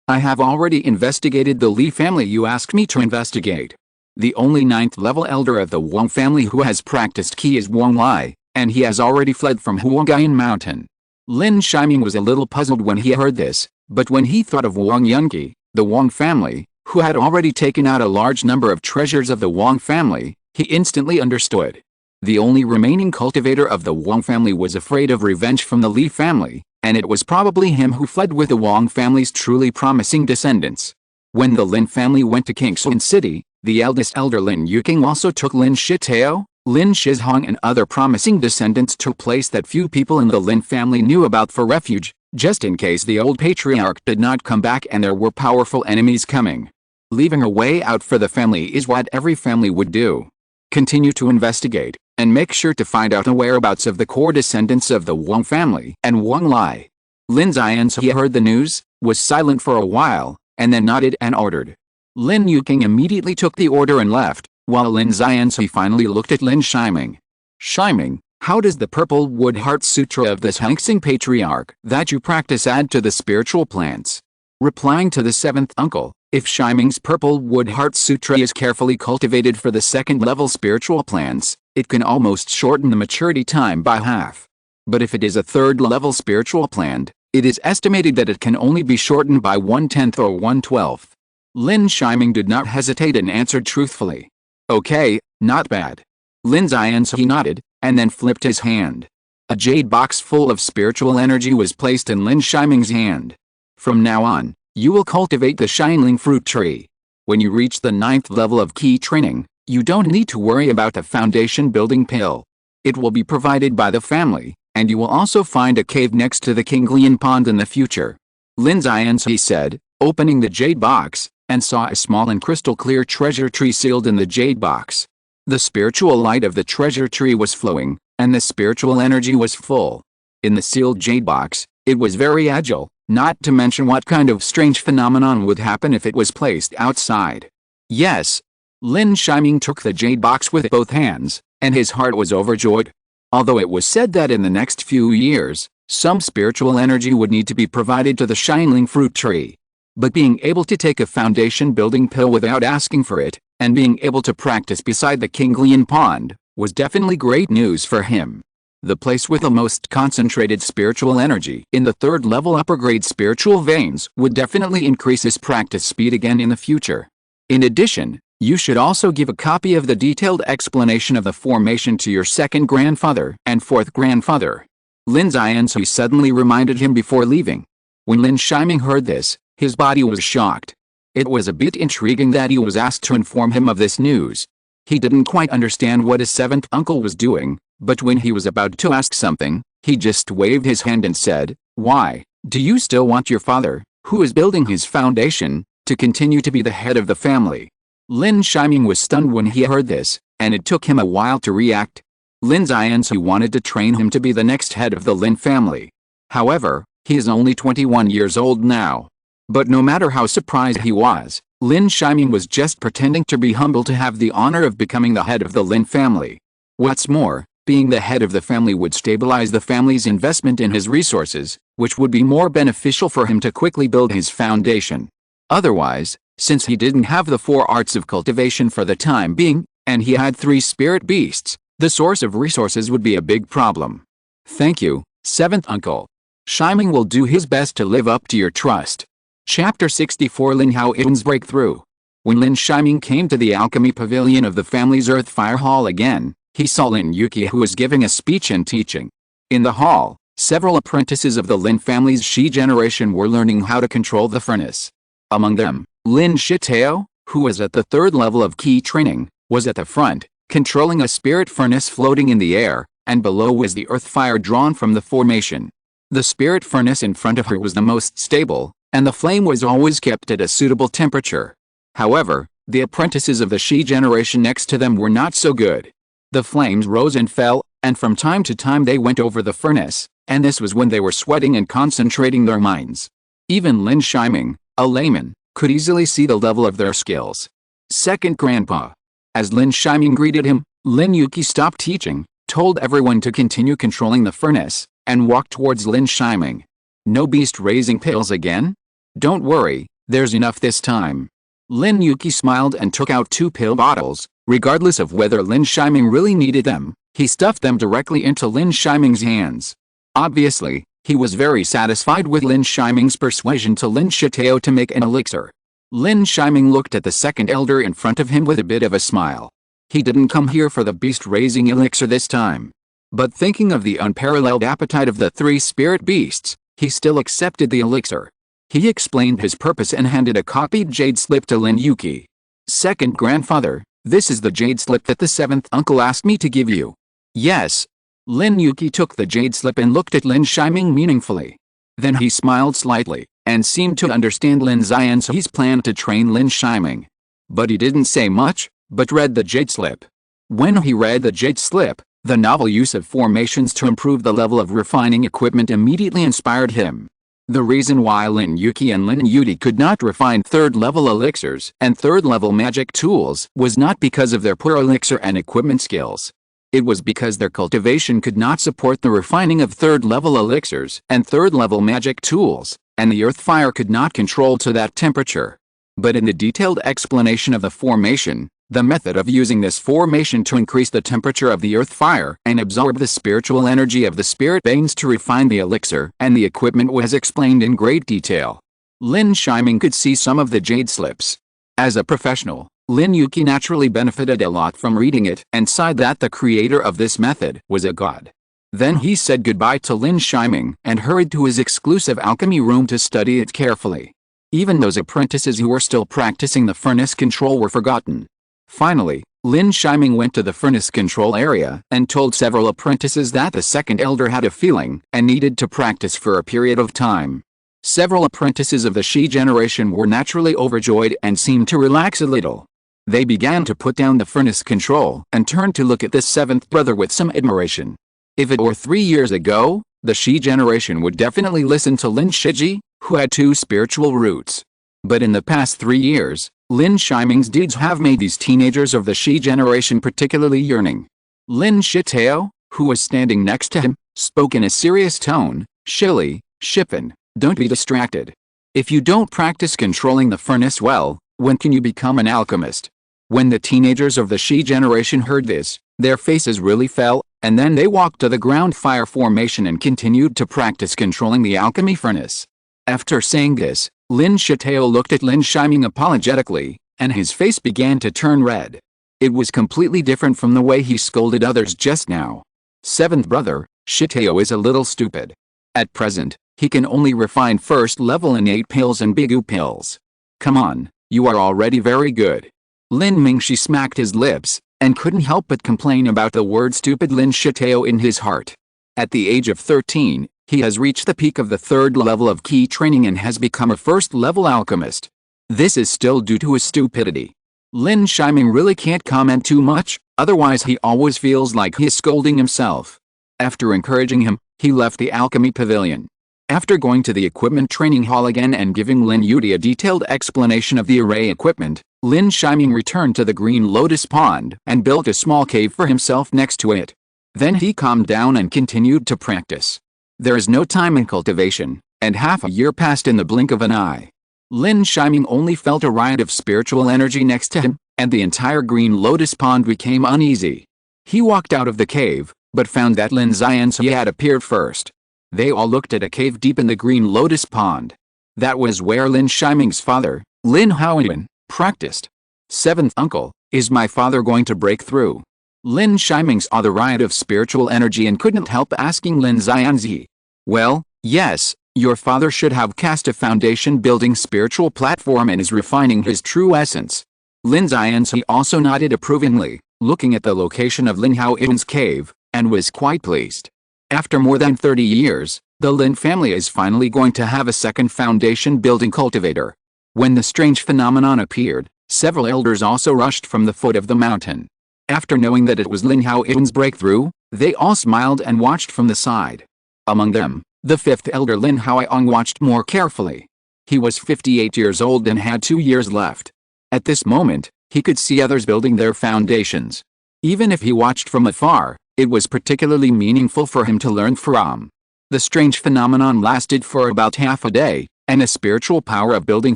I have already investigated the Li family you asked me to investigate. The only 9th level elder of the Wang family who has practiced Qi is Wang Li, and he has already fled from Huangyan Mountain. Lin Shiming was a little puzzled when he heard this, but when he thought of Wang Yunqi, the Wang family, who had already taken out a large number of treasures of the Wang family, he instantly understood. The only remaining cultivator of the Wang family was afraid of revenge from the Li family, and it was probably him who fled with the Wang family's truly promising descendants. When the Lin family went to Kingsuan City, the eldest elder Lin Yuqing also took Lin Shitao, Lin Shizhong and other promising descendants to a place that few people in the Lin family knew about for refuge, just in case the old patriarch did not come back and there were powerful enemies coming. Leaving a way out for the family is what every family would do. Continue to investigate, and make sure to find out the whereabouts of the core descendants of the Wang family and Wang Li. Lin Xianzi heard the news, was silent for a while, and then nodded and ordered. Lin Yuqing immediately took the order and left, while Lin Xianzi finally looked at Lin Shiming. Shiming, how does the Purple Wood Heart Sutra of this Hengxing Patriarch that you practice add to the spiritual plants? Replying to the 7th uncle, if Shiming's Purple Wood Heart Sutra is carefully cultivated for the 2nd level spiritual plants, it can almost shorten the maturity time by half. But if it is a 3rd level spiritual plant, it is estimated that it can only be shortened by 1/10 or 1/12. Lin Shiming did not hesitate and answered truthfully. Okay, not bad. Lin Xianzi nodded, and then flipped his hand. A jade box full of spiritual energy was placed in Lin Shiming's hand. From now on, you will cultivate the Shineling fruit tree. When you reach the 9th level of Qi training, you don't need to worry about a foundation building pill. It will be provided by the family, and you will also find a cave next to the Qinglian pond in the future. Lin Xianzi said, opening the jade box, and saw a small and crystal clear treasure tree sealed in the jade box. The spiritual light of the treasure tree was flowing, and the spiritual energy was full. In the sealed jade box, it was very agile, not to mention what kind of strange phenomenon would happen if it was placed outside. Yes. Lin Shiming took the jade box with both hands, and his heart was overjoyed. Although it was said that in the next few years, some spiritual energy would need to be provided to the Shineling fruit tree. But being able to take a foundation building pill without asking for it, and being able to practice beside the Qinglian pond, was definitely great news for him. The place with the most concentrated spiritual energy in the 3rd level upper grade spiritual veins would definitely increase his practice speed again in the future. In addition, you should also give a copy of the detailed explanation of the formation to your 2nd grandfather and 4th grandfather. Lin Xianzi suddenly reminded him before leaving. When Lin Shiming heard this, his body was shocked. It was a bit intriguing that he was asked to inform him of this news. He didn't quite understand what his 7th uncle was doing, but when he was about to ask something, he just waved his hand and said, why, do you still want your father, who is building his foundation, to continue to be the head of the family? Lin Shiming was stunned when he heard this, and it took him a while to react. Lin Xianzi wanted to train him to be the next head of the Lin family. However, he is only 21 years old now. But no matter how surprised he was, Lin Shiming was just pretending to be humble to have the honor of becoming the head of the Lin family. What's more, being the head of the family would stabilize the family's investment in his resources, which would be more beneficial for him to quickly build his foundation. Otherwise, since he didn't have the 4 arts of cultivation for the time being, and he had 3 spirit beasts, the source of resources would be a big problem. Thank you, 7th uncle. Shiming will do his best to live up to your trust. Chapter 64 Lin Hao Yun's Breakthrough. When Lin Shiming came to the alchemy pavilion of the family's earth fire hall again, he saw Lin Yuqi who was giving a speech and teaching. In the hall, several apprentices of the Lin family's Shi generation were learning how to control the furnace. Among them, Lin Shitao, who was at the 3rd level of Qi training, was at the front, controlling a spirit furnace floating in the air, and below was the earth fire drawn from the formation. The spirit furnace in front of her was the most stable, and the flame was always kept at a suitable temperature. However, the apprentices of the Shi generation next to them were not so good. The flames rose and fell, and from time to time they went over the furnace, and this was when they were sweating and concentrating their minds. Even Lin Shiming, a layman, could easily see the level of their skills. Second Grandpa. As Lin Shiming greeted him, Lin Yi stopped teaching, told everyone to continue controlling the furnace, and walked towards Lin Shiming. No beast-raising pills again? Don't worry, there's enough this time. Lin Yi smiled and took out 2 pill bottles. Regardless of whether Lin Shiming really needed them, he stuffed them directly into Lin Shiming's hands. Obviously, he was very satisfied with Lin Shiming's persuasion to Lin Shitao to make an elixir. Lin Shiming looked at the second elder in front of him with a bit of a smile. He didn't come here for the beast-raising elixir this time. But thinking of the unparalleled appetite of the 3 spirit beasts, he still accepted the elixir. He explained his purpose and handed a copied jade slip to Lin Yi. Second Grandfather, this is the jade slip that the 7th uncle asked me to give you. Yes. Lin Yi took the jade slip and looked at Lin Shiming meaningfully. Then he smiled slightly, and seemed to understand Lin Xianxi's plan to train Lin Shiming. But he didn't say much, but read the jade slip. When he read the jade slip, the novel use of formations to improve the level of refining equipment immediately inspired him. The reason why Lin Yi and Lin Yi could not refine 3rd-level elixirs and 3rd-level magic tools was not because of their poor elixir and equipment skills. It was because their cultivation could not support the refining of 3rd-level elixirs and 3rd-level magic tools, and the earth fire could not control to that temperature. But in the detailed explanation of the formation, the method of using this formation to increase the temperature of the earth fire and absorb the spiritual energy of the spirit veins to refine the elixir and the equipment was explained in great detail. Lin Shiming could see some of the jade slips. As a professional, Lin Yi naturally benefited a lot from reading it and sighed that the creator of this method was a god. Then he said goodbye to Lin Shiming and hurried to his exclusive alchemy room to study it carefully. Even those apprentices who were still practicing the furnace control were forgotten. Finally, Lin Shiming went to the furnace control area and told several apprentices that the second elder had a feeling and needed to practice for a period of time. Several apprentices of the Shi generation were naturally overjoyed and seemed to relax a little. They began to put down the furnace control and turned to look at the 7th brother with some admiration. If it were 3 years ago, the Shi generation would definitely listen to Lin Shiji, who had 2 spiritual roots. But in the past 3 years, Lin Shiming's deeds have made these teenagers of the Shi generation particularly yearning. Lin Shitao, who was standing next to him, spoke in a serious tone, "Shili, Shippen, don't be distracted. If you don't practice controlling the furnace well, when can you become an alchemist?" When the teenagers of the Shi generation heard this, their faces really fell, and then they walked to the ground fire formation and continued to practice controlling the alchemy furnace. After saying this, Lin Shitao looked at Lin Shiming apologetically, and his face began to turn red. It was completely different from the way he scolded others just now. 7th brother, Shitao is a little stupid. At present, he can only refine 1st-level innate pills and bigu pills. Come on, you are already very good. Lin Mingshi smacked his lips, and couldn't help but complain about the word stupid Lin Shitao in his heart. At the age of 13, he has reached the peak of the 3rd level of key training and has become a 1st-level alchemist. This is still due to his stupidity. Lin Shiming really can't comment too much, otherwise he always feels like he's scolding himself. After encouraging him, he left the alchemy pavilion. After going to the equipment training hall again and giving Lin Yi a detailed explanation of the array equipment, Lin Shiming returned to the Green Lotus Pond and built a small cave for himself next to it. Then he calmed down and continued to practice. There is no time in cultivation, and half a year passed in the blink of an eye. Lin Shiming only felt a riot of spiritual energy next to him, and the entire Green Lotus Pond became uneasy. He walked out of the cave, but found that Lin Xianxi had appeared first. They all looked at a cave deep in the Green Lotus Pond. That was where Lin Shiming's father, Lin Haoyan, practiced. 7th uncle, is my father going to break through? Lin Shiming saw the riot of spiritual energy and couldn't help asking Lin Xianxi. Well, yes, your father should have cast a foundation-building spiritual platform and is refining his true essence. Lin Xianxi also nodded approvingly. looking at the location of Lin Yi's cave, and was quite pleased. After more than 30 years, the Lin family is finally going to have a second foundation-building cultivator. When the strange phenomenon appeared, several elders also rushed from the foot of the mountain. After knowing that it was Lin Yi's breakthrough, they all smiled and watched from the side. Among them, the fifth elder Lin Yi watched more carefully. He was 58 years old and had 2 years left. At this moment, he could see others building their foundations. Even if he watched from afar, it was particularly meaningful for him to learn from. The strange phenomenon lasted for about half a day, and a spiritual power of building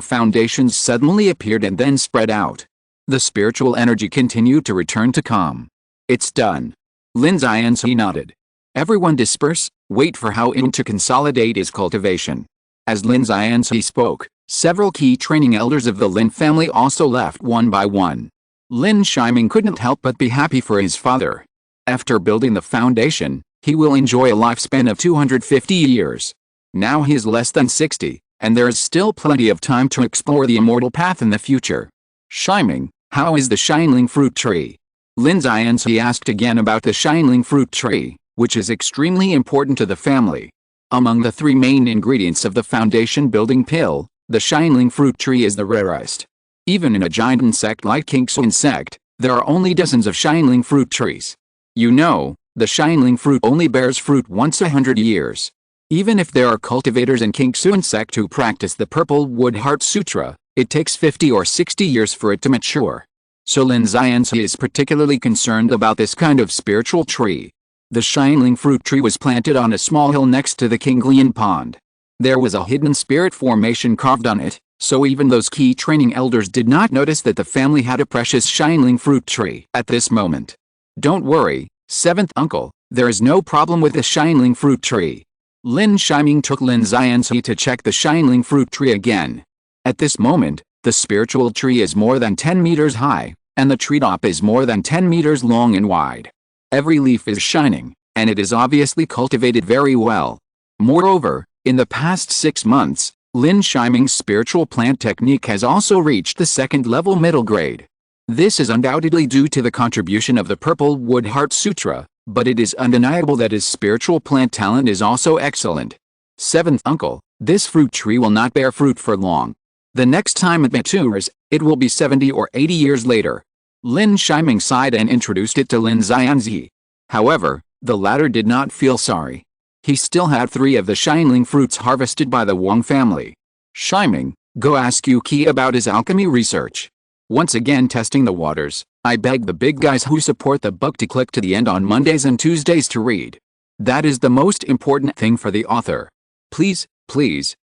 foundations suddenly appeared and then spread out. The spiritual energy continued to return to calm. "It's done." Lin Yi nodded. "Everyone disperse, wait for Yin to consolidate his cultivation." As Lin Yi spoke, several key training elders of the Lin family also left one by one. Lin Shiming couldn't help but be happy for his father. After building the foundation, he will enjoy a lifespan of 250 years. Now he is less than 60, and there is still plenty of time to explore the immortal path in the future. "Shiming, how is the Shining Fruit Tree?" Lin Yi asked again about the Shining Fruit Tree, which is extremely important to the family. Among the 3 main ingredients of the foundation building pill, the Shining Fruit Tree is the rarest. Even in a giant sect like King sect, there are only dozens of Shining Fruit trees. You know, the Shining Fruit only bears fruit once 100 years. Even if there are cultivators in King sect who practice the Purple Wood Heart Sutra, it takes 50 or 60 years for it to mature. So Lin Yi is particularly concerned about this kind of spiritual tree. The Shining Fruit Tree was planted on a small hill next to the Kinglian Pond. There was a hidden spirit formation carved on it, so even those key training elders did not notice that the family had a precious Shining Fruit Tree at this moment. "Don't worry, 7th uncle, there is no problem with the Shining Fruit Tree." Lin Shiming took Lin Yi to check the Shining Fruit Tree again. At this moment, the spiritual tree is more than 10 meters high, and the tree top is more than 10 meters long and wide. Every leaf is shining, and it is obviously cultivated very well. Moreover, in the past 6 months, Lin Shiming's spiritual plant technique has also reached the 2nd level middle grade. This is undoubtedly due to the contribution of the Purple Wood Heart Sutra, but it is undeniable that his spiritual plant talent is also excellent. 7th uncle, this fruit tree will not bear fruit for long. The next time it matures, it will be 70 or 80 years later. Lin Shiming sighed and introduced it to Lin Yi. However, the latter did not feel sorry. He still had 3 of the Shining fruits harvested by the Wang family. "Shiming, go ask Yuki about his alchemy research." Once again testing the waters, I beg the big guys who support the book to click to the end on Mondays and Tuesdays to read. That is the most important thing for the author. Please,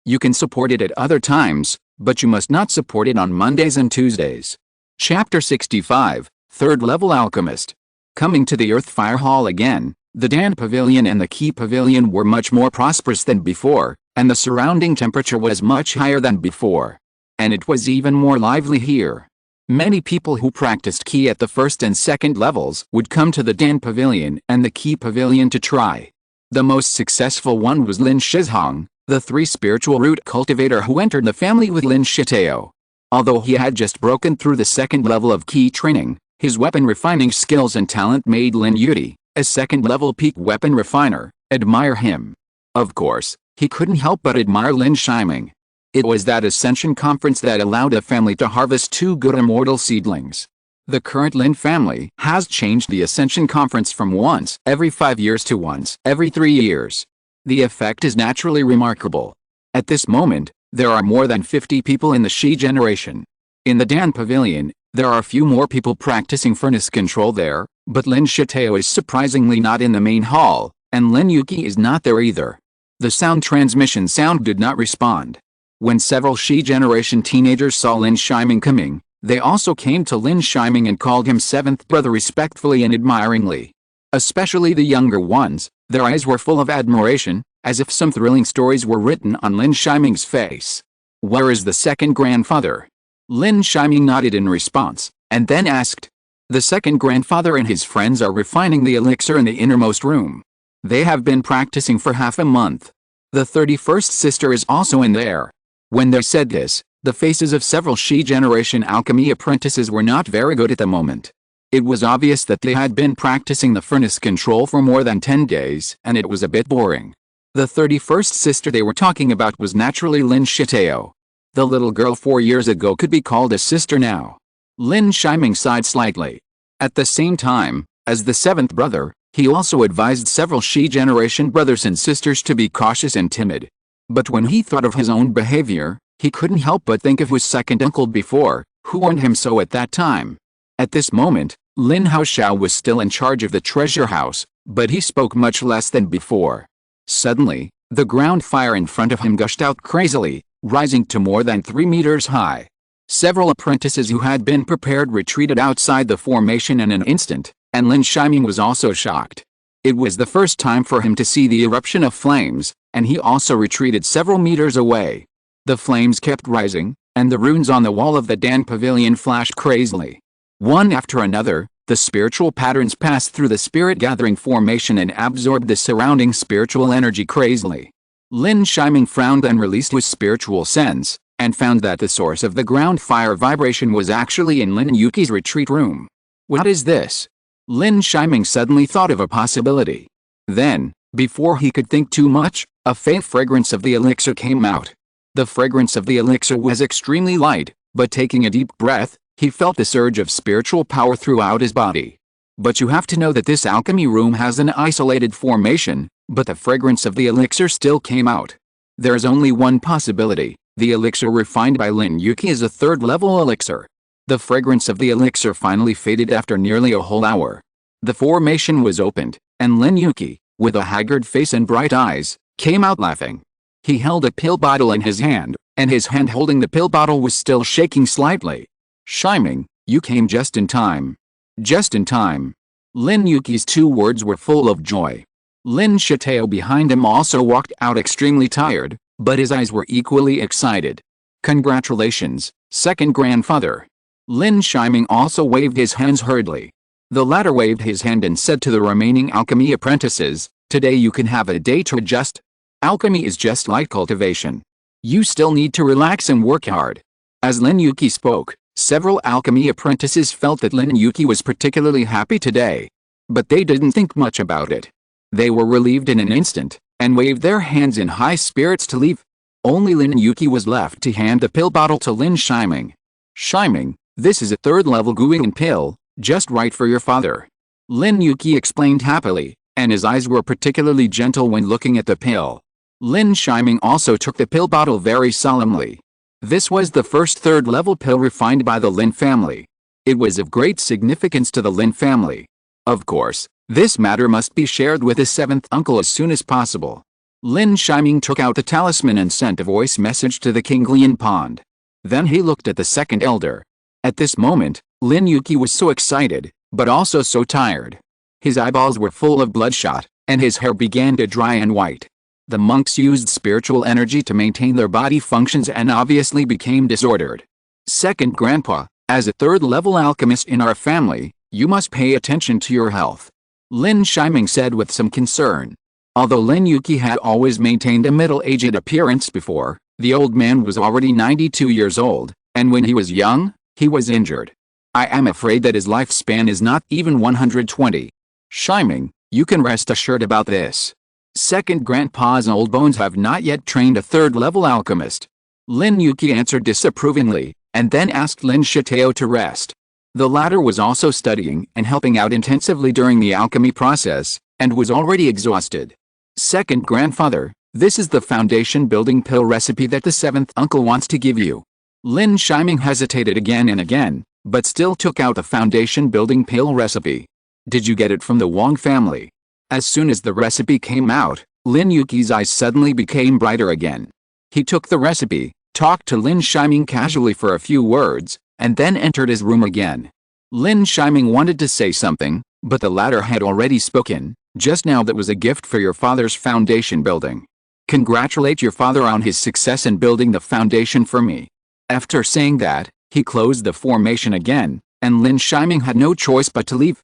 you can support it at other times, but you must not support it on Mondays and Tuesdays. Chapter 65, 3rd Level Alchemist. Coming to the Earth Fire Hall again, the Dan Pavilion and the Key Pavilion were much more prosperous than before, and the surrounding temperature was much higher than before. And it was even more lively here. Many people who practiced Key at the 1st and 2nd levels would come to the Dan Pavilion and the Key Pavilion to try. The most successful one was Lin Shizhong, the 3 spiritual root cultivator who entered the family with Lin Shitao. Although he had just broken through the 2nd level of Key training, his weapon refining skills and talent made Lin Yi, a 2nd level peak weapon refiner, admire him. Of course, he couldn't help but admire Lin Shiming. It was that Ascension Conference that allowed the family to harvest 2 good immortal seedlings. The current Lin family has changed the Ascension Conference from once every 5 years to once every 3 years. The effect is naturally remarkable. At this moment, there are more than 50 people in the Shi generation. In the Dan Pavilion, there are a few more people practicing furnace control there, but Lin Shitao is surprisingly not in the main hall, and Lin Yuki is not there either. The sound transmission sound did not respond. When several Shi generation teenagers saw Lin Shiming coming, they also came to Lin Shiming and called him 7th brother respectfully and admiringly. Especially the younger ones, their eyes were full of admiration, as if some thrilling stories were written on Lin Shiming's face. "Where is the 2nd grandfather?" Lin Shiming nodded in response, and then asked. "The 2nd grandfather and his friends are refining the elixir in the innermost room. They have been practicing for half a month. The 31st sister is also in there." When they said this, the faces of several Shi generation alchemy apprentices were not very good at the moment. It was obvious that they had been practicing the furnace control for more than 10 days, and it was a bit boring. The 31st sister they were talking about was naturally Lin Shitao. The little girl 4 years ago could be called a sister now. Lin Shiming sighed slightly. At the same time, as the 7th brother, he also advised several Shi generation brothers and sisters to be cautious and timid. But when he thought of his own behavior, he couldn't help but think of his second uncle before, who warned him so at that time. At this moment, Lin Haoshao was still in charge of the treasure house, but he spoke much less than before. Suddenly, the ground fire in front of him gushed out crazily, rising to more than 3 meters high. Several apprentices who had been prepared retreated outside the formation in an instant, and Lin Shiming was also shocked. It was the first time for him to see the eruption of flames, and he also retreated several meters away. The flames kept rising, and the runes on the wall of the Dan Pavilion flashed crazily. One after another, the spiritual patterns passed through the spirit-gathering formation and absorbed the surrounding spiritual energy crazily. Lin Shiming frowned and released his spiritual sense, and found that the source of the ground fire vibration was actually in Lin Yuki's retreat room. What is this? Lin Shiming suddenly thought of a possibility. Then, before he could think too much, a faint fragrance of the elixir came out. The fragrance of the elixir was extremely light, but taking a deep breath, he felt the surge of spiritual power throughout his body. But you have to know that this alchemy room has an isolated formation, but the fragrance of the elixir still came out. There is only one possibility. The elixir refined by Lin Yuki is a 3rd level elixir. The fragrance of the elixir finally faded after nearly a whole hour. The formation was opened, and Lin Yuki, with a haggard face and bright eyes, came out laughing. He held a pill bottle in his hand, and his hand holding the pill bottle was still shaking slightly. Shiming, you came just in time. Just in time. Lin Yuki's 2 words were full of joy. Lin Shitao behind him also walked out extremely tired, but his eyes were equally excited. Congratulations, 2nd grandfather. Lin Shiming also waved his hands hurriedly. The latter waved his hand and said to the remaining alchemy apprentices, today you can have a day to adjust. Alchemy is just like cultivation. You still need to relax and work hard. As Lin Yuki spoke, several alchemy apprentices felt that Lin Yuki was particularly happy today. But they didn't think much about it. They were relieved in an instant, and waved their hands in high spirits to leave. Only Lin Yuki was left to hand the pill bottle to Lin Shiming. Shiming, this is a 3rd level Guian pill, just right for your father. Lin Yuki explained happily, and his eyes were particularly gentle when looking at the pill. Lin Shiming also took the pill bottle very solemnly. This was the first 3rd level pill refined by the Lin family. It was of great significance to the Lin family. Of course, this matter must be shared with his 7th uncle as soon as possible. Lin Shiming took out the talisman and sent a voice message to the King Lian Pond. Then he looked at the 2nd elder. At this moment, Lin Yuki was so excited, but also so tired. His eyeballs were full of bloodshot, and his hair began to dry and white. The monks used spiritual energy to maintain their body functions and obviously became disordered. 2nd grandpa, as a 3rd level alchemist in our family, you must pay attention to your health. Lin Shiming said with some concern. Although Lin Yuki had always maintained a middle-aged appearance before, the old man was already 92 years old, and when he was young, he was injured. I am afraid that his lifespan is not even 120. Shiming, you can rest assured about this. 2nd grandpa's old bones have not yet trained a 3rd level alchemist. Lin Yuki answered disapprovingly, and then asked Lin Shitao to rest. The latter was also studying and helping out intensively during the alchemy process, and was already exhausted. 2nd grandfather, this is the foundation building pill recipe that the 7th uncle wants to give you. Lin Shiming hesitated again and again, but still took out the foundation building pill recipe. Did you get it from the Wang family? As soon as the recipe came out, Lin Yuki's eyes suddenly became brighter again. He took the recipe, talked to Lin Shiming casually for a few words, and then entered his room again. Lin Shiming wanted to say something, but the latter had already spoken. Just now that was a gift for your father's foundation building. Congratulate your father on his success in building the foundation for me. After saying that, he closed the formation again, and Lin Shiming had no choice but to leave.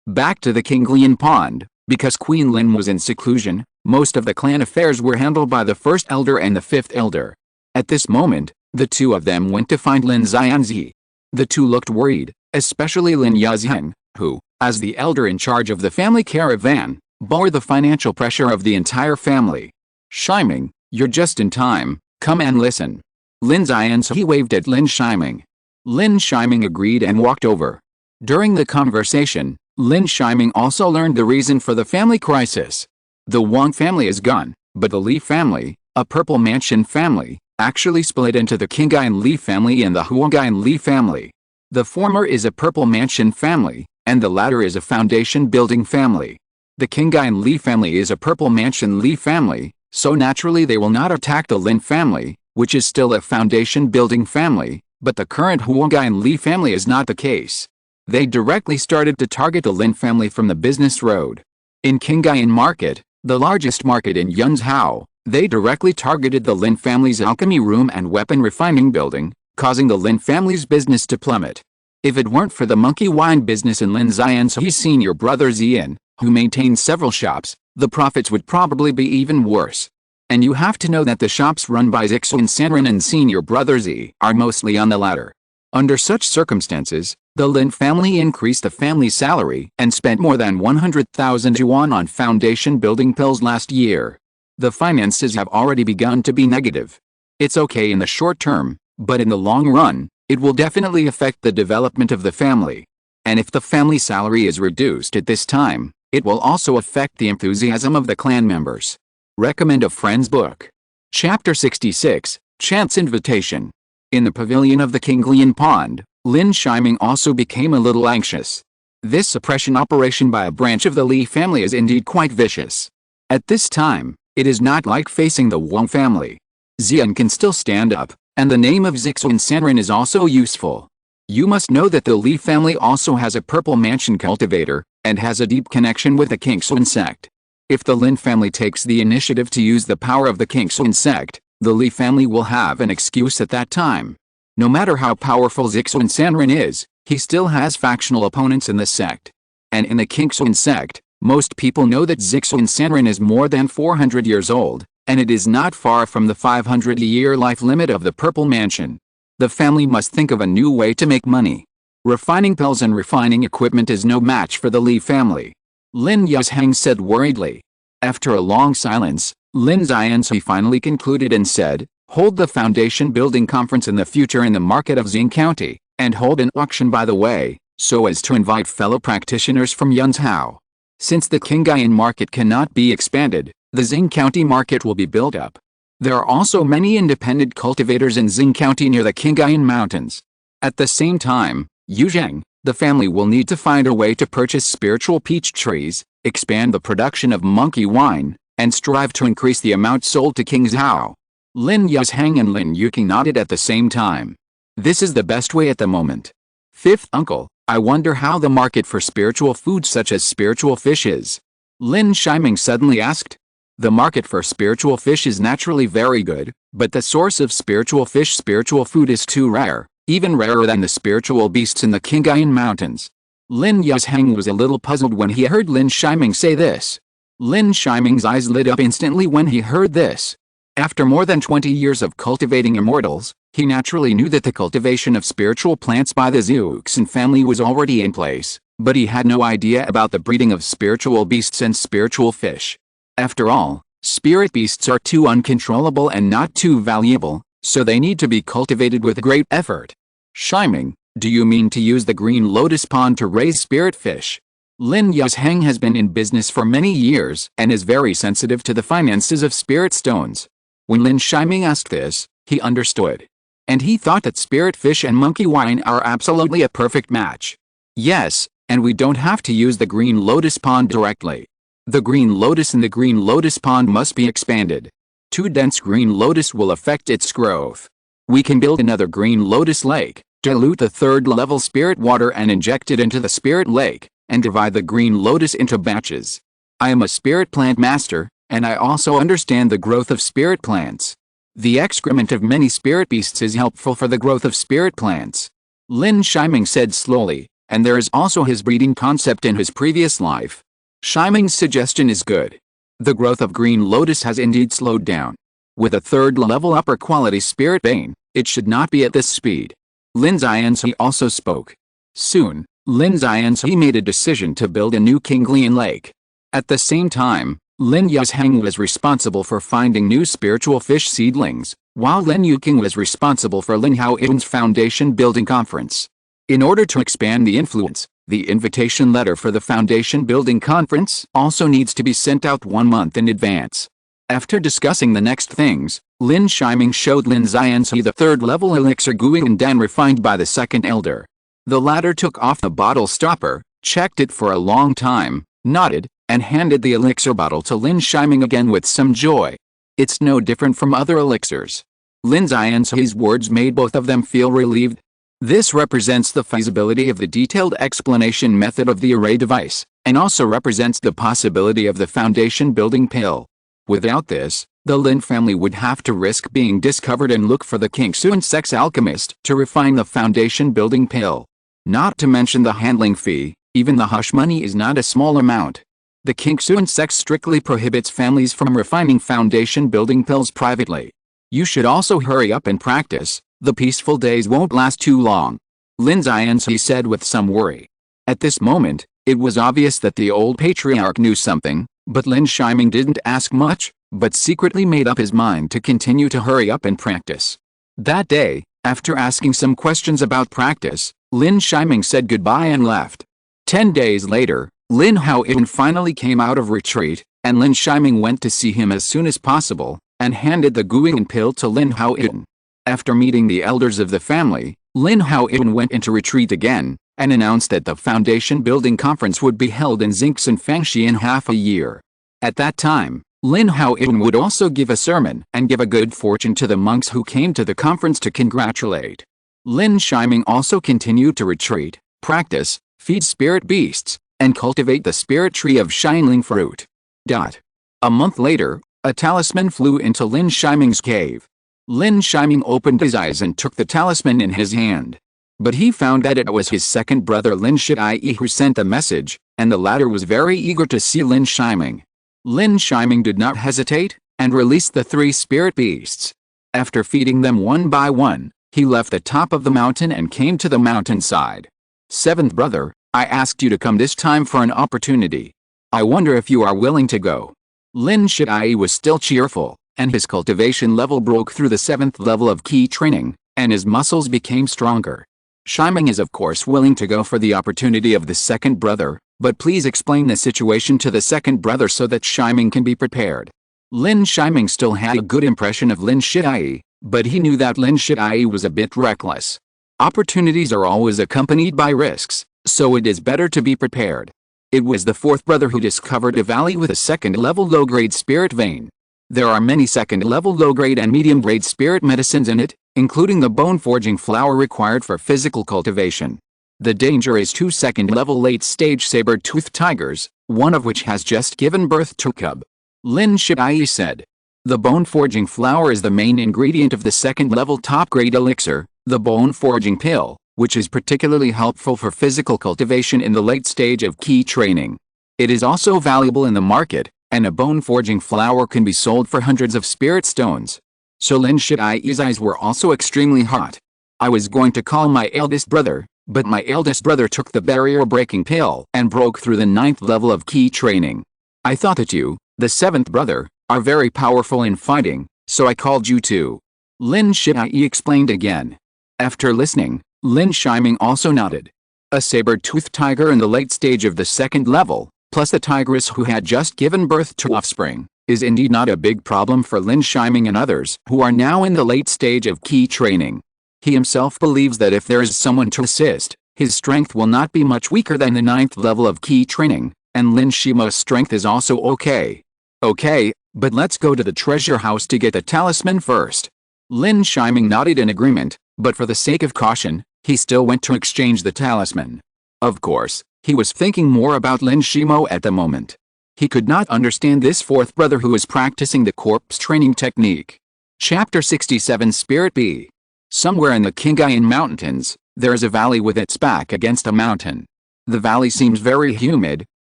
Back to the King Lian Pond, because Queen Lin was in seclusion, most of the clan affairs were handled by the 1st elder and the 5th elder. At this moment, the 2 of them went to find Lin Xianzi. The two looked worried, especially Lin Yi, who, as the elder in charge of the family caravan, bore the financial pressure of the entire family. Shiming, you're just in time, come and listen. Lin Yi waved at Lin Shiming. Lin Shiming agreed and walked over. During the conversation, Lin Shiming also learned the reason for the family crisis. The Wang family is gone, but the Li family, a purple mansion family, actually split into the Qingyuan Li family and the Huangyan Li family. The former is a purple mansion family, and the latter is a foundation building family. The Qingyuan Li family is a purple mansion Li family, so naturally they will not attack the Lin family, which is still a foundation building family, but the current Huangyan Li family is not the case. They directly started to target the Lin family from the business road. In Qingyuan Market, the largest market in Yunzhou, they directly targeted the Lin family's alchemy room and weapon refining building, causing the Lin family's business to plummet. If it weren't for the monkey wine business in Lin Yi's senior brother Zian, who maintained several shops, the profits would probably be even worse. And you have to know that the shops run by Zixuan Sanren and senior brother Z are mostly on the latter. Under such circumstances, the Lin family increased the family salary and spent more than 100,000 yuan on foundation building pills last year. The finances have already begun to be negative. It's okay in the short term, but in the long run, it will definitely affect the development of the family. And if the family salary is reduced at this time, it will also affect the enthusiasm of the clan members. Recommend a friend's book. Chapter 66, Chance Invitation. In the pavilion of the Qinglian Pond, Lin Shiming also became a little anxious. This suppression operation by a branch of the Li family is indeed quite vicious. At this time, it is not like facing the Wang family. Zian can still stand up, and the name of Zixuan Sanren is also useful. You must know that the Li family also has a purple mansion cultivator, and has a deep connection with the Qingxuan sect. If the Lin family takes the initiative to use the power of the Qingxuan sect, the Li family will have an excuse at that time. No matter how powerful Zixuan Sanren is, he still has factional opponents in the sect. And in the Qingxuan sect, most people know that Zixuan Sanren is more than 400 years old, and it is not far from the 500-year life limit of the Purple Mansion. The family must think of a new way to make money. Refining pills and refining equipment is no match for the Li family. Lin Yi said worriedly. After a long silence, Lin Yi finally concluded and said, hold the foundation building conference in the future in the market of Xing County, and hold an auction by the way, so as to invite fellow practitioners from Yunzhou. Since the Qingyuan market cannot be expanded, the Xing County market will be built up. There are also many independent cultivators in Xing County near the Qingyuan mountains. At the same time, Yuzheng, the family will need to find a way to purchase spiritual peach trees, expand the production of monkey wine, and strive to increase the amount sold to King Zhao. Lin Yuzheng and Lin Yuqing nodded at the same time. This is the best way at the moment. Fifth uncle, I wonder how the market for spiritual foods such as spiritual fish is. Lin Shiming suddenly asked. The market for spiritual fish is naturally very good, but the source of spiritual food is too rare, even rarer than the spiritual beasts in the Qingyuan mountains. Lin Yuzheng was a little puzzled when he heard Lin Shiming say this. Lin Shiming's eyes lit up instantly when he heard this. After more than 20 years of cultivating immortals, he naturally knew that the cultivation of spiritual plants by the Zixuan family was already in place, but he had no idea about the breeding of spiritual beasts and spiritual fish. After all, spirit beasts are too uncontrollable and not too valuable, so they need to be cultivated with great effort. Shiming, do you mean to use the green lotus pond to raise spirit fish? Lin Yuzheng has been in business for many years and is very sensitive to the finances of spirit stones. When Lin Shiming asked this, he understood. And he thought that spirit fish and monkey wine are absolutely a perfect match. Yes, and we don't have to use the green lotus pond directly. The green lotus in the green lotus pond must be expanded. Too dense green lotus will affect its growth. We can build another green lotus lake, dilute the third level spirit water and inject it into the spirit lake, and divide the green lotus into batches. I am a spirit plant master, and I also understand the growth of spirit plants. The excrement of many spirit beasts is helpful for the growth of spirit plants. Lin Shiming said slowly, and there is also his breeding concept in his previous life. Shiming's suggestion is good. The growth of green lotus has indeed slowed down. With a third level upper quality spirit vein, it should not be at this speed. Lin Yi also spoke. Soon, Lin Yi made a decision to build a new Kinglian lake. At the same time, Lin Yuzhang was responsible for finding new spiritual fish seedlings, while Lin Yuking was responsible for Lin Haoyuan's foundation building conference. In order to expand the influence, the invitation letter for the foundation building conference also needs to be sent out 1 month in advance. After discussing the next things, Lin Shiming showed Lin Yi the 3rd level elixir Guiyuan Dan refined by the 2nd elder. The latter took off the bottle stopper, checked it for a long time, nodded, and handed the elixir bottle to Lin Shiming again with some joy. It's no different from other elixirs. Lin Yi's words made both of them feel relieved. This represents the feasibility of the detailed explanation method of the array device, and also represents the possibility of the foundation building pill. Without this, the Lin family would have to risk being discovered and look for the Qingxuan sect's alchemist to refine the foundation building pill. Not to mention the handling fee, even the hush money is not a small amount. The Qingxuan sect strictly prohibits families from refining foundation building pills privately. You should also hurry up and practice, the peaceful days won't last too long. Lin Yi said with some worry. At this moment, it was obvious that the old patriarch knew something, but Lin Shiming didn't ask much, but secretly made up his mind to continue to hurry up and practice. That day, after asking some questions about practice, Lin Shiming said goodbye and left. 10 days later, Lin Haoyuan finally came out of retreat, and Lin Shiming went to see him as soon as possible, and handed the Guiyuan pill to Lin Haoyuan. After meeting the elders of the family, Lin Haoyuan went into retreat again, and announced that the foundation building conference would be held in Xingxin Fangxi in half a year. At that time, Lin Haoyuan would also give a sermon and give a good fortune to the monks who came to the conference to congratulate. Lin Shiming also continued to retreat, practice, feed spirit beasts, and cultivate the spirit tree of Shining fruit. A month later, a talisman flew into Lin Shiming's cave. Lin Shiming opened his eyes and took the talisman in his hand. But he found that it was his 2nd brother Lin Yi who sent the message, and the latter was very eager to see Lin Shiming. Lin Shiming did not hesitate, and released the 3 spirit beasts. After feeding them one by one, he left the top of the mountain and came to the mountainside. 7th brother, I asked you to come this time for an opportunity. I wonder if you are willing to go. Lin Yi was still cheerful, and his cultivation level broke through the 7th level of key training, and his muscles became stronger. Shiming is of course willing to go for the opportunity of the 2nd brother, but please explain the situation to the 2nd brother so that Shiming can be prepared. Lin Shiming still had a good impression of Lin Yi, but he knew that Lin Yi was a bit reckless. Opportunities are always accompanied by risks, so it is better to be prepared. It was the 4th brother who discovered a valley with a 2nd level low-grade spirit vein. There are many 2nd level low-grade and medium-grade spirit medicines in it, including the bone-forging flower required for physical cultivation. The danger is 2 2nd-level late-stage saber-toothed tigers, one of which has just given birth to a cub. Lin Yi said. The bone-forging flower is the main ingredient of the 2nd-level top-grade elixir, the bone-forging pill, which is particularly helpful for physical cultivation in the late stage of key training. It is also valuable in the market, and a bone-forging flower can be sold for hundreds of spirit stones. So Lin Yi's eyes were also extremely hot. I was going to call my eldest brother, but my eldest brother took the barrier-breaking pill and broke through the 9th level of key training. I thought that you, the 7th brother, are very powerful in fighting, so I called you too. Lin Yi explained again. After listening, Lin Shiming also nodded. A saber-toothed tiger in the late stage of the 2nd level, plus the tigress who had just given birth to offspring, is indeed not a big problem for Lin Shiming and others who are now in the late stage of key training. He himself believes that if there is someone to assist, his strength will not be much weaker than the 9th level of key training, and Lin Shima's strength is also okay. Okay, but let's go to the treasure house to get the talisman first. Lin Shiming nodded in agreement, but for the sake of caution, he still went to exchange the talisman. Of course, he was thinking more about Lin Shimo at the moment. He could not understand this 4th brother who was practicing the corpse training technique. Chapter 67 Spirit B. Somewhere in the Qinglian Mountains, there is a valley with its back against a mountain. The valley seems very humid,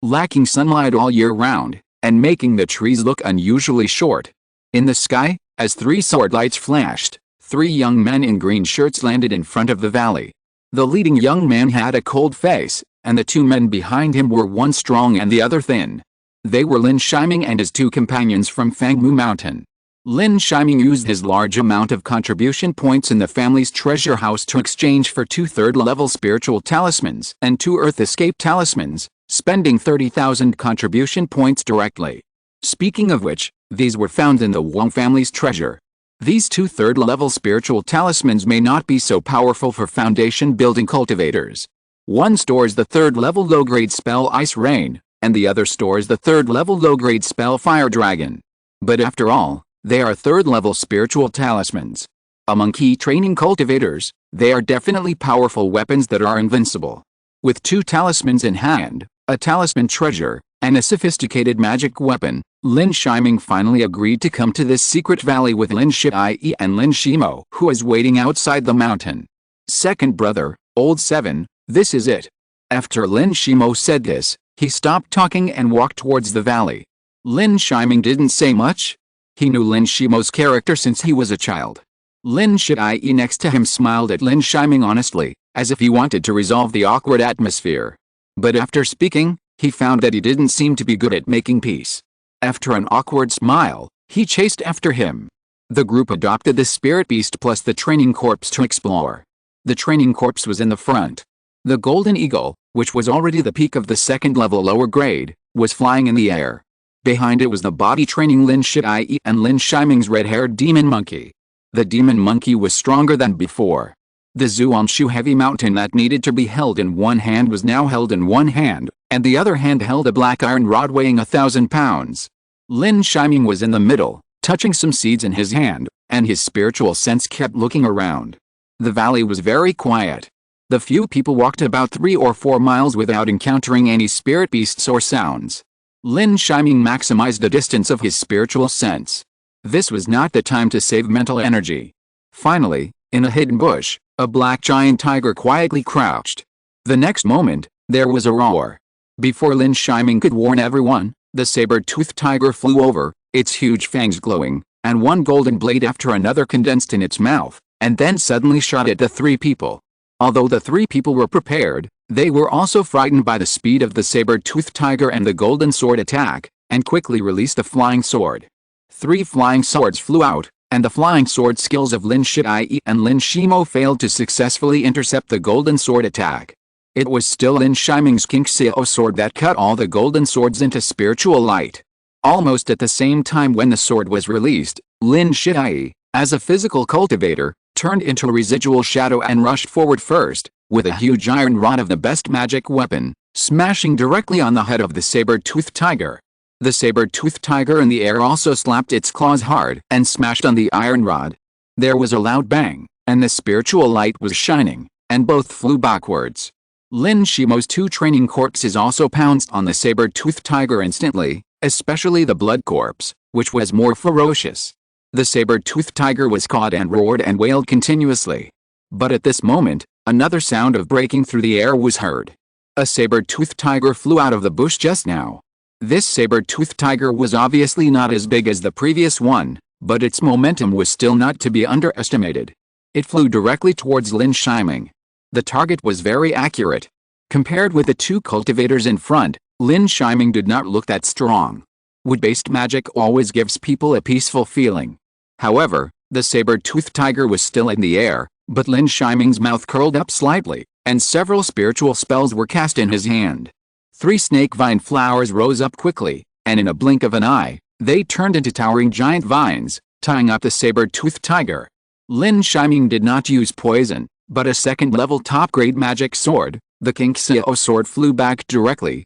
lacking sunlight all year round, and making the trees look unusually short. In the sky, as 3 sword lights flashed, 3 young men in green shirts landed in front of the valley. The leading young man had a cold face, and the 2 men behind him were one strong and the other thin. They were Lin Shiming and his 2 companions from Fangmu Mountain. Lin Shiming used his large amount of contribution points in the family's treasure house to exchange for 2 third-level spiritual talismans and 2 Earth Escape talismans, spending 30,000 contribution points directly. Speaking of which, these were found in the Wang family's treasure. These 2 third-level spiritual talismans may not be so powerful for foundation-building cultivators. One stores the 3rd-level low-grade spell Ice Rain, and the other stores the 3rd-level low-grade spell Fire Dragon. But after all, they are 3rd-level spiritual talismans. Among key training cultivators, they are definitely powerful weapons that are invincible. With 2 talismans in hand, a talisman treasure, and a sophisticated magic weapon, Lin Shiming finally agreed to come to this secret valley with Lin Yi and Lin Shimo, who was waiting outside the mountain. Second brother, Old 7, this is it. After Lin Shimo said this, he stopped talking and walked towards the valley. Lin Shiming didn't say much. He knew Lin Shimo's character since he was a child. Lin Yi next to him smiled at Lin Shiming honestly, as if he wanted to resolve the awkward atmosphere. But after speaking, he found that he didn't seem to be good at making peace. After an awkward smile, he chased after him. The group adopted the spirit beast plus the training corps to explore. The training corps was in the front. The golden eagle, which was already the peak of the 2nd-level lower grade, was flying in the air. Behind it was the body training Lin Yi and Lin Shiming's red-haired demon monkey. The demon monkey was stronger than before. The Zuanshu heavy mountain that needed to be held in one hand was now held in one hand, and the other hand held a black iron rod weighing 1,000 pounds. Lin Shiming was in the middle, touching some seeds in his hand, and his spiritual sense kept looking around. The valley was very quiet. The few people walked about 3 or 4 miles without encountering any spirit beasts or sounds. Lin Shiming maximized the distance of his spiritual sense. This was not the time to save mental energy. Finally, in a hidden bush, a black giant tiger quietly crouched. The next moment, there was a roar. Before Lin Shiming could warn everyone, the saber-toothed tiger flew over, its huge fangs glowing, and one golden blade after another condensed in its mouth, and then suddenly shot at the 3 people. Although the 3 people were prepared, they were also frightened by the speed of the saber-toothed tiger and the golden sword attack, and quickly released a flying sword. 3 flying swords flew out, and the flying sword skills of Lin Yi and Lin Shimo failed to successfully intercept the golden sword attack. It was still Lin Shiming's conceal sword that cut all the golden swords into spiritual light. Almost at the same time when the sword was released, Lin Yi, as a physical cultivator, turned into a residual shadow and rushed forward first, with a huge iron rod of the best magic weapon, smashing directly on the head of the saber-toothed tiger. The saber-toothed tiger in the air also slapped its claws hard and smashed on the iron rod. There was a loud bang, and the spiritual light was shining, and both flew backwards. Lin Shimo's 2 training corpses also pounced on the saber-toothed tiger instantly, especially the blood corpse, which was more ferocious. The saber-toothed tiger was caught and roared and wailed continuously. But at this moment, another sound of breaking through the air was heard. A saber-toothed tiger flew out of the bush just now. This saber-toothed tiger was obviously not as big as the previous one, but its momentum was still not to be underestimated. It flew directly towards Lin Shiming. The target was very accurate. Compared with the 2 cultivators in front, Lin Shiming did not look that strong. Wood-based magic always gives people a peaceful feeling. However, the saber-toothed tiger was still in the air, but Lin Shiming's mouth curled up slightly, and several spiritual spells were cast in his hand. 3 snake vine flowers rose up quickly, and in a blink of an eye, they turned into towering giant vines, tying up the saber-toothed tiger. Lin Shiming did not use poison, but a 2nd-level top-grade magic sword, the conceal sword flew back directly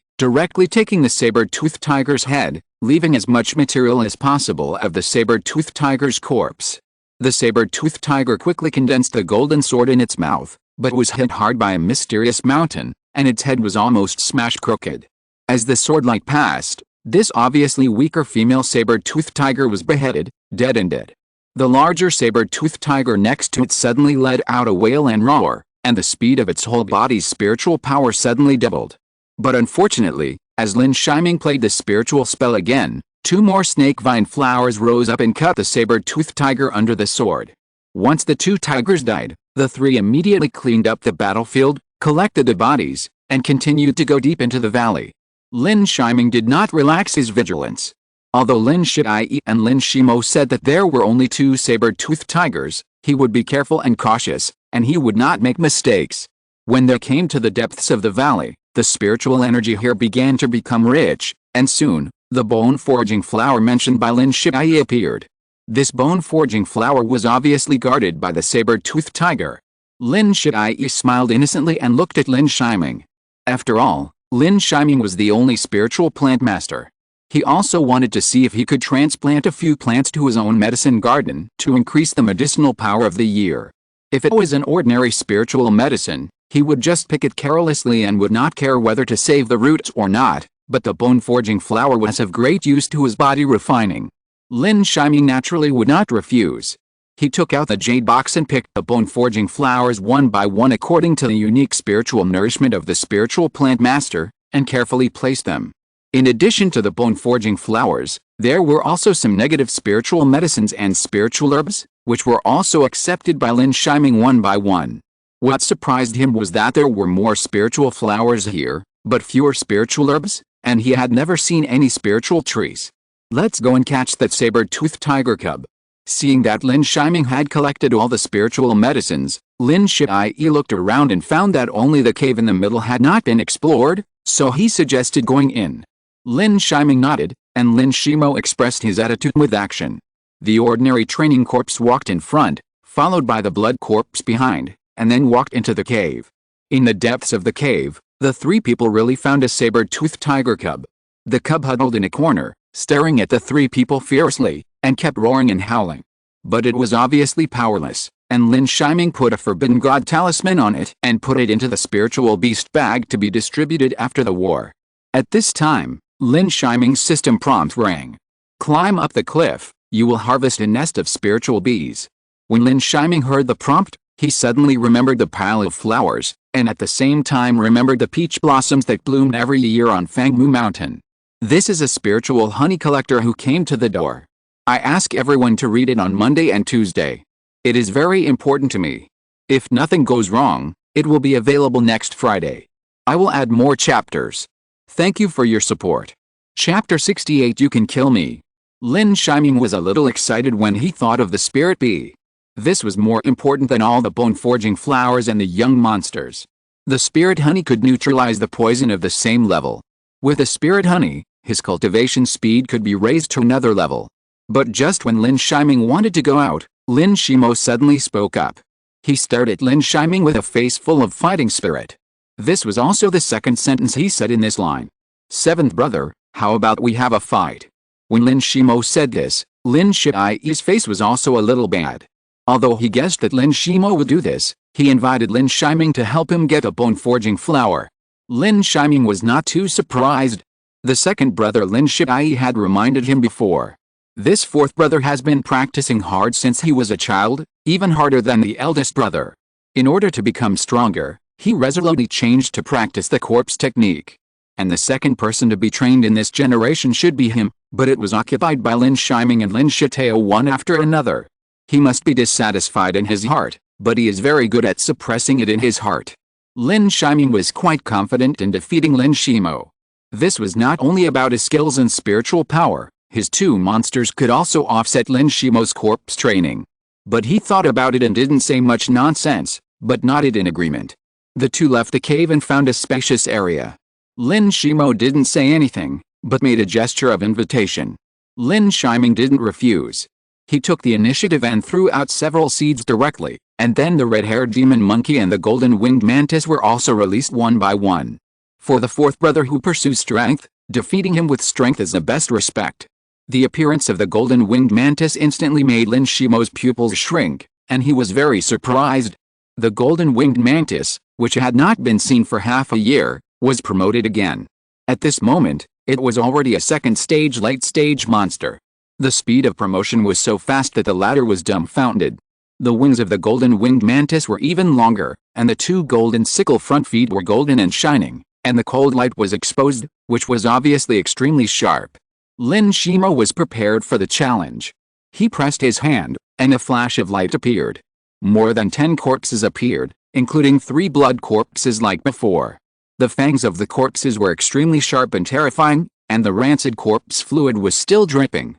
taking the saber-toothed tiger's head, leaving as much material as possible of the saber-toothed tiger's corpse. The saber-toothed tiger quickly condensed the golden sword in its mouth, but was hit hard by a mysterious mountain, and its head was almost smashed crooked. As the swordlight passed, this obviously weaker female saber-toothed tiger was beheaded, dead. The larger saber-toothed tiger next to it suddenly let out a wail and roar, and the speed of its whole body's spiritual power suddenly doubled. But unfortunately, as Lin Shiming played the spiritual spell again, 2 more snake vine flowers rose up and cut the saber-toothed tiger under the sword. Once the two tigers died, the three immediately cleaned up the battlefield, collected the bodies, and continued to go deep into the valley. Lin Shiming did not relax his vigilance. Although Lin Yi and Lin Shimo said that there were only two saber-toothed tigers, he would be careful and cautious, and he would not make mistakes. When they came to the depths of the valley, the spiritual energy here began to become rich, and soon, the bone-forging flower mentioned by Lin Yi appeared. This bone-forging flower was obviously guarded by the saber-toothed tiger. Lin Yi smiled innocently and looked at Lin Shiming. After all, Lin Shiming was the only spiritual plant master. He also wanted to see if he could transplant a few plants to his own medicine garden to increase the medicinal power of the year. If it was an ordinary spiritual medicine, he would just pick it carelessly and would not care whether to save the roots or not, but the bone-forging flower was of great use to his body refining. Lin Shiming naturally would not refuse. He took out the jade box and picked the bone-forging flowers one by one according to the unique spiritual nourishment of the spiritual plant master, and carefully placed them. In addition to the bone-forging flowers, there were also some negative spiritual medicines and spiritual herbs, which were also accepted by Lin Shiming one by one. What surprised him was that there were more spiritual flowers here, but fewer spiritual herbs, and he had never seen any spiritual trees. Let's go and catch that saber-toothed tiger cub. Seeing that Lin Shiming had collected all the spiritual medicines, Lin Yi looked around and found that only the cave in the middle had not been explored, so he suggested going in. Lin Shiming nodded, and Lin Shimo expressed his attitude with action. The ordinary training corpse walked in front, followed by the blood corpse behind, and then walked into the cave. In the depths of the cave, the three people really found a saber-toothed tiger cub. The cub huddled in a corner, staring at the three people fiercely, and kept roaring and howling. But it was obviously powerless, and Lin Shiming put a forbidden god talisman on it and put it into the spiritual beast bag to be distributed after the war. At this time, Lin Shiming's system prompt rang. Climb up the cliff, you will harvest a nest of spiritual bees. When Lin Shiming heard the prompt, he suddenly remembered the pile of flowers, and at the same time remembered the peach blossoms that bloomed every year on Fangmu Mountain. This is a spiritual honey collector who came to the door. I ask everyone to read it on Monday and Tuesday. It is very important to me. If nothing goes wrong, it will be available next Friday. I will add more chapters. Thank you for your support. Chapter 68 You Can Kill Me. Lin Shiming was a little excited when he thought of the spirit bee. This was more important than all the bone-forging flowers and the young monsters. The spirit honey could neutralize the poison of the same level. With the spirit honey, his cultivation speed could be raised to another level. But just when Lin Shiming wanted to go out, Lin Shimo suddenly spoke up. He stared at Lin Shiming with a face full of fighting spirit. This was also the second sentence he said in this line. Seventh brother, how about we have a fight? When Lin Shimo said this, Lin Yi's face was also a little bad. Although he guessed that Lin Shimo would do this, he invited Lin Shiming to help him get a bone-forging flower. Lin Shiming was not too surprised. The second brother Lin Yi had reminded him before. This fourth brother has been practicing hard since he was a child, even harder than the eldest brother. In order to become stronger, he resolutely changed to practice the corpse technique. And the second person to be trained in this generation should be him, but it was occupied by Lin Shiming and Lin Shitao one after another. He must be dissatisfied in his heart, but he is very good at suppressing it in his heart. Lin Shiming was quite confident in defeating Lin Shimo. This was not only about his skills and spiritual power, his two monsters could also offset Lin Shimo's corpse training. But he thought about it and didn't say much nonsense, but nodded in agreement. The two left the cave and found a spacious area. Lin Shimo didn't say anything, but made a gesture of invitation. Lin Shiming didn't refuse. He took the initiative and threw out several seeds directly, and then the red-haired demon monkey and the golden-winged mantis were also released one by one. For the fourth brother who pursues strength, defeating him with strength is the best respect. The appearance of the golden-winged mantis instantly made Lin Shimo's pupils shrink, and he was very surprised. The golden-winged mantis, which had not been seen for half a year, was promoted again. At this moment, it was already a second-stage late-stage monster. The speed of promotion was so fast that the latter was dumbfounded. The wings of the golden-winged mantis were even longer, and the two golden sickle front feet were golden and shining, and the cold light was exposed, which was obviously extremely sharp. Lin Shimo was prepared for the challenge. He pressed his hand, and a flash of light appeared. More than 10 corpses appeared, including 3 blood corpses like before. The fangs of the corpses were extremely sharp and terrifying, and the rancid corpse fluid was still dripping.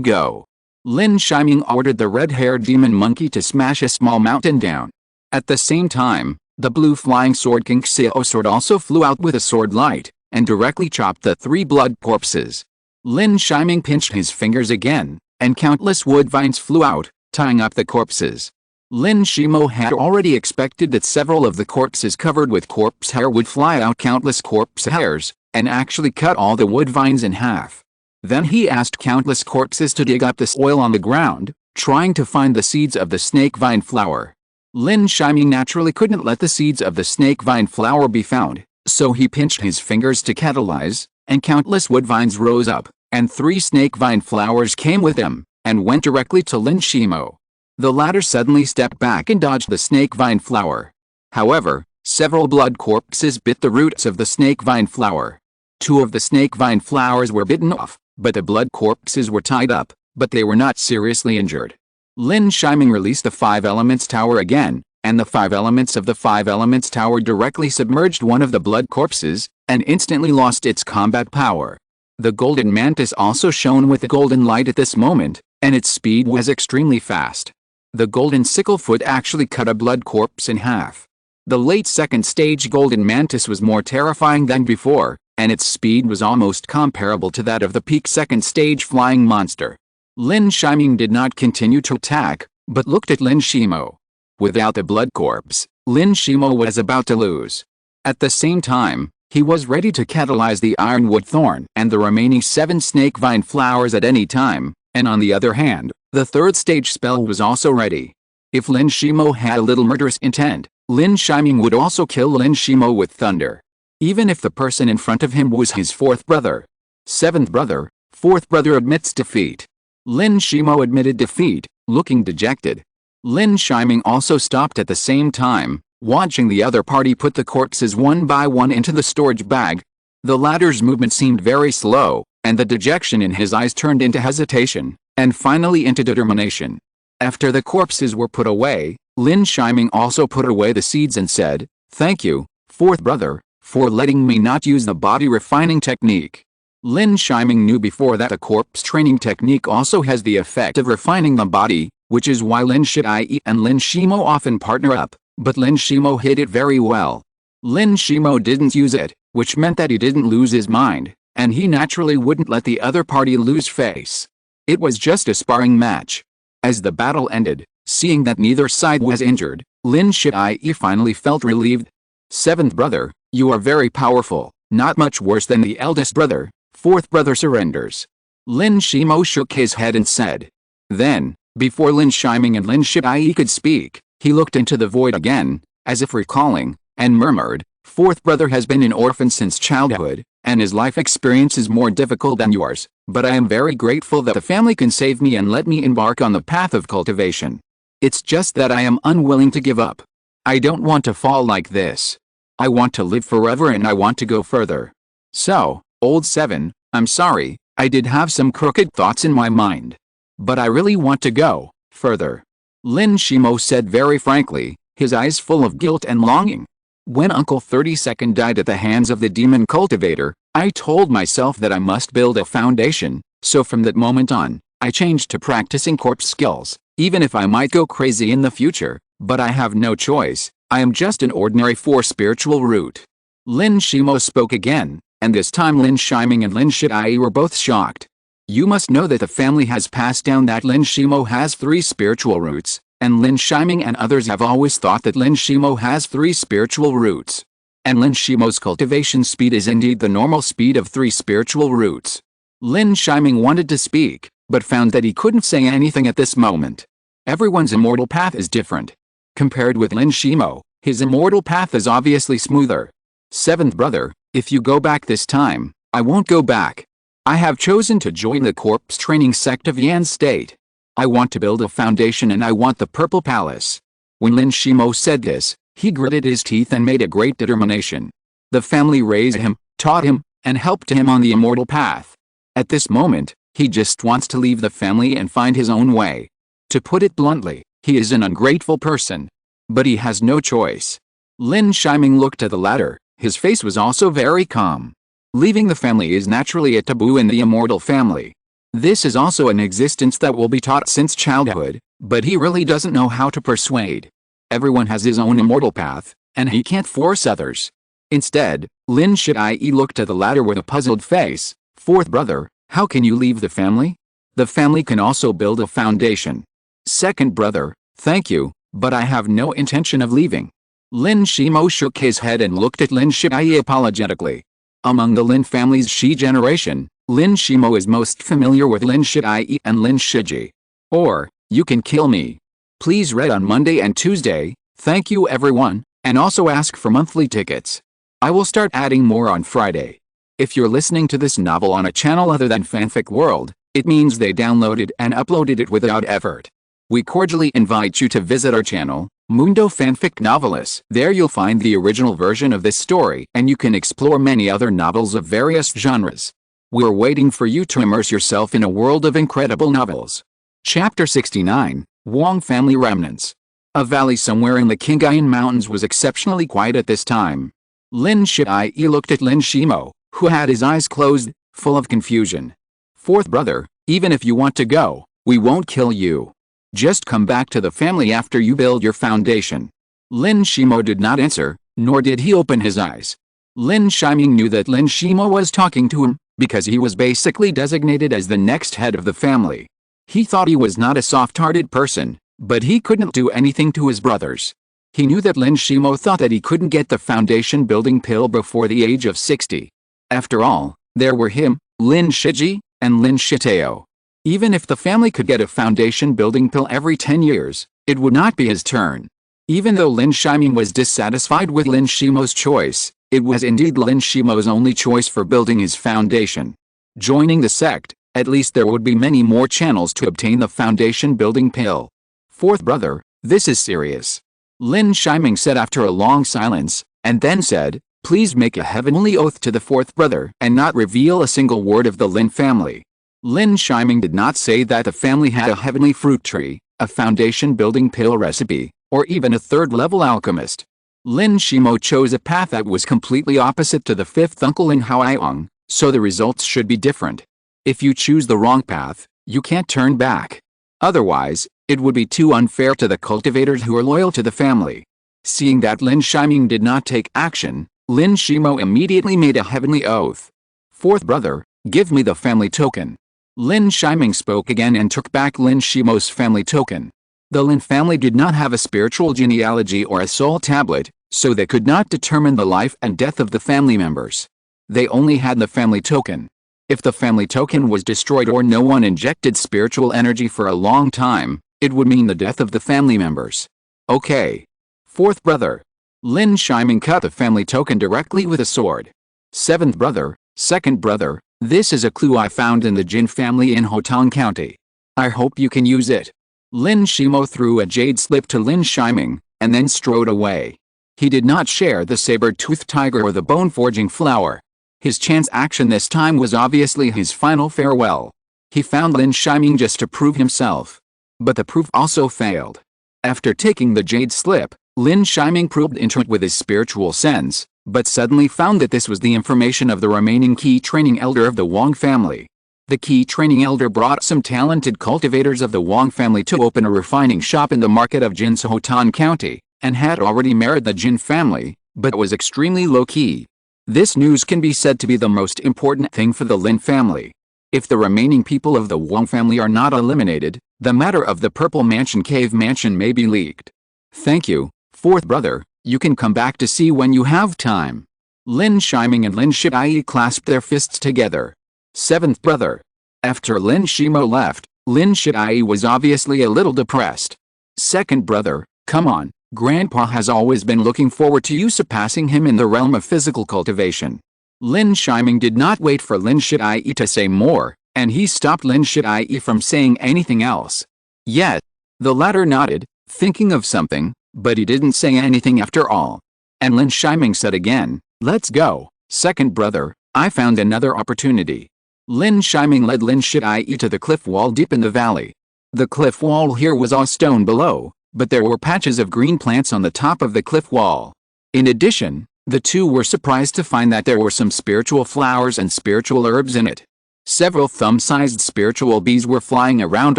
Go! Lin Shiming ordered the red-haired demon monkey to smash a small mountain down. At the same time, the blue flying sword conceal sword also flew out with a sword light, and directly chopped the 3 blood corpses. Lin Shiming pinched his fingers again, and countless wood vines flew out, tying up the corpses. Lin Shimo had already expected that several of the corpses covered with corpse hair would fly out countless corpse hairs, and actually cut all the wood vines in half. Then he asked countless corpses to dig up the soil on the ground, trying to find the seeds of the snake vine flower. Lin Shiming naturally couldn't let the seeds of the snake vine flower be found, so he pinched his fingers to catalyze, and countless wood vines rose up, and 3 snake vine flowers came with them, and went directly to Lin Shimo. The latter suddenly stepped back and dodged the snake vine flower. However, several blood corpses bit the roots of the snake vine flower. 2 of the snake vine flowers were bitten off, but the blood corpses were tied up, but they were not seriously injured. Lin Shiming released the 5 Elements Tower again, and the 5 elements of the 5 Elements Tower directly submerged one of the blood corpses, and instantly lost its combat power. The golden mantis also shone with a golden light at this moment, and its speed was extremely fast. The golden sicklefoot actually cut a blood corpse in half. The late second stage golden mantis was more terrifying than before, and its speed was almost comparable to that of the peak second stage flying monster. Lin Shiming did not continue to attack, but looked at Lin Shimo. Without the blood corpse, Lin Shimo was about to lose. At the same time, he was ready to catalyze the ironwood thorn and the remaining 7 snake vine flowers at any time, and on the other hand, the 3rd stage spell was also ready. If Lin Shimo had a little murderous intent, Lin Shiming would also kill Lin Shimo with thunder. Even if the person in front of him was his 4th brother. 7th brother, 4th brother admits defeat. Lin Shimo admitted defeat, looking dejected. Lin Shiming also stopped at the same time, watching the other party put the corpses one by one into the storage bag. The latter's movement seemed very slow, and the dejection in his eyes turned into hesitation, and finally into determination. After the corpses were put away, Lin Shiming also put away the seeds and said, "Thank you, 4th brother, for letting me not use the body refining technique." Lin Shiming knew before that the corpse training technique also has the effect of refining the body, which is why Lin Yi and Lin Shimo often partner up, but Lin Shimo hid it very well. Lin Shimo didn't use it, which meant that he didn't lose his mind, and he naturally wouldn't let the other party lose face. It was just a sparring match. As the battle ended, seeing that neither side was injured, Lin Yi finally felt relieved. 7th brother, you are very powerful, not much worse than the eldest brother. 4th brother surrenders. Lin Shimo shook his head and said. Then, before Lin Shiming and Lin Yi could speak, he looked into the void again, as if recalling, and murmured, 4th brother has been an orphan since childhood, and his life experience is more difficult than yours, but I am very grateful that the family can save me and let me embark on the path of cultivation. It's just that I am unwilling to give up. I don't want to fall like this. I want to live forever and I want to go further. So, Old 7, I'm sorry, I did have some crooked thoughts in my mind. But I really want to go further. Lin Shimo said very frankly, his eyes full of guilt and longing. When Uncle 32nd died at the hands of the demon cultivator, I told myself that I must build a foundation, so from that moment on, I changed to practicing corpse skills, even if I might go crazy in the future, but I have no choice, I am just an ordinary 4 spiritual root. Lin Shimo spoke again, and this time Lin Shiming and Lin Yi were both shocked. You must know that the family has passed down that Lin Shimo has 3 spiritual roots, and Lin Shiming and others have always thought that Lin Shimo has 3 spiritual roots. And Lin Shimo's cultivation speed is indeed the normal speed of 3 spiritual roots. Lin Shiming wanted to speak, but found that he couldn't say anything at this moment. Everyone's immortal path is different. Compared with Lin Shimo, his immortal path is obviously smoother. 7th brother, if you go back this time, I won't go back. I have chosen to join the corpse training sect of Yan State. I want to build a foundation and I want the Purple Palace. When Lin Shimo said this, he gritted his teeth and made a great determination. The family raised him, taught him, and helped him on the immortal path. At this moment, He just wants to leave the family and find his own way. To put it bluntly, he is an ungrateful person. But he has no choice. Lin Shiming looked at the latter. His face was also very calm. Leaving the family is naturally a taboo in the immortal family. This is also an existence that will be taught since childhood, but he really doesn't know how to persuade. Everyone has his own immortal path, and he can't force others. Instead, Lin Yi looked at the latter with a puzzled face. Fourth brother, how can you leave the family? The family can also build a foundation. Second brother, thank you, but I have no intention of leaving. Lin Shimo shook his head and looked at Lin Yi apologetically. Among the Lin family's Shi generation, Lin Shimo is most familiar with Lin Yi and Lin Shiji. Or, you can kill me. Please read on Monday and Tuesday. Thank you everyone, and also ask for monthly tickets. I will start adding more on Friday. If you're listening to this novel on a channel other than Fanfic World, it means they downloaded and uploaded it without effort. We cordially invite you to visit our channel, Mundo Fanfic Novelis. There you'll find the original version of this story, and you can explore many other novels of various genres. We're waiting for you to immerse yourself in a world of incredible novels. Chapter 69, Wong Family Remnants. A valley somewhere in the Qinghai Mountains was exceptionally quiet at this time. Lin Yi looked at Lin Shimo, who had his eyes closed, full of confusion. Fourth brother, even if you want to go, we won't kill you. Just come back to the family after you build your foundation. Lin Shimo did not answer, nor did he open his eyes. Lin Shiming knew that Lin Shimo was talking to him, because he was basically designated as the next head of the family. He thought he was not a soft-hearted person, but he couldn't do anything to his brothers. He knew that Lin Shimo thought that he couldn't get the foundation building pill before the age of 60. After all, there were him, Lin Shiji, and Lin Shitao. Even if the family could get a foundation building pill every 10 years, it would not be his turn. Even though Lin Shiming was dissatisfied with Lin Shimo's choice, it was indeed Lin Shimo's only choice for building his foundation. Joining the sect, at least there would be many more channels to obtain the foundation building pill. Fourth brother, this is serious. Lin Shiming said after a long silence, and then said, please make a heavenly oath to the fourth brother and not reveal a single word of the Lin family. Lin Shiming did not say that the family had a heavenly fruit tree, a foundation building pill recipe, or even a third-level alchemist. Lin Shimo chose a path that was completely opposite to the fifth uncle Lin Haoyang, so the results should be different. If you choose the wrong path, you can't turn back. Otherwise, it would be too unfair to the cultivators who are loyal to the family. Seeing that Lin Shiming did not take action, Lin Shimo immediately made a heavenly oath. Fourth brother, give me the family token. Lin Shiming spoke again and took back Lin Shimo's family token. The Lin family did not have a spiritual genealogy or a soul tablet, so they could not determine the life and death of the family members. They only had the family token. If the family token was destroyed or no one injected spiritual energy for a long time, it would mean the death of the family members. Okay. Fourth brother. Lin Shiming cut the family token directly with a sword. Seventh brother, second brother, this is a clue I found in the Jin family in Hotang County. I hope you can use it. Lin Shimo threw a jade slip to Lin Shiming, and then strode away. He did not share the saber-toothed tiger or the bone-forging flower. His chance action this time was obviously his final farewell. He found Lin Shiming just to prove himself. But the proof also failed. After taking the jade slip, Lin Shiming probed into it with his spiritual sense, but suddenly found that this was the information of the remaining key training elder of the Wong family. The key training elder brought some talented cultivators of the Wong family to open a refining shop in the market of Jin's Hotan County, and had already married the Jin family, but was extremely low-key. This news can be said to be the most important thing for the Lin family. If the remaining people of the Wong family are not eliminated, the matter of the Purple Mansion Cave Mansion may be leaked. Thank you, fourth brother, you can come back to see when you have time. Lin Shiming and Lin Shiji clasped their fists together. Seventh brother. After Lin Shimo left, Lin Shiji was obviously a little depressed. Second brother, come on, Grandpa has always been looking forward to you surpassing him in the realm of physical cultivation. Lin Shiming did not wait for Lin Shiji to say more, and he stopped Lin Shiji from saying anything else. Yet, the latter nodded, thinking of something, but he didn't say anything after all. And Lin Shiming said again, let's go, second brother, I found another opportunity. Lin Shiming led Lin Yi to the cliff wall deep in the valley. The cliff wall here was all stone below, but there were patches of green plants on the top of the cliff wall. In addition, the two were surprised to find that there were some spiritual flowers and spiritual herbs in it. Several thumb-sized spiritual bees were flying around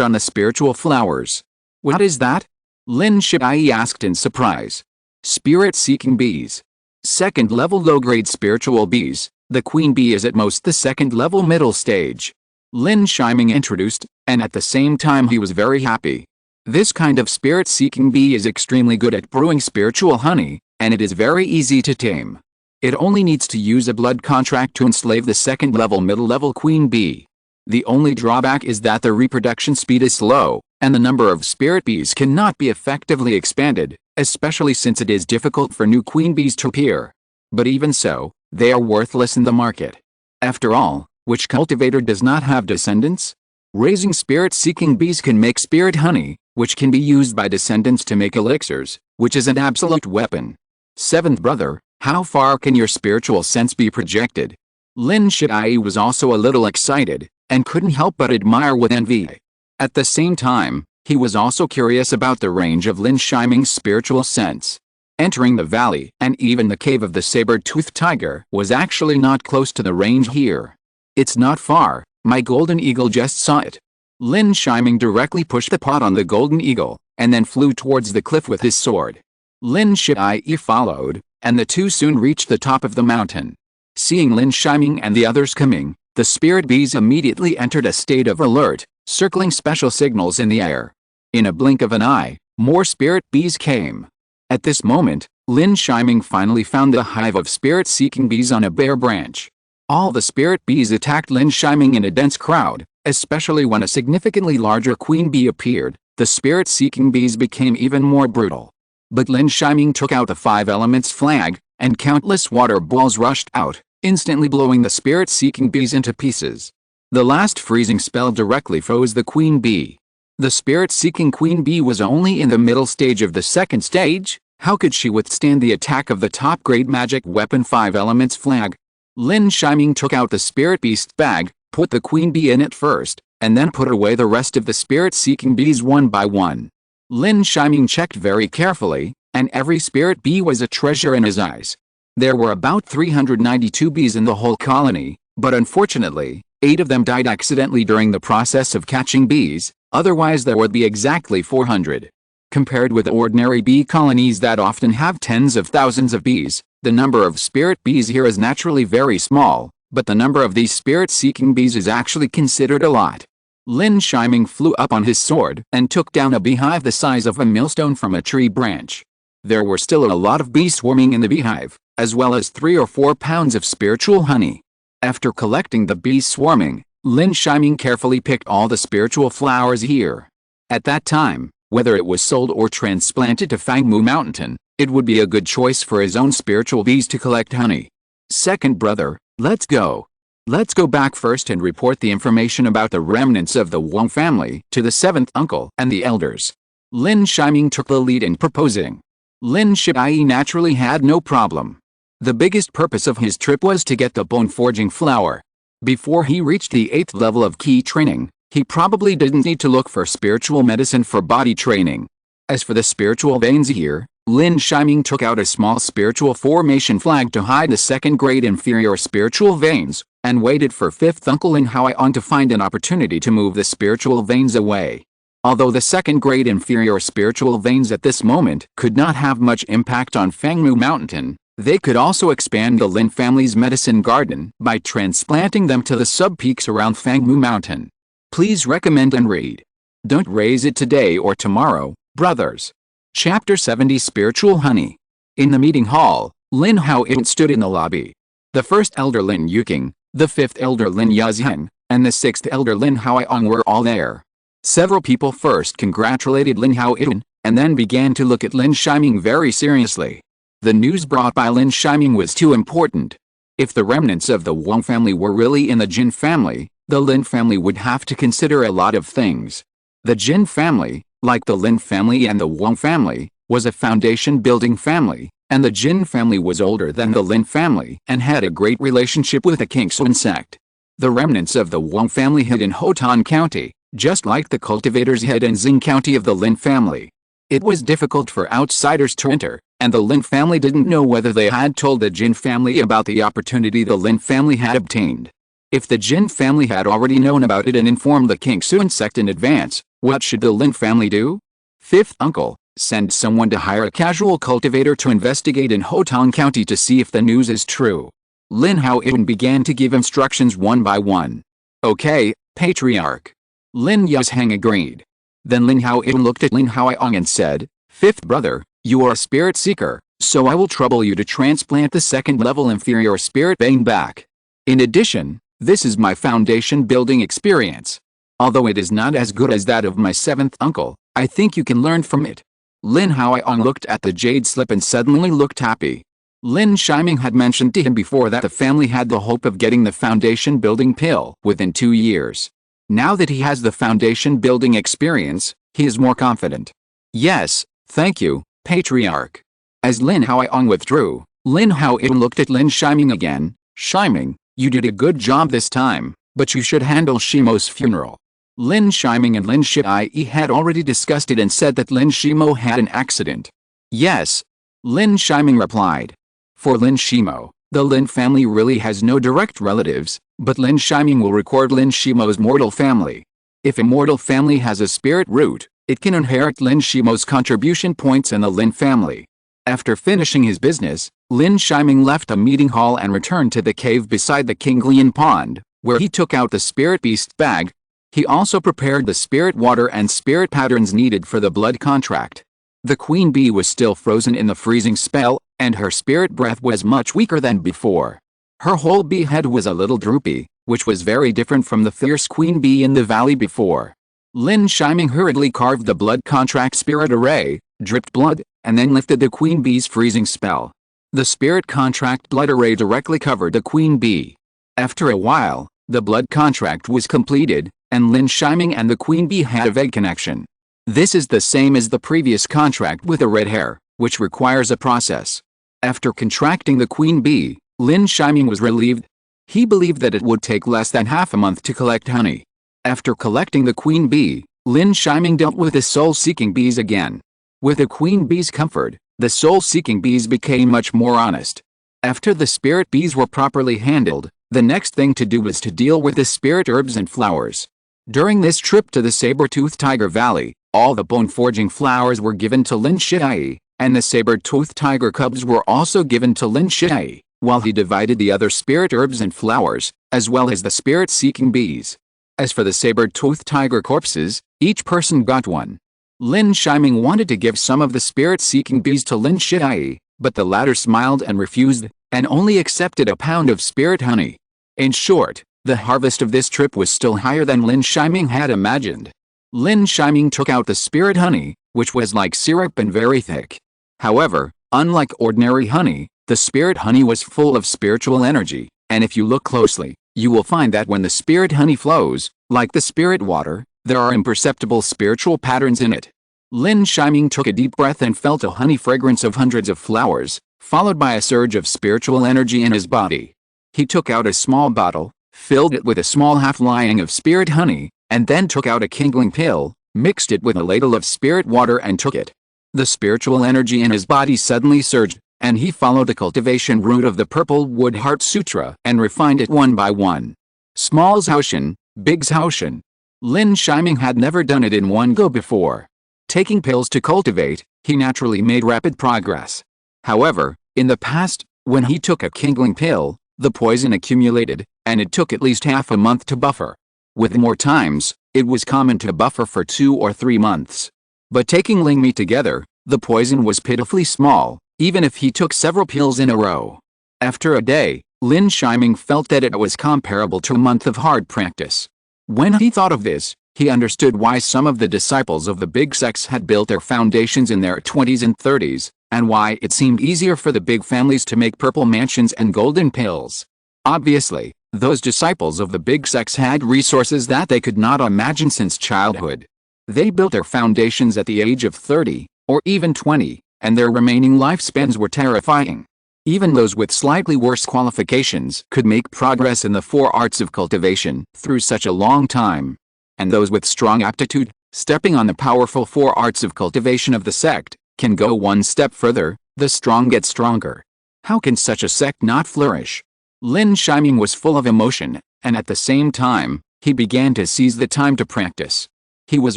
on the spiritual flowers. What is that? Lin Yi asked in surprise. Spirit-seeking bees. Second-level low-grade spiritual bees. The queen bee is at most the second-level middle stage. Lin Shiming introduced, and at the same time he was very happy. This kind of spirit-seeking bee is extremely good at brewing spiritual honey, and it is very easy to tame. It only needs to use a blood contract to enslave the second-level middle-level queen bee. The only drawback is that the reproduction speed is slow, and the number of spirit bees cannot be effectively expanded, especially since it is difficult for new queen bees to appear. But even so, they are worthless in the market. After all, which cultivator does not have descendants? Raising spirit-seeking bees can make spirit honey, which can be used by descendants to make elixirs, which is an absolute weapon. Seventh brother, how far can your spiritual sense be projected? Lin Yi was also a little excited, and couldn't help but admire with envy. At the same time, he was also curious about the range of Lin Shiming's spiritual sense. Entering the valley, and even the cave of the saber-toothed tiger, was actually not close to the range here. It's not far, my golden eagle just saw it. Lin Shiming directly pushed the pot on the golden eagle, and then flew towards the cliff with his sword. Lin Yi followed, and the two soon reached the top of the mountain. Seeing Lin Shiming and the others coming, the spirit bees immediately entered a state of alert, circling special signals in the air. In a blink of an eye, more spirit bees came. At this moment, Lin Shiming finally found the hive of spirit-seeking bees on a bare branch. All the spirit bees attacked Lin Shiming in a dense crowd, especially when a significantly larger queen bee appeared. The spirit-seeking bees became even more brutal. But Lin Shiming took out the 5 elements flag, and countless water balls rushed out, instantly blowing the spirit-seeking bees into pieces. The last freezing spell directly froze the queen bee. The spirit-seeking queen bee was only in the middle stage of the second stage. How could she withstand the attack of the top-grade magic weapon 5 elements flag? Lin Shiming took out the spirit beast bag, put the queen bee in it first, and then put away the rest of the spirit-seeking bees one by one. Lin Shiming checked very carefully, and every spirit bee was a treasure in his eyes. There were about 392 bees in the whole colony, but unfortunately, 8 of them died accidentally during the process of catching bees, otherwise there would be exactly 400. Compared with ordinary bee colonies that often have tens of thousands of bees, the number of spirit bees here is naturally very small, but the number of these spirit-seeking bees is actually considered a lot. Lin Shiming flew up on his sword and took down a beehive the size of a millstone from a tree branch. There were still a lot of bees swarming in the beehive, as well as 3 or 4 pounds of spiritual honey. After collecting the bees swarming, Lin Shiming carefully picked all the spiritual flowers here. At that time, whether it was sold or transplanted to Fangmu Mountain, it would be a good choice for his own spiritual bees to collect honey. Second brother, let's go. Let's go back first and report the information about the remnants of the Wang family to the 7th uncle and the elders. Lin Shiming took the lead in proposing. Lin Yi naturally had no problem. The biggest purpose of his trip was to get the bone-forging flower. Before he reached the 8th level of key training, he probably didn't need to look for spiritual medicine for body training. As for the spiritual veins here, Lin Shiming took out a small spiritual formation flag to hide the 2nd-grade inferior spiritual veins, and waited for 5th Uncle Lin Yi to find an opportunity to move the spiritual veins away. Although the 2nd-grade inferior spiritual veins at this moment could not have much impact on Fangmu Mountain, they could also expand the Lin family's medicine garden by transplanting them to the sub-peaks around Fangmu Mountain. Please recommend and read. Don't raise it today or tomorrow, brothers. Chapter 70 Spiritual Honey. In the meeting hall, Lin Yi stood in the lobby. The 1st elder Lin Yuking, the 5th elder Lin Yazheng, and the 6th elder Lin Haoyong were all there. Several people first congratulated Lin Yi, and then began to look at Lin Shiming very seriously. The news brought by Lin Shiming was too important. If the remnants of the Wang family were really in the Jin family, the Lin family would have to consider a lot of things. The Jin family, like the Lin family and the Wang family, was a foundation-building family, and the Jin family was older than the Lin family and had a great relationship with the Kingsun sect. The remnants of the Wang family hid in Hotan County, just like the cultivators hid in Xing County of the Lin family. It was difficult for outsiders to enter, and the Lin family didn't know whether they had told the Jin family about the opportunity the Lin family had obtained. If the Jin family had already known about it and informed the King Sun sect in advance, what should the Lin family do? Fifth uncle, send someone to hire a casual cultivator to investigate in Hotang County to see if the news is true. Lin Haoyun began to give instructions one by one. Okay, patriarch. Lin Yuzhang agreed. Then Lin Haoyun looked at Lin Haoyong and said, Fifth brother, you are a spirit seeker, so I will trouble you to transplant the second-level inferior spirit vein back. In addition, this is my foundation building experience. Although it is not as good as that of my seventh uncle, I think you can learn from it. Lin Haoyong looked at the jade slip and suddenly looked happy. Lin Shiming had mentioned to him before that the family had the hope of getting the foundation building pill within 2 years. Now that he has the foundation building experience, he is more confident. Yes, thank you, patriarch. As Lin Haoyong withdrew, Lin Haoyun looked at Lin Shiming again. Shiming, you did a good job this time, but you should handle Shimo's funeral. Lin Shiming and Lin Shi had already discussed it and said that Lin Shimo had an accident. Yes, Lin Shiming replied. For Lin Shimo, the Lin family really has no direct relatives, but Lin Shiming will record Lin Shimo's mortal family. If a mortal family has a spirit root, it can inherit Lin Shimo's contribution points in the Lin family. After finishing his business, Lin Shiming left a meeting hall and returned to the cave beside the Kinglian pond, where he took out the spirit beast bag. He also prepared the spirit water and spirit patterns needed for the blood contract. The queen bee was still frozen in the freezing spell, and her spirit breath was much weaker than before. Her whole bee head was a little droopy, which was very different from the fierce queen bee in the valley before. Lin Shiming hurriedly carved the blood contract spirit array, dripped blood, and then lifted the queen bee's freezing spell. The spirit contract blood array directly covered the queen bee. After a while, the blood contract was completed, and Lin Shiming and the queen bee had a vague connection. This is the same as the previous contract with the red hair, which requires a process. After contracting the queen bee, Lin Shiming was relieved. He believed that it would take less than half a month to collect honey. After collecting the queen bee, Lin Shiming dealt with the soul-seeking bees again. With the queen bee's comfort, the soul-seeking bees became much more honest. After the spirit bees were properly handled, the next thing to do was to deal with the spirit herbs and flowers. During this trip to the saber-toothed tiger valley, all the bone-forging flowers were given to Lin Shi, and the saber-toothed tiger cubs were also given to Lin Shi, while he divided the other spirit herbs and flowers, as well as the spirit-seeking bees. As for the saber-toothed tiger corpses, each person got one. Lin Shiming wanted to give some of the spirit-seeking bees to Lin Shi, but the latter smiled and refused, and only accepted a pound of spirit honey. In short, the harvest of this trip was still higher than Lin Shiming had imagined. Lin Shiming took out the spirit honey, which was like syrup and very thick. However, unlike ordinary honey, the spirit honey was full of spiritual energy, and if you look closely, you will find that when the spirit honey flows, like the spirit water, there are imperceptible spiritual patterns in it. Lin Shiming took a deep breath and felt a honey fragrance of hundreds of flowers, followed by a surge of spiritual energy in his body. He took out a small bottle, filled it with a small half-lying of spirit honey, and then took out a kindling pill, mixed it with a ladle of spirit water and took it. The spiritual energy in his body suddenly surged, and he followed the cultivation route of the Purple Wood Heart Sutra and refined it one by one. Small Zhaoshan, Big Zhaoshan. Lin Shiming had never done it in one go before. Taking pills to cultivate, he naturally made rapid progress. However, in the past, when he took a kindling pill, the poison accumulated, and it took at least half a month to buffer. With more times, it was common to buffer for 2 or 3 months. But taking Ling Yi together, the poison was pitifully small, even if he took several pills in a row. After a day, Lin Shiming felt that it was comparable to a month of hard practice. When he thought of this, he understood why some of the disciples of the big sects had built their foundations in their 20s and 30s, and why it seemed easier for the big families to make purple mansions and golden pills. Obviously, those disciples of the big sects had resources that they could not imagine since childhood. They built their foundations at the age of 30, or even 20, and their remaining lifespans were terrifying. Even those with slightly worse qualifications could make progress in the 4 arts of cultivation through such a long time. And those with strong aptitude, stepping on the powerful 4 arts of cultivation of the sect, can go one step further. The strong get stronger. How can such a sect not flourish? Lin Yi was full of emotion, and at the same time, he began to seize the time to practice. He was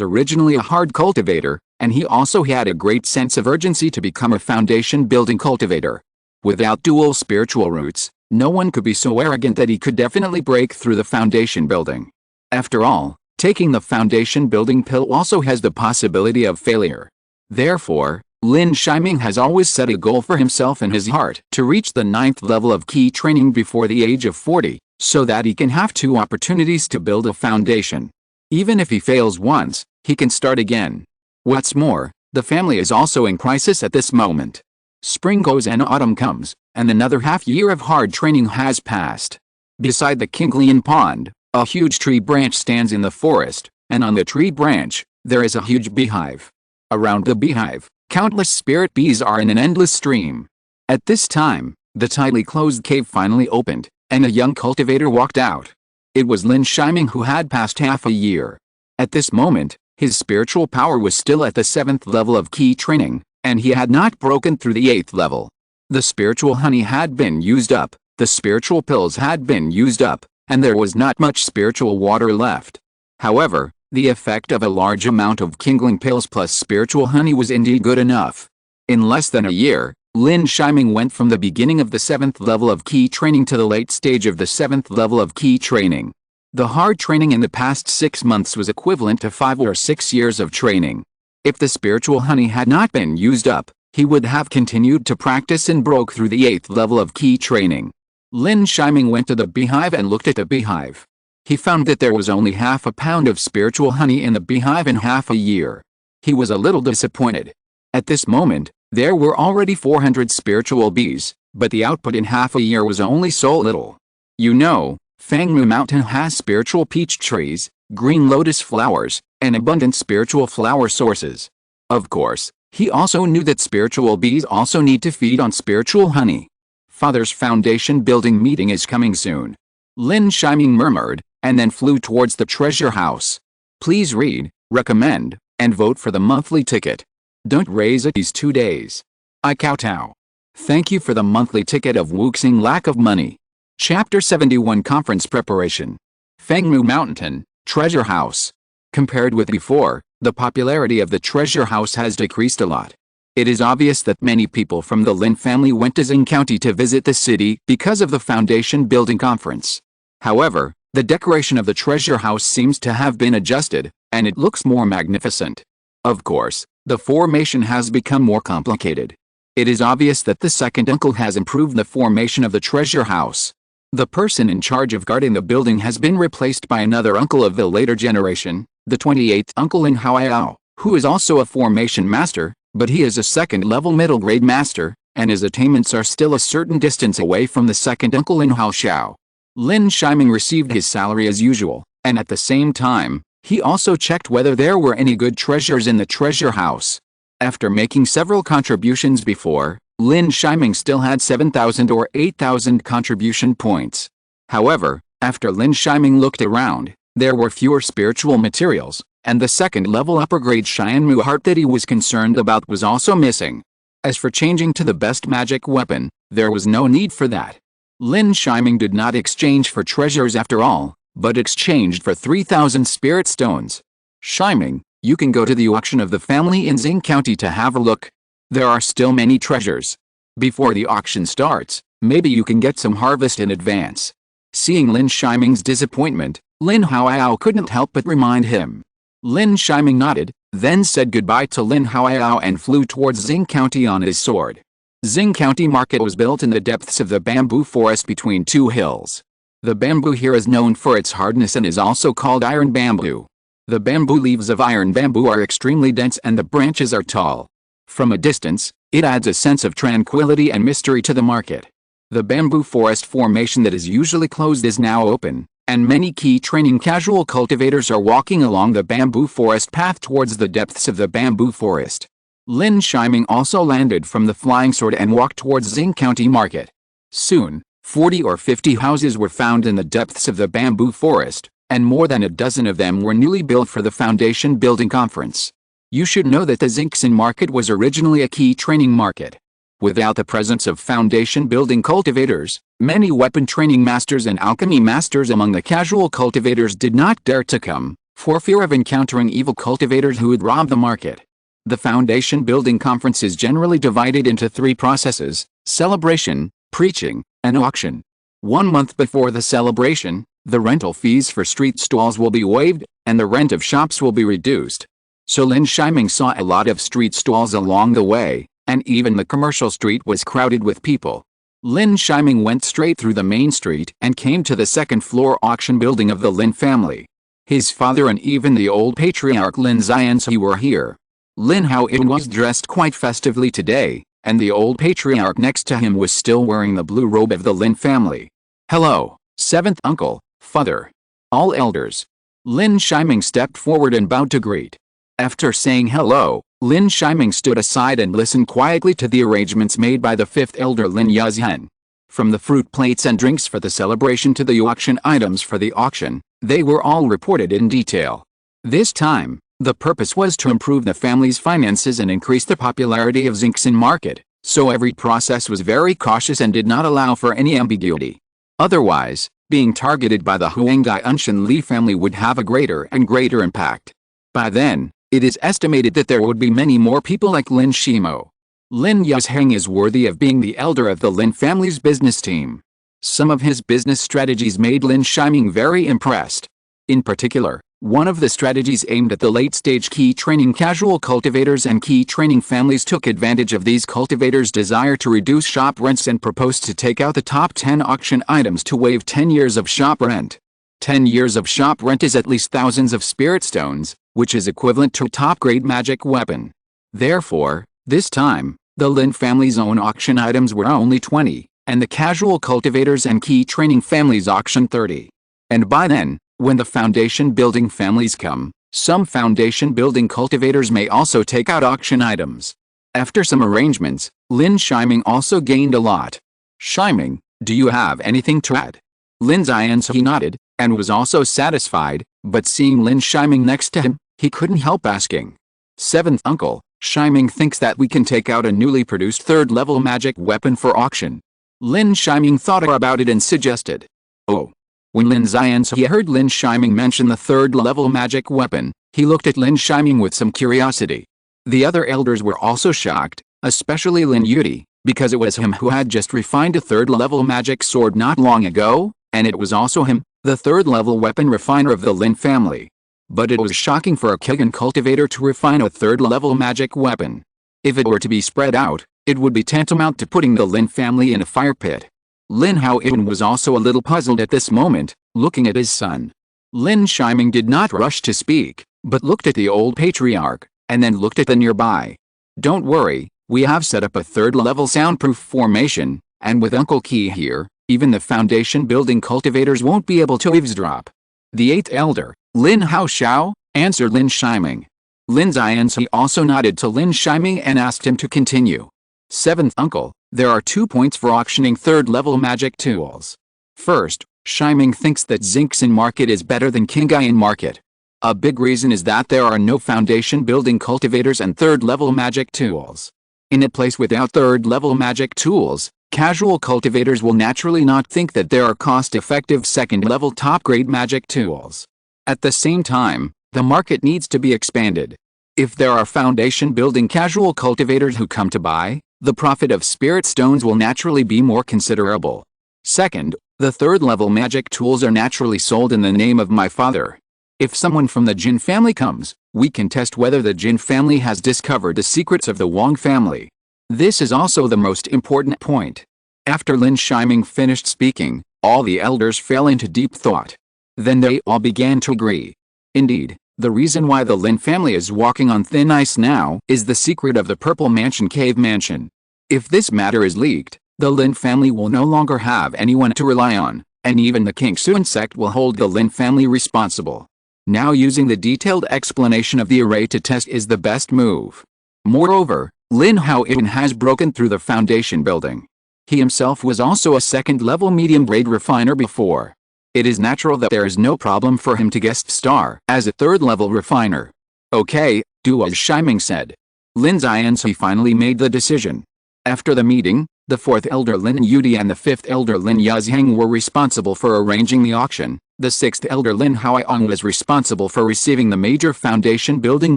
originally a hard cultivator, and he also had a great sense of urgency to become a foundation-building cultivator. Without dual spiritual roots, no one could be so arrogant that he could definitely break through the foundation building. After all, taking the foundation building pill also has the possibility of failure. Therefore, Lin Yi has always set a goal for himself in his heart to reach the 9th level of key training before the age of 40, so that he can have 2 opportunities to build a foundation. Even if he fails once, he can start again. What's more, the family is also in crisis at this moment. Spring goes and autumn comes, and another half-year of hard training has passed. Beside the Kinglian pond, a huge tree branch stands in the forest, and on the tree branch, there is a huge beehive. Around the beehive, countless spirit bees are in an endless stream. At this time, the tightly closed cave finally opened, and a young cultivator walked out. It was Lin Yi who had passed half a year. At this moment, his spiritual power was still at the 7th level of key training, and he had not broken through the 8th level. The spiritual honey had been used up, the spiritual pills had been used up, and there was not much spiritual water left. However, the effect of a large amount of kindling pills plus spiritual honey was indeed good enough. In less than a year, Lin Yi went from the beginning of the 7th level of key training to the late stage of the 7th level of key training. The hard training in the past 6 months was equivalent to 5 or 6 years of training. If the spiritual honey had not been used up, he would have continued to practice and broke through the 8th level of key training. Lin Yi went to the beehive and looked at the beehive. He found that there was only half a pound of spiritual honey in the beehive in half a year. He was a little disappointed. At this moment, there were already 400 spiritual bees, but the output in half a year was only so little. You know, Fangmu Mountain has spiritual peach trees, green lotus flowers, and abundant spiritual flower sources. Of course, he also knew that spiritual bees also need to feed on spiritual honey. Father's foundation building meeting is coming soon. Lin Yi murmured, and then flew towards the treasure house. Please read, recommend, and vote for the monthly ticket. Don't raise it these 2 days. I kowtow. Thank you for the monthly ticket of Wuxing lack of money. Chapter 71 Conference Preparation. Fangmu Mountain, Treasure House. Compared with before, the popularity of the treasure house has decreased a lot. It is obvious that many people from the Lin family went to Xing County to visit the city because of the foundation building conference. However, the decoration of the treasure house seems to have been adjusted, and it looks more magnificent. Of course, the formation has become more complicated. It is obvious that the second uncle has improved the formation of the treasure house. The person in charge of guarding the building has been replaced by another uncle of the later generation, the 28th uncle Lin Haoyao, who is also a formation master, but he is a second-level middle-grade master, and his attainments are still a certain distance away from the second uncle Lin Haoxiao. Lin Yi received his salary as usual, and at the same time, he also checked whether there were any good treasures in the treasure house. After making several contributions before, Lin Yi still had 7,000 or 8,000 contribution points. However, after Lin Yi looked around, there were fewer spiritual materials, and the second-level upper-grade Xianmu heart that he was concerned about was also missing. As for changing to the best magic weapon, there was no need for that. Lin Yi did not exchange for treasures after all, but exchanged for 3,000 spirit stones. Shiming, you can go to the auction of the family in Xing County to have a look. There are still many treasures. Before the auction starts, maybe you can get some harvest in advance. Seeing Lin Yi's disappointment, Lin Haoyao couldn't help but remind him. Lin Yi nodded, then said goodbye to Lin Haoyao and flew towards Xing County on his sword. Xing County Market was built in the depths of the bamboo forest between 2 hills. The bamboo here is known for its hardness and is also called iron bamboo. The bamboo leaves of iron bamboo are extremely dense and the branches are tall. From a distance, it adds a sense of tranquility and mystery to the market. The bamboo forest formation that is usually closed is now open, and many key training casual cultivators are walking along the bamboo forest path towards the depths of the bamboo forest. Lin Shiming also landed from the flying sword and walked towards Xing County Market. Soon, 40 or 50 houses were found in the depths of the bamboo forest, and more than a dozen of them were newly built for the foundation building conference. You should know that the Xingxin market was originally a key training market. Without the presence of foundation building cultivators, many weapon training masters and alchemy masters among the casual cultivators did not dare to come, for fear of encountering evil cultivators who would rob the market. The foundation building conference is generally divided into 3 processes: celebration, preaching, and auction. 1 month before the celebration, the rental fees for street stalls will be waived, and the rent of shops will be reduced. So Lin Shiming saw a lot of street stalls along the way, and even the commercial street was crowded with people. Lin Shiming went straight through the main street and came to the second-floor auction building of the Lin family. His father and even the old patriarch Lin Xianzi were here. Lin Haoyin was dressed quite festively today, and the old patriarch next to him was still wearing the blue robe of the Lin family. "Hello, 7th uncle, father. All elders." Lin Shiming stepped forward and bowed to greet. After saying hello, Lin Shiming stood aside and listened quietly to the arrangements made by the 5th elder Lin Yazhen. From the fruit plates and drinks for the celebration to the auction items for the auction, they were all reported in detail. This time, the purpose was to improve the family's finances and increase the popularity of Xingxin market, so every process was very cautious and did not allow for any ambiguity. Otherwise, being targeted by the Huangai Unshan Li family would have a greater and greater impact. By then, it is estimated that there would be many more people like Lin Shimo. Lin Yazheng is worthy of being the elder of the Lin family's business team. Some of his business strategies made Lin Shiming very impressed. In particular, one of the strategies aimed at the late-stage key training casual cultivators and key training families took advantage of these cultivators' desire to reduce shop rents and proposed to take out the top 10 auction items to waive 10 years of shop rent. 10 years of shop rent is at least thousands of spirit stones, which is equivalent to a top-grade magic weapon. Therefore, this time, the Lin family's own auction items were only 20, and the casual cultivators and key training families auctioned 30. And by then, when the foundation building families come, some foundation building cultivators may also take out auction items. After some arrangements, Lin Shiming also gained a lot. "Shiming, do you have anything to add?" Lin Xianzi nodded, and was also satisfied, but seeing Lin Shiming next to him, he couldn't help asking. "7th uncle, Shiming thinks that we can take out a newly produced 3rd-level magic weapon for auction." Lin Shiming thought about it and suggested. "Oh." When Lin Xianzi heard Lin Shiming mention the 3rd-level magic weapon, he looked at Lin Shiming with some curiosity. The other elders were also shocked, especially Lin Yi, because it was him who had just refined a 3rd-level magic sword not long ago, and it was also him, the 3rd-level weapon refiner of the Lin family. But it was shocking for a Kegan cultivator to refine a 3rd-level magic weapon. If it were to be spread out, it would be tantamount to putting the Lin family in a fire pit. Lin Haoyin was also a little puzzled at this moment, looking at his son. Lin Shiming did not rush to speak, but looked at the old patriarch, and then looked at the nearby. "Don't worry, we have set up a 3rd-level soundproof formation, and with Uncle Qi here, even the foundation building cultivators won't be able to eavesdrop." The 8th elder, Lin Haoxiao, answered Lin Shiming. Lin Xianzi also nodded to Lin Shiming and asked him to continue. "7th uncle, there are 2 points for auctioning 3rd-level magic tools. First, Shiming thinks that Xingxin market is better than Qinghaian market. A big reason is that there are no foundation building cultivators and 3rd-level magic tools. In a place without 3rd-level magic tools, casual cultivators will naturally not think that there are cost-effective 2nd-level top-grade magic tools. At the same time, the market needs to be expanded. If there are foundation building casual cultivators who come to buy, the profit of spirit stones will naturally be more considerable. Second, the 3rd-level magic tools are naturally sold in the name of my father. If someone from the Jin family comes, we can test whether the Jin family has discovered the secrets of the Wang family. This is also the most important point." After Lin Shiming finished speaking, all the elders fell into deep thought. Then they all began to agree. Indeed, the reason why the Lin family is walking on thin ice now is the secret of the Purple Mansion Cave Mansion. If this matter is leaked, the Lin family will no longer have anyone to rely on, and even the Qingxuan sect will hold the Lin family responsible. Now using the detailed explanation of the array to test is the best move. Moreover, Lin Yi has broken through the foundation building. He himself was also a second-level medium-grade refiner before. It is natural that there is no problem for him to guest star as a third-level refiner. Okay, do as Shiming said. Lin Yi finally made the decision. After the meeting, the fourth elder Lin Yi and the fifth elder Lin Yazheng were responsible for arranging the auction. The sixth elder Lin Haoyong was responsible for receiving the major foundation building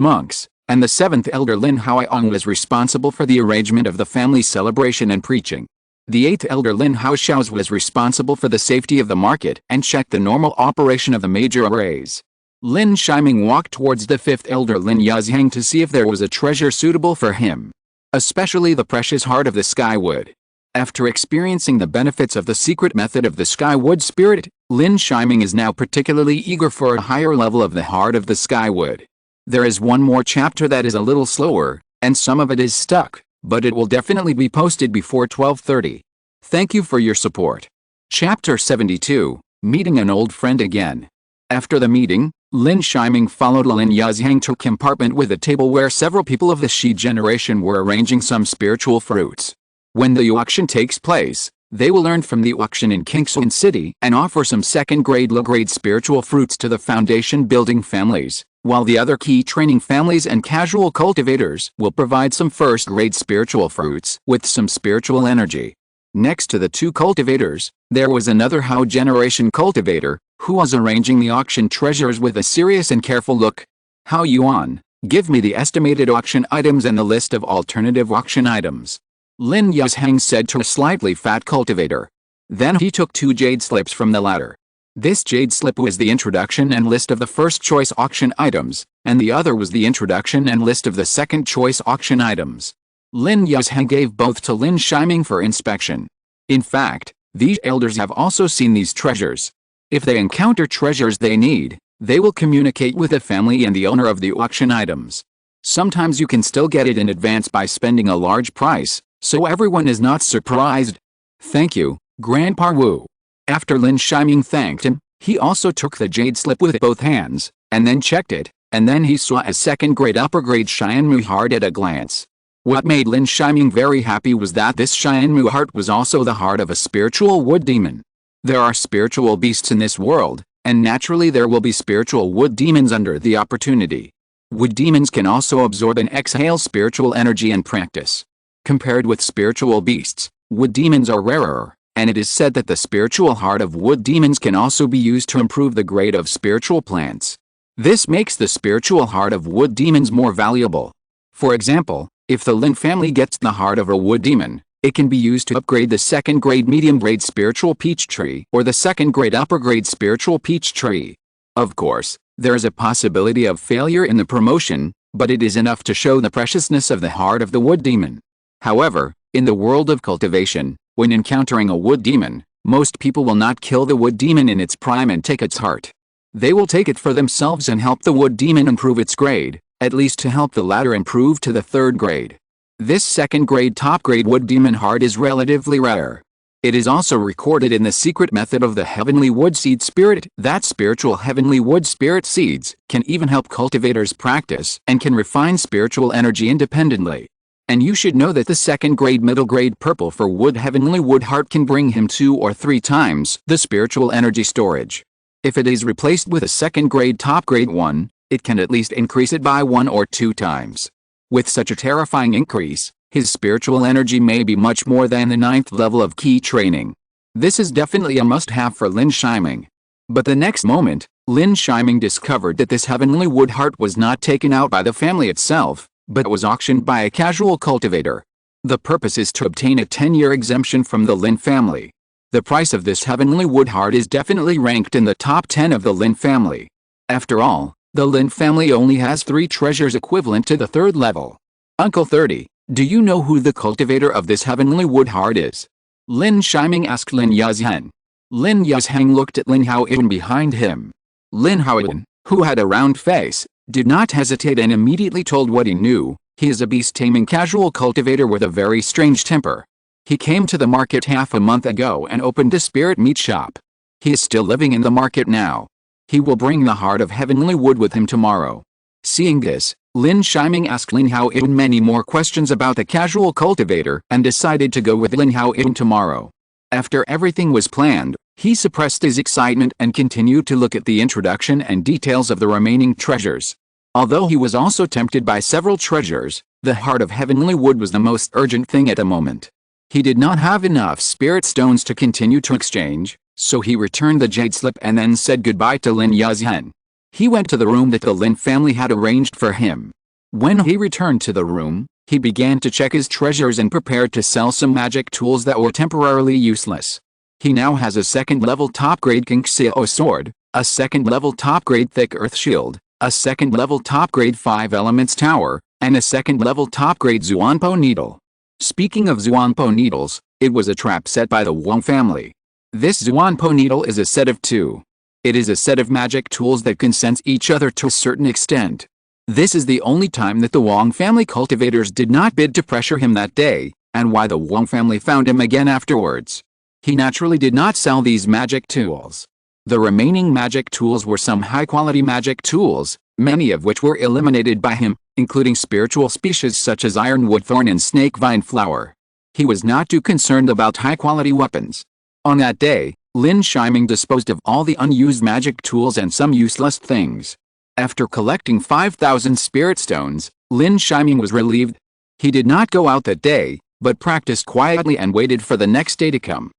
monks, and the seventh elder Lin Haoyong was responsible for the arrangement of the family celebration and preaching. The eighth elder Lin Haoshaos was responsible for the safety of the market and checked the normal operation of the major arrays. Lin Shiming walked towards the fifth elder Lin Yazheng to see if there was a treasure suitable for him, especially the precious heart of the skywood. After experiencing the benefits of the secret method of the skywood spirit, Lin Shiming is now particularly eager for a higher level of the heart of the skywood. There is one more chapter that is a little slower, and some of it is stuck, but it will definitely be posted before 12:30. Thank you for your support. Chapter 72, Meeting an Old Friend Again. After the meeting, Lin Shiming followed Lin Yazheng to a compartment with a table where several people of the Shi generation were arranging some spiritual fruits. When the auction takes place, they will learn from the auction in Kingston City and offer some second-grade low-grade spiritual fruits to the foundation building families, while the other key training families and casual cultivators will provide some first-grade spiritual fruits with some spiritual energy. Next to the two cultivators, there was another Hao generation cultivator, who was arranging the auction treasures with a serious and careful look. Hao Yuan, give me the estimated auction items and the list of alternative auction items. Lin Yazheng said to a slightly fat cultivator. Then he took 2 jade slips from the latter. This jade slip was the introduction and list of the first choice auction items, and the other was the introduction and list of the second choice auction items. Lin Yazheng gave both to Lin Shiming for inspection. In fact, these elders have also seen these treasures. If they encounter treasures they need, they will communicate with the family and the owner of the auction items. Sometimes you can still get it in advance by spending a large price, so everyone is not surprised. Thank you, Grandpa Wu. After Lin Shiming thanked him, he also took the jade slip with both hands, and then checked it, and then he saw a second-grade upper-grade Xianmu heart at a glance. What made Lin Shiming very happy was that this Xianmu heart was also the heart of a spiritual wood demon. There are spiritual beasts in this world, and naturally there will be spiritual wood demons under the opportunity. Wood demons can also absorb and exhale spiritual energy and practice. Compared with spiritual beasts, wood demons are rarer, and it is said that the spiritual heart of wood demons can also be used to improve the grade of spiritual plants. This makes the spiritual heart of wood demons more valuable. For example, if the Lin family gets the heart of a wood demon, it can be used to upgrade the second-grade medium-grade spiritual peach tree or the second-grade upper-grade spiritual peach tree. Of course, there is a possibility of failure in the promotion, but it is enough to show the preciousness of the heart of the wood demon. However, in the world of cultivation, when encountering a wood demon, most people will not kill the wood demon in its prime and take its heart. They will take it for themselves and help the wood demon improve its grade, at least to help the latter improve to the third grade. This second-grade top-grade wood demon heart is relatively rare. It is also recorded in the secret method of the heavenly wood seed spirit that spiritual heavenly wood spirit seeds can even help cultivators practice and can refine spiritual energy independently. And you should know that the second-grade middle-grade purple for wood heavenly wood heart can bring him 2 or 3 times the spiritual energy storage. If it is replaced with a second-grade top-grade one, it can at least increase it by 1 or 2 times. With such a terrifying increase, his spiritual energy may be much more than the 9th level of key training. This is definitely a must-have for Lin Shiming. But the next moment, Lin Shiming discovered that this heavenly wood heart was not taken out by the family itself, but was auctioned by a casual cultivator. The purpose is to obtain a 10-year exemption from the Lin family. The price of this heavenly wood heart is definitely ranked in the top 10 of the Lin family. After all, the Lin family only has 3 treasures equivalent to the 3rd level. Uncle 30, do you know who the cultivator of this heavenly wood heart is? Lin Shiming asked Lin Yazheng. Lin Yazheng looked at Lin Haoyuan behind him. Lin Haoyuan, who had a round face, did not hesitate and immediately told what he knew. He is a beast-taming casual cultivator with a very strange temper. He came to the market half a month ago and opened a spirit meat shop. He is still living in the market now. He will bring the heart of heavenly wood with him tomorrow. Seeing this, Lin Shiming asked Lin Haoyun many more questions about the casual cultivator and decided to go with Lin Haoyun tomorrow. After everything was planned, he suppressed his excitement and continued to look at the introduction and details of the remaining treasures. Although he was also tempted by several treasures, the heart of heavenly wood was the most urgent thing at the moment. He did not have enough spirit stones to continue to exchange, so he returned the jade slip and then said goodbye to Lin Yazhen. He went to the room that the Lin family had arranged for him. When he returned to the room, he began to check his treasures and prepared to sell some magic tools that were temporarily useless. He now has a second-level top-grade conceal sword, a second-level top-grade thick earth shield, a second-level top-grade 5 elements tower, and a second-level top-grade Zuanpo needle. Speaking of Zuanpo needles, it was a trap set by the Wang family. This Zuanpo needle is a set of 2. It is a set of magic tools that can sense each other to a certain extent. This is the only time that the Wang family cultivators did not bid to pressure him that day, and why the Wang family found him again afterwards. He naturally did not sell these magic tools. The remaining magic tools were some high-quality magic tools, many of which were eliminated by him, including spiritual species such as ironwood thorn and snake vine flower. He was not too concerned about high-quality weapons. On that day, Lin Shiming disposed of all the unused magic tools and some useless things. After collecting 5,000 spirit stones, Lin Shiming was relieved. He did not go out that day, but practiced quietly and waited for the next day to come.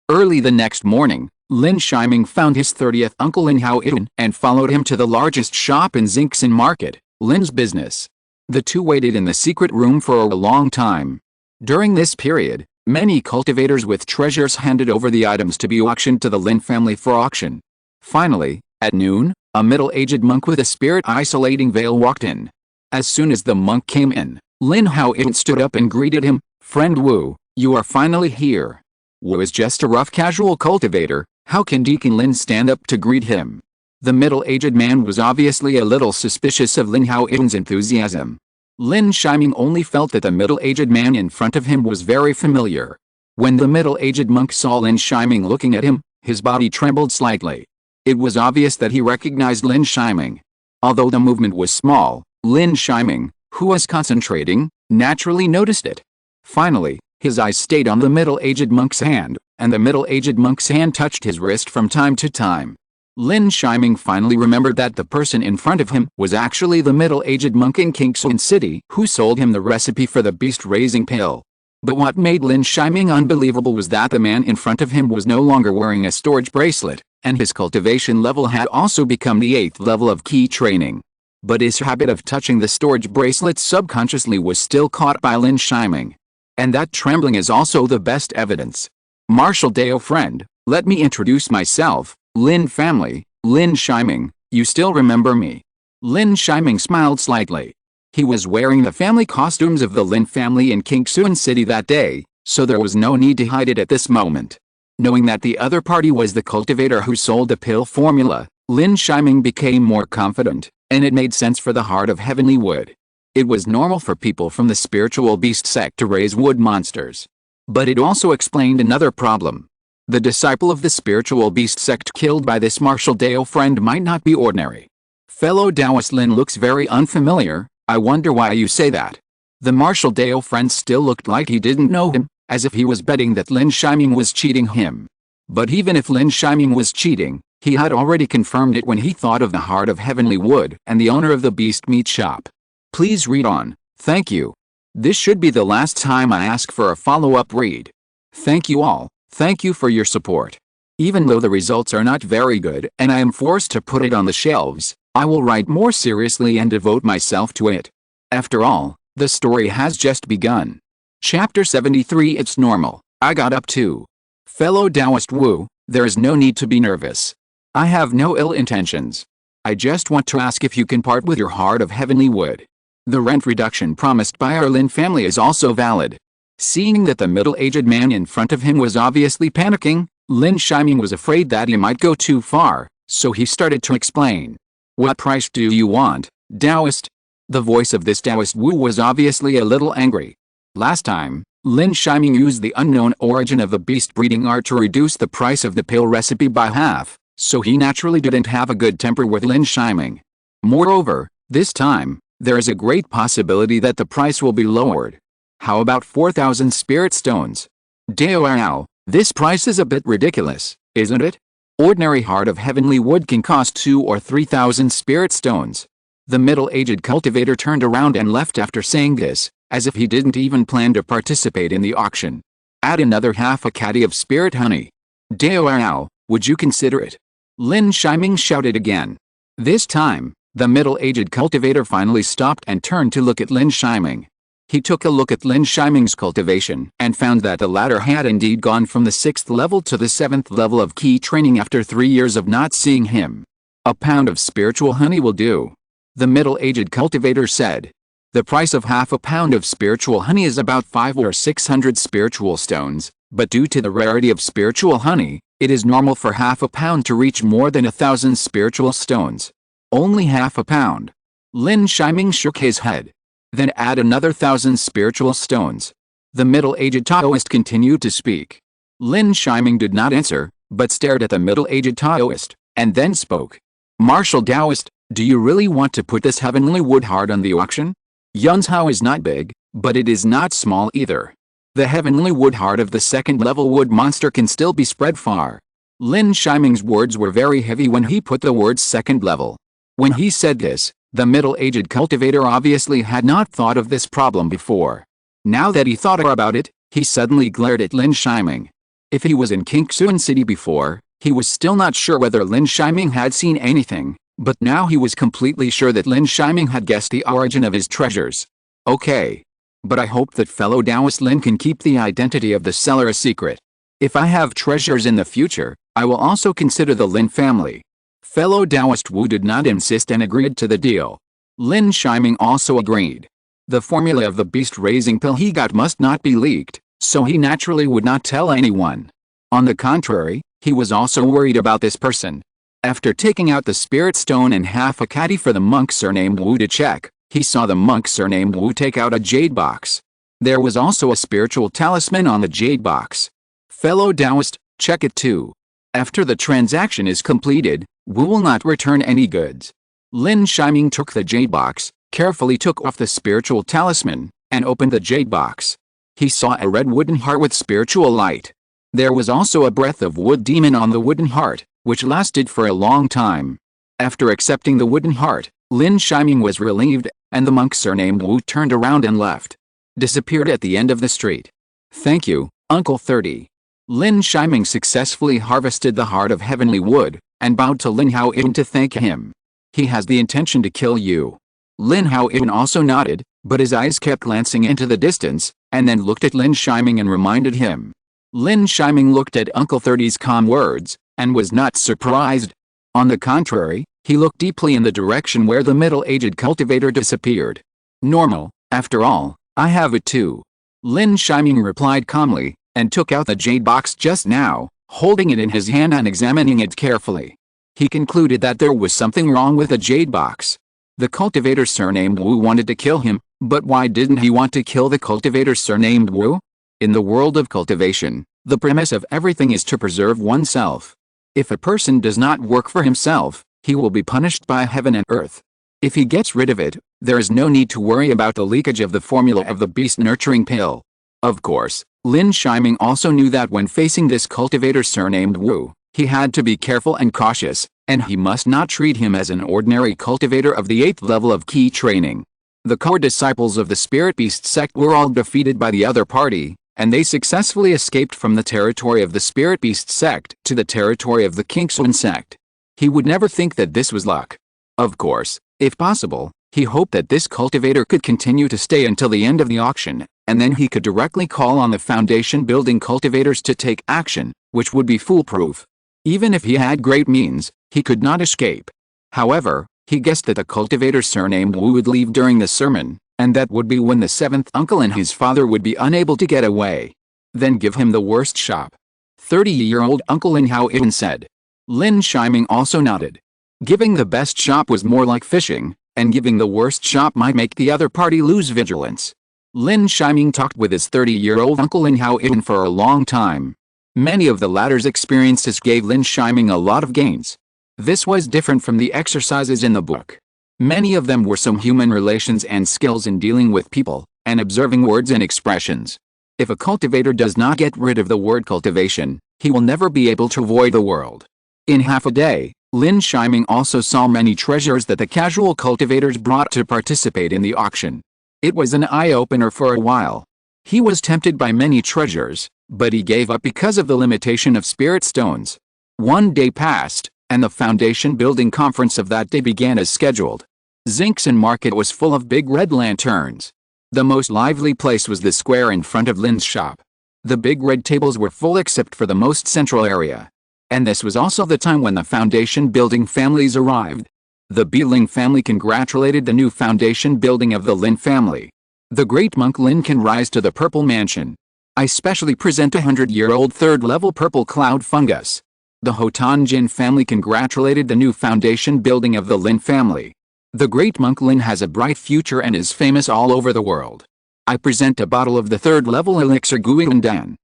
Early the next morning, Lin Shiming found his 30th uncle Lin Haoyun and followed him to the largest shop in Xingxin Market, Lin's business. The two waited in the secret room for a long time. During this period, many cultivators with treasures handed over the items to be auctioned to the Lin family for auction. Finally, at noon, a middle-aged monk with a spirit-isolating veil walked in. As soon as the monk came in, Lin Haoyun stood up and greeted him. "Friend Wu, you are finally here." Wu is just a rough casual cultivator, how can Deacon Lin stand up to greet him? The middle-aged man was obviously a little suspicious of Lin Haoyun's enthusiasm. Lin Shiming only felt that the middle-aged man in front of him was very familiar. When the middle-aged monk saw Lin Shiming looking at him, his body trembled slightly. It was obvious that he recognized Lin Shiming. Although the movement was small, Lin Shiming, who was concentrating, naturally noticed it. Finally, his eyes stayed on the middle-aged monk's hand, and the middle-aged monk's hand touched his wrist from time to time. Lin Shiming finally remembered that the person in front of him was actually the middle-aged monk in Qingxun City who sold him the recipe for the beast-raising pill. But what made Lin Shiming unbelievable was that the man in front of him was no longer wearing a storage bracelet, and his cultivation level had also become the 8th level of key training. But his habit of touching the storage bracelet subconsciously was still caught by Lin Shiming. And that trembling is also the best evidence. Martial Dao friend, let me introduce myself, Lin family, Lin Shiming, you still remember me? Lin Shiming smiled slightly. He was wearing the family costumes of the Lin family in Qingxun City that day, so there was no need to hide it at this moment. Knowing that the other party was the cultivator who sold the pill formula, Lin Shiming became more confident, and it made sense for the heart of heavenly wood. It was normal for people from the spiritual beast sect to raise wood monsters. But it also explained another problem. The disciple of the spiritual beast sect killed by this martial Dao friend might not be ordinary. Fellow Taoist Lin looks very unfamiliar, I wonder why you say that. The martial Dao friend still looked like he didn't know him, as if he was betting that Lin Shiming was cheating him. But even if Lin Shiming was cheating, he had already confirmed it when he thought of the heart of heavenly wood and the owner of the beast meat shop. Please read on, thank you. This should be the last time I ask for a follow-up read. Thank you all, thank you for your support. Even though the results are not very good and I am forced to put it on the shelves, I will write more seriously and devote myself to it. After all, the story has just begun. Chapter 73 It's normal, I got up too. Fellow Taoist Wu, there is no need to be nervous. I have no ill intentions. I just want to ask if you can part with your heart of heavenly wood. The rent reduction promised by our Lin family is also valid. Seeing that the middle-aged man in front of him was obviously panicking, Lin Shiming was afraid that he might go too far, so he started to explain. What price do you want, Taoist? The voice of this Taoist Wu was obviously a little angry. Last time, Lin Shiming used the unknown origin of the beast breeding art to reduce the price of the pill recipe by half, so he naturally didn't have a good temper with Lin Shiming. Moreover, This time, there is a great possibility that the price will be lowered. How about 4,000 spirit stones? Wow, this price is a bit ridiculous, isn't it? Ordinary heart of heavenly wood can cost 2 or 3,000 spirit stones. The middle-aged cultivator turned around and left after saying this, as if he didn't even plan to participate in the auction. Add another half a caddy of spirit honey. Wow, would you consider it? Lin Shiming shouted again. This time, the middle-aged cultivator finally stopped and turned to look at Lin Shiming. He took a look at Lin Shiming's cultivation and found that the latter had indeed gone from the 6th level to the 7th level of key training after 3 years of not seeing him. A pound of spiritual honey will do, the middle-aged cultivator said. The price of half a pound of spiritual honey is about 500 or 600 spiritual stones, but due to the rarity of spiritual honey, it is normal for half a pound to reach more than 1,000 spiritual stones. Only half a pound. Lin Shiming shook his head. Then add another 1,000 spiritual stones. The middle-aged Taoist continued to speak. Lin Shiming did not answer, but stared at the middle-aged Taoist, and then spoke. Martial Taoist, do you really want to put this heavenly wood heart on the auction? Yunzhao is not big, but it is not small either. The heavenly wood heart of the 2nd level wood monster can still be spread far. Lin Shiming's words were very heavy when he put the words 2nd level. When he said this, the middle-aged cultivator obviously had not thought of this problem before. Now that he thought about it, he suddenly glared at Lin Shiming. If he was in Kingsuan City before, he was still not sure whether Lin Shiming had seen anything, but now he was completely sure that Lin Shiming had guessed the origin of his treasures. Okay. But I hope that fellow Taoist Lin can keep the identity of the seller a secret. If I have treasures in the future, I will also consider the Lin family. Fellow Taoist Wu did not insist and agreed to the deal. Lin Shiming also agreed. The formula of the beast-raising pill he got must not be leaked, so he naturally would not tell anyone. On the contrary, he was also worried about this person. After taking out the spirit stone and half a caddy for the monk surnamed Wu to check, he saw the monk surnamed Wu take out a jade box. There was also a spiritual talisman on the jade box. Fellow Taoist, check it too. After the transaction is completed, Wu will not return any goods. Lin Shiming took the jade box, carefully took off the spiritual talisman, and opened the jade box. He saw a red wooden heart with spiritual light. There was also a breath of wood demon on the wooden heart, which lasted for a long time. After accepting the wooden heart, Lin Shiming was relieved, and the monk surnamed Wu turned around and left. Disappeared at the end of the street. Thank you, Uncle 30. Lin Shiming successfully harvested the heart of heavenly wood, and bowed to Lin Haoyin to thank him. He has the intention to kill you. Lin Haoyin also nodded, but his eyes kept glancing into the distance, and then looked at Lin Shiming and reminded him. Lin Shiming looked at Uncle 30's calm words, and was not surprised. On the contrary, he looked deeply in the direction where the middle-aged cultivator disappeared. Normal, after all, I have it too. Lin Shiming replied calmly, and took out the jade box just now, holding it in his hand and examining it carefully. He concluded that there was something wrong with the jade box. The cultivator surnamed Wu wanted to kill him, but why didn't he want to kill the cultivator surnamed Wu? In the world of cultivation, the premise of everything is to preserve oneself. If a person does not work for himself, he will be punished by heaven and earth. If he gets rid of it, there is no need to worry about the leakage of the formula of the beast-nurturing pill. Of course, Lin Shiming also knew that when facing this cultivator surnamed Wu, he had to be careful and cautious, and he must not treat him as an ordinary cultivator of the 8th level of key training. The core disciples of the Spirit Beast sect were all defeated by the other party, and they successfully escaped from the territory of the Spirit Beast sect to the territory of the Kingsuan sect. He would never think that this was luck. Of course, if possible, he hoped that this cultivator could continue to stay until the end of the auction, and then he could directly call on the foundation building cultivators to take action, which would be foolproof. Even if he had great means, he could not escape. However, he guessed that the cultivator surnamed Wu would leave during the sermon, and that would be when the 7th uncle and his father would be unable to get away. Then give him the worst shop. 30-year-old Uncle Lin Haoyin said. Lin Shiming also nodded. Giving the best shop was more like fishing, and giving the worst shop might make the other party lose vigilance. Lin Shiming talked with his 30-year-old Uncle Lin Haoyin for a long time. Many of the latter's experiences gave Lin Shiming a lot of gains. This was different from the exercises in the book. Many of them were some human relations and skills in dealing with people, and observing words and expressions. If a cultivator does not get rid of the word cultivation, he will never be able to avoid the world. In half a day, Lin Yi also saw many treasures that the casual cultivators brought to participate in the auction. It was an eye-opener for a while. He was tempted by many treasures, but he gave up because of the limitation of spirit stones. One day passed, and the foundation building conference of that day began as scheduled. Zinxin Market was full of big red lanterns. The most lively place was the square in front of Lin's shop. The big red tables were full except for the most central area. And this was also the time when the foundation building families arrived. The Biling family congratulated the new foundation building of the Lin family. The great monk Lin can rise to the purple mansion. I specially present 100-year-old third-level purple cloud fungus. The Hotan Jin family congratulated the new foundation building of the Lin family. The great monk Lin has a bright future and is famous all over the world. I present a bottle of the third-level elixir Guiandan.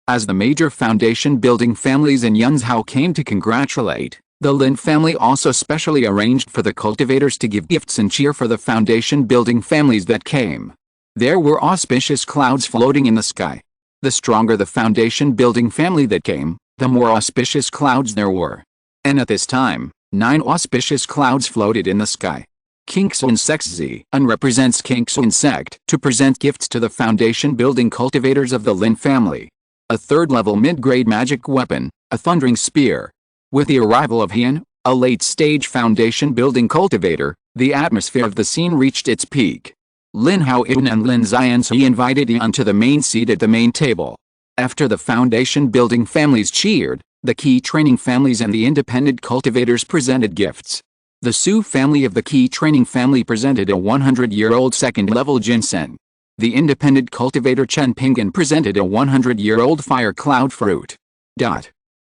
As the major foundation building families in Yunzhou came to congratulate, the Lin family also specially arranged for the cultivators to give gifts and cheer for the foundation building families that came. There were auspicious clouds floating in the sky. The stronger the foundation building family that came, the more auspicious clouds there were. And at this time, 9 auspicious clouds floated in the sky. Kingsun Sect Z represents Kingsun Sect to present gifts to the foundation building cultivators of the Lin family. A third-level mid-grade magic weapon, a thundering spear. With the arrival of Hian, a late-stage foundation building cultivator, the atmosphere of the scene reached its peak. Lin Haoyuan and Lin Xianzi invited Hian to the main seat at the main table. After the foundation building families cheered, the key training families and the independent cultivators presented gifts. The Su family of the key training family presented a 100-year-old second-level ginseng. The independent cultivator Chen Pingan presented a 100-year-old fire cloud fruit.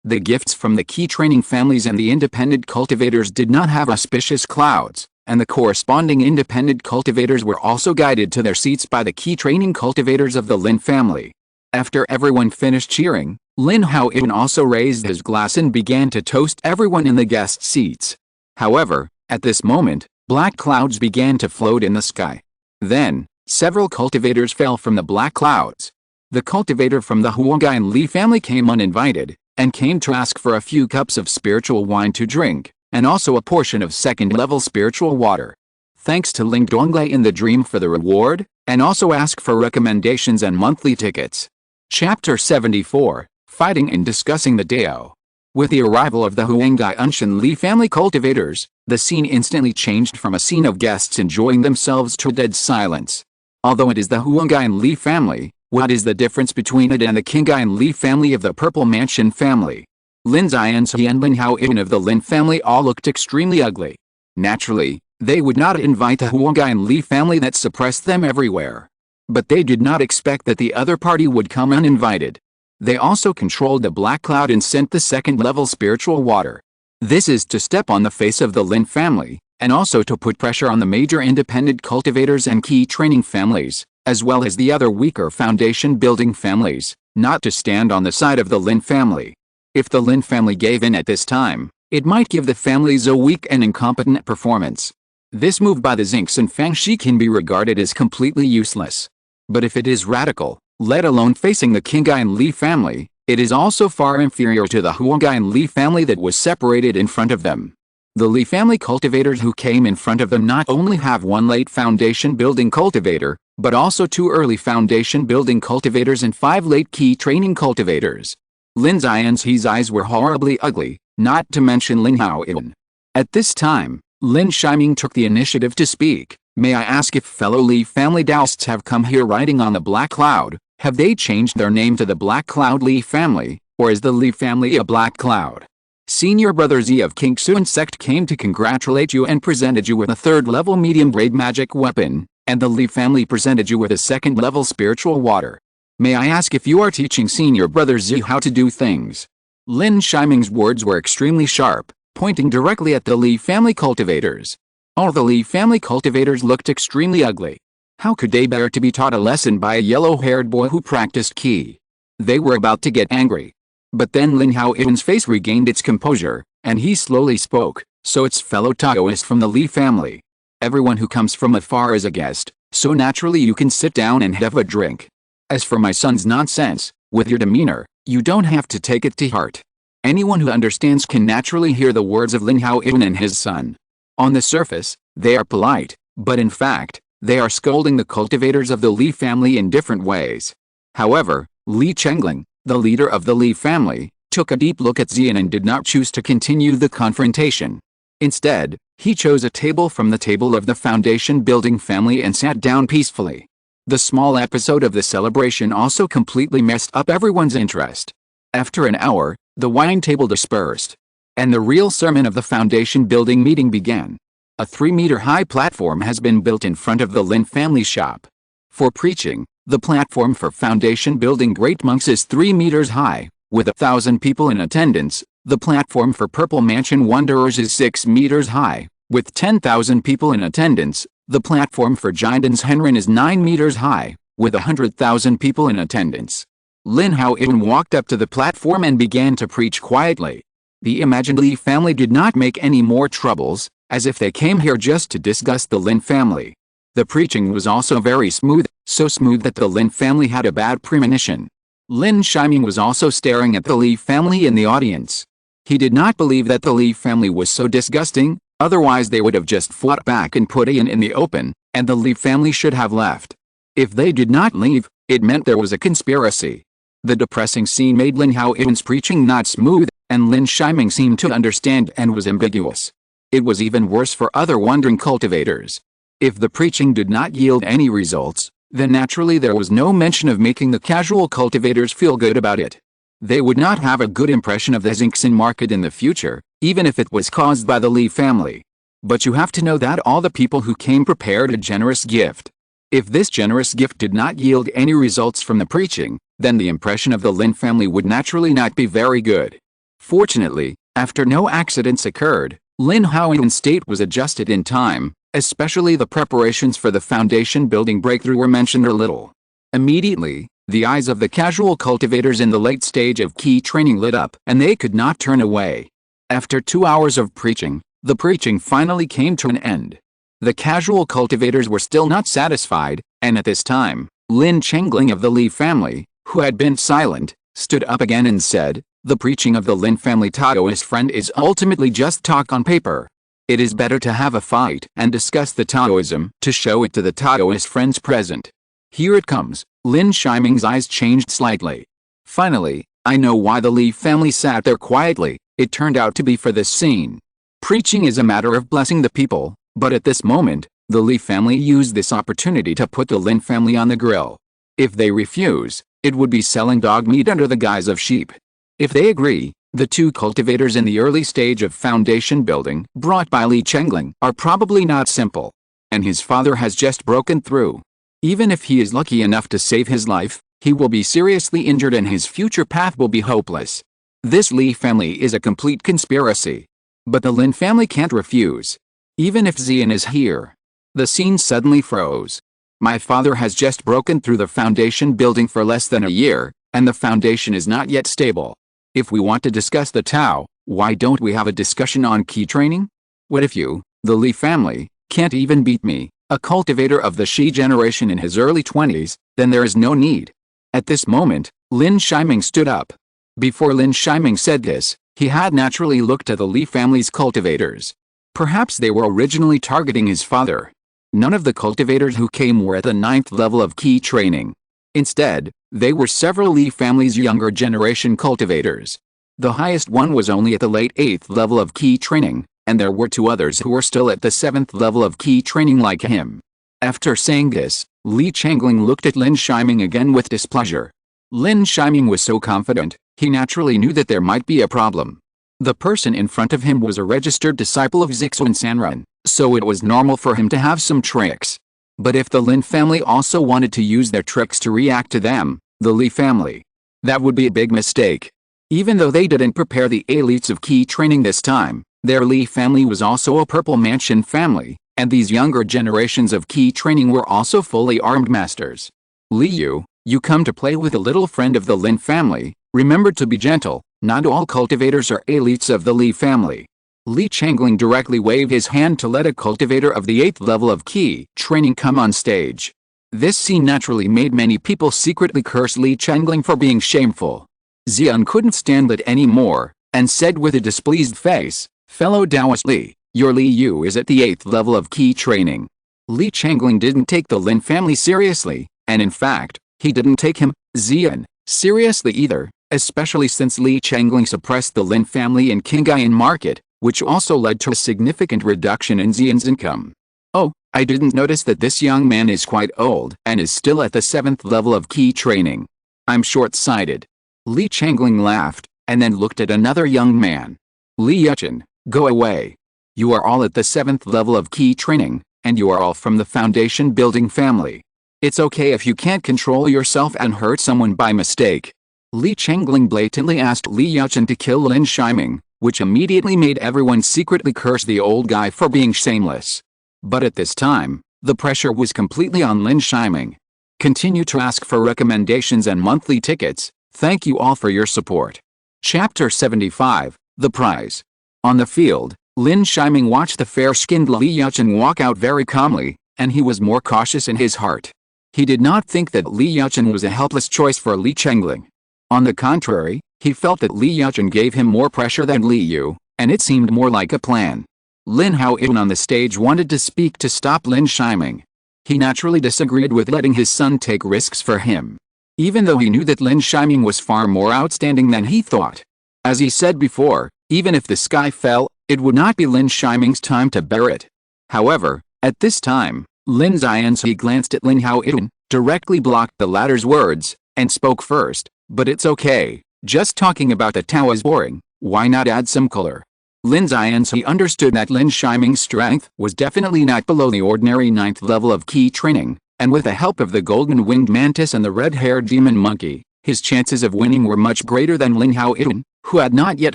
The gifts from the key training families and the independent cultivators did not have auspicious clouds, and the corresponding independent cultivators were also guided to their seats by the key training cultivators of the Lin family. After everyone finished cheering, Lin Haoyuan also raised his glass and began to toast everyone in the guest seats. However, at this moment, black clouds began to float in the sky. Then, several cultivators fell from the black clouds. The cultivator from the Huangai and Li family came uninvited, and came to ask for a few cups of spiritual wine to drink, and also a portion of second-level spiritual water. Thanks to Ling Donglei in the dream for the reward, and also ask for recommendations and monthly tickets. Chapter 74, Fighting and Discussing the Dao. With the arrival of the Huangai Unshan Li family cultivators, the scene instantly changed from a scene of guests enjoying themselves to dead silence. Although it is the Huangai and Li family, what is the difference between it and the Qingai and Li family of the Purple Mansion family? Lin Xianzi and Lin Haoyuan of the Lin family all looked extremely ugly. Naturally, they would not invite the Huangai and Li family that suppressed them everywhere. But they did not expect that the other party would come uninvited. They also controlled the black cloud and sent the second-level spiritual water. This is to step on the face of the Lin family, and also to put pressure on the major independent cultivators and key training families, as well as the other weaker foundation-building families, not to stand on the side of the Lin family. If the Lin family gave in at this time, it might give the families a weak and incompetent performance. This move by the Zinx and Fangxi can be regarded as completely useless. But if it is radical, let alone facing the Qingai and Li family, it is also far inferior to the Huangai and Li family that was separated in front of them. The Li family cultivators who came in front of them not only have one late foundation building cultivator, but also 2 early foundation building cultivators and 5 late key training cultivators. Lin Xianzi's eyes were horribly ugly, not to mention Lin Haoyuan. At this time, Lin Shiming took the initiative to speak. May I ask if fellow Li family Daoists have come here riding on the Black Cloud? Have they changed their name to the Black Cloud Li family, or is the Li family a Black Cloud? Senior Brother Z of Kingsun Sect came to congratulate you and presented you with a third-level medium-grade magic weapon, and the Li family presented you with a second-level spiritual water. May I ask if you are teaching Senior Brother Z how to do things? Lin Shiming's words were extremely sharp, pointing directly at the Li family cultivators. All the Li family cultivators looked extremely ugly. How could they bear to be taught a lesson by a yellow-haired boy who practiced Qi? They were about to get angry. But then Lin Haoyuan's face regained its composure, and he slowly spoke, So it's fellow Taoist from the Li family. Everyone who comes from afar is a guest, so naturally you can sit down and have a drink. As for my son's nonsense, with your demeanor, you don't have to take it to heart. Anyone who understands can naturally hear the words of Lin Yi and his son. On the surface, they are polite, but in fact, they are scolding the cultivators of the Li family in different ways. However, Li Chengling, the leader of the Li family, took a deep look at Xian and did not choose to continue the confrontation. Instead, he chose a table from the table of the foundation building family and sat down peacefully. The small episode of the celebration also completely messed up everyone's interest. After an hour, the wine table dispersed, and the real sermon of the foundation building meeting began. A 3-meter-high platform has been built in front of the Lin family shop. For preaching, the platform for foundation building great monks is 3 meters high, with 1,000 people in attendance. The platform for Purple Mansion Wanderers is 6 meters high, with 10,000 people in attendance. The platform for Jinden's Henrin is 9 meters high, with 100,000 people in attendance. Lin Yi walked up to the platform and began to preach quietly. The imagined Li family did not make any more troubles, as if they came here just to disgust the Lin family. The preaching was also very smooth, so smooth that the Lin family had a bad premonition. Lin Shiming was also staring at the Li family in the audience. He did not believe that the Li family was so disgusting, otherwise they would have just fought back and put Ian in the open, and the Li family should have left. If they did not leave, it meant there was a conspiracy. The depressing scene made Lin Yi's preaching not smooth, and Lin Shiming seemed to understand and was ambiguous. It was even worse for other wandering cultivators. If the preaching did not yield any results, then naturally there was no mention of making the casual cultivators feel good about it. They would not have a good impression of the Xingxin market in the future, even if it was caused by the Li family. But you have to know that all the people who came prepared a generous gift. If this generous gift did not yield any results from the preaching, then the impression of the Lin family would naturally not be very good. Fortunately, after no accidents occurred, Lin Yi's state was adjusted in time, especially the preparations for the foundation building breakthrough were mentioned a little. Immediately, the eyes of the casual cultivators in the late stage of key training lit up, and they could not turn away. After 2 hours of preaching, the preaching finally came to an end. The casual cultivators were still not satisfied, and at this time, Lin Chengling of the Li family, who had been silent, stood up again and said, "The preaching of the Lin family Taoist friend is ultimately just talk on paper. It is better to have a fight and discuss the Taoism to show it to the Taoist friends present. Here it comes." Lin Shiming's eyes changed slightly. "Finally, I know why the Li family sat there quietly. It turned out to be for this scene. Preaching is a matter of blessing the people, but at this moment, the Li family used this opportunity to put the Lin family on the grill. If they refuse, it would be selling dog meat under the guise of sheep. If they agree, the 2 cultivators in the early stage of foundation building brought by Li Chengling are probably not simple. And his father has just broken through. Even if he is lucky enough to save his life, he will be seriously injured and his future path will be hopeless. This Li family is a complete conspiracy. But the Lin family can't refuse. Even if Xian is here." The scene suddenly froze. "My father has just broken through the foundation building for less than a year, and the foundation is not yet stable. If we want to discuss the Tao, why don't we have a discussion on key training? What if you, the Li family, can't even beat me, a cultivator of the Shi generation in his early 20s, then there is no need." At this moment, Lin Shiming stood up. Before Lin Shiming said this, he had naturally looked at the Li family's cultivators. Perhaps they were originally targeting his father. None of the cultivators who came were at the 9th level of key training. Instead, they were several Li family's younger generation cultivators. The highest one was only at the late 8th level of key training, and there were 2 others who were still at the 7th level of key training like him. After saying this, Li Chengling looked at Lin Shiming again with displeasure. Lin Shiming was so confident, he naturally knew that there might be a problem. The person in front of him was a registered disciple of Zixuan Sanren, so it was normal for him to have some tricks. But if the Lin family also wanted to use their tricks to react to them, the Li family, that would be a big mistake. Even though they didn't prepare the elites of key training this time, their Li family was also a Purple Mansion family, and these younger generations of key training were also fully armed masters. "Li Yu, you come to play with a little friend of the Lin family, remember to be gentle, not all cultivators are elites of the Li family." Li Changling directly waved his hand to let a cultivator of the 8th level of key training come on stage. This scene naturally made many people secretly curse Li Changling for being shameful. Xian couldn't stand it anymore, and said with a displeased face, "Fellow Taoist Li, your Li Yu is at the 8th level of key training." Li Changling didn't take the Lin family seriously, and in fact, he didn't take him, Xian, seriously either, especially since Li Changling suppressed the Lin family in Qinghai market, which also led to a significant reduction in Xian's income. "Oh, I didn't notice that this young man is quite old and is still at the 7th level of key training. I'm short-sighted." Li Changling laughed, and then looked at another young man. "Li Yuchen, go away. You are all at the 7th level of key training, and you are all from the foundation building family. It's okay if you can't control yourself and hurt someone by mistake." Li Changling blatantly asked Li Yuchen to kill Lin Shiming, which immediately made everyone secretly curse the old guy for being shameless. But at this time, the pressure was completely on Lin Shiming. Continue to ask for recommendations and monthly tickets. Thank you all for your support. Chapter 75, The Prize. On the field, Lin Shiming watched the fair-skinned Li Yuchen walk out very calmly, and he was more cautious in his heart. He did not think that Li Yuchen was a helpless choice for Li Changling. On the contrary, he felt that Li Yuchen gave him more pressure than Li Yu, and it seemed more like a plan. Lin Haoyuan on the stage wanted to speak to stop Lin Shiming. He naturally disagreed with letting his son take risks for him, even though he knew that Lin Shiming was far more outstanding than he thought. As he said before, even if the sky fell, it would not be Lin Shiming's time to bear it. However, at this time, Lin Xianzi glanced at Lin Haoyuan, directly blocked the latter's words, and spoke first. "But it's okay, just talking about the Tao is boring, why not add some color?" Lin Xianzi understood that Lin Shiming's strength was definitely not below the ordinary 9th level of key training, and with the help of the golden-winged mantis and the red-haired demon monkey, his chances of winning were much greater than Lin Haoyuan, who had not yet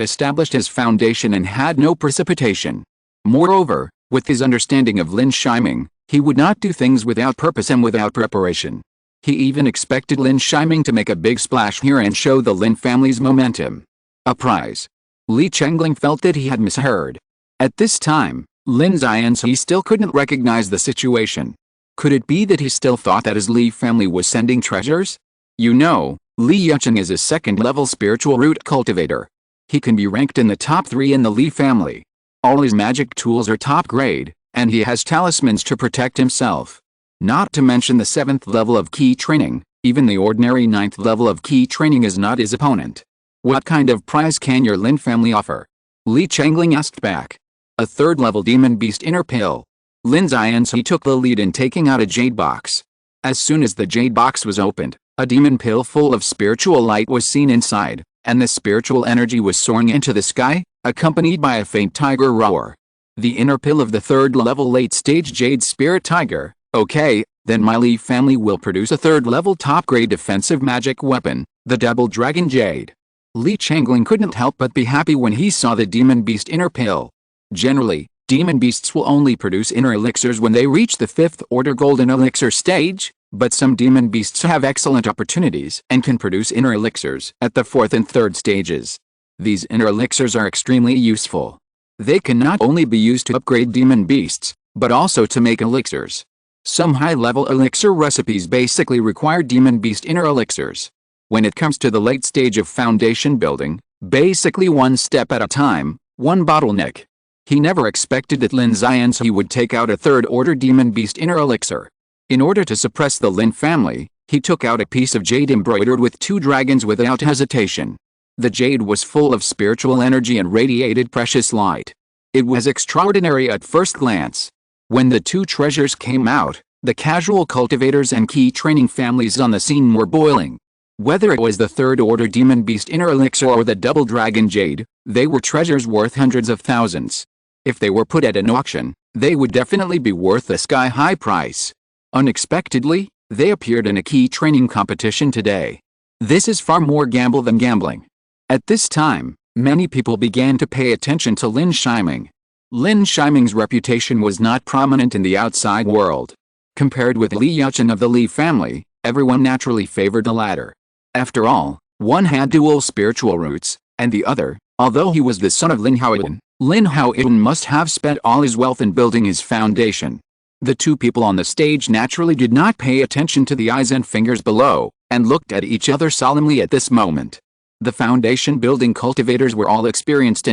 established his foundation and had no precipitation. Moreover, with his understanding of Lin Shiming, he would not do things without purpose and without preparation. He even expected Lin Shiming to make a big splash here and show the Lin family's momentum. A prize. Li Changling felt that he had misheard. At this time, Lin Xianzi still couldn't recognize the situation. Could it be that he still thought that his Li family was sending treasures? You know, Li Yuchen is a 2nd-level spiritual root cultivator. He can be ranked in the top 3 in the Li family. All his magic tools are top grade, and he has talismans to protect himself. Not to mention the 7th level of key training, even the ordinary 9th level of key training is not his opponent. What kind of prize can your Lin family offer? Li Changling asked back. A 3rd-level demon beast inner pill. Lin Xianzi took the lead in taking out a jade box. As soon as the jade box was opened, a demon pill full of spiritual light was seen inside, and the spiritual energy was soaring into the sky, accompanied by a faint tiger roar. The inner pill of the 3rd-level late-stage jade spirit tiger. Okay, then my Li family will produce a 3rd-level top-grade defensive magic weapon, the Double Dragon Jade. Li Changling couldn't help but be happy when he saw the demon beast inner pill. Generally, demon beasts will only produce inner elixirs when they reach the 5th-order golden elixir stage, but some demon beasts have excellent opportunities and can produce inner elixirs at the 4th and 3rd stages. These inner elixirs are extremely useful. They can not only be used to upgrade demon beasts, but also to make elixirs. Some high-level elixir recipes basically require demon beast inner elixirs. When it comes to the late stage of foundation building, basically one step at a time, one bottleneck. He never expected that Lin Xianzi would take out a 3rd-order demon beast inner elixir. In order to suppress the Lin family, he took out a piece of jade embroidered with 2 dragons without hesitation. The jade was full of spiritual energy and radiated precious light. It was extraordinary at first glance. When the 2 treasures came out, the casual cultivators and key training families on the scene were boiling. Whether it was the 3rd-order demon beast inner elixir or the double dragon jade, they were treasures worth hundreds of thousands. If they were put at an auction, they would definitely be worth a sky-high price. Unexpectedly, they appeared in a key training competition today. This is far more gamble than gambling. At this time, many people began to pay attention to Lin Shiming. Lin Shiming's reputation was not prominent in the outside world. Compared with Li Yuchen of the Li family, everyone naturally favored the latter. After all, one had dual spiritual roots, and the other, although he was the son of Lin Haoyuan, Lin Yi must have spent all his wealth in building his foundation. The two people on the stage naturally did not pay attention to the eyes and fingers below, and looked at each other solemnly at this moment. The foundation building cultivators were all experienced.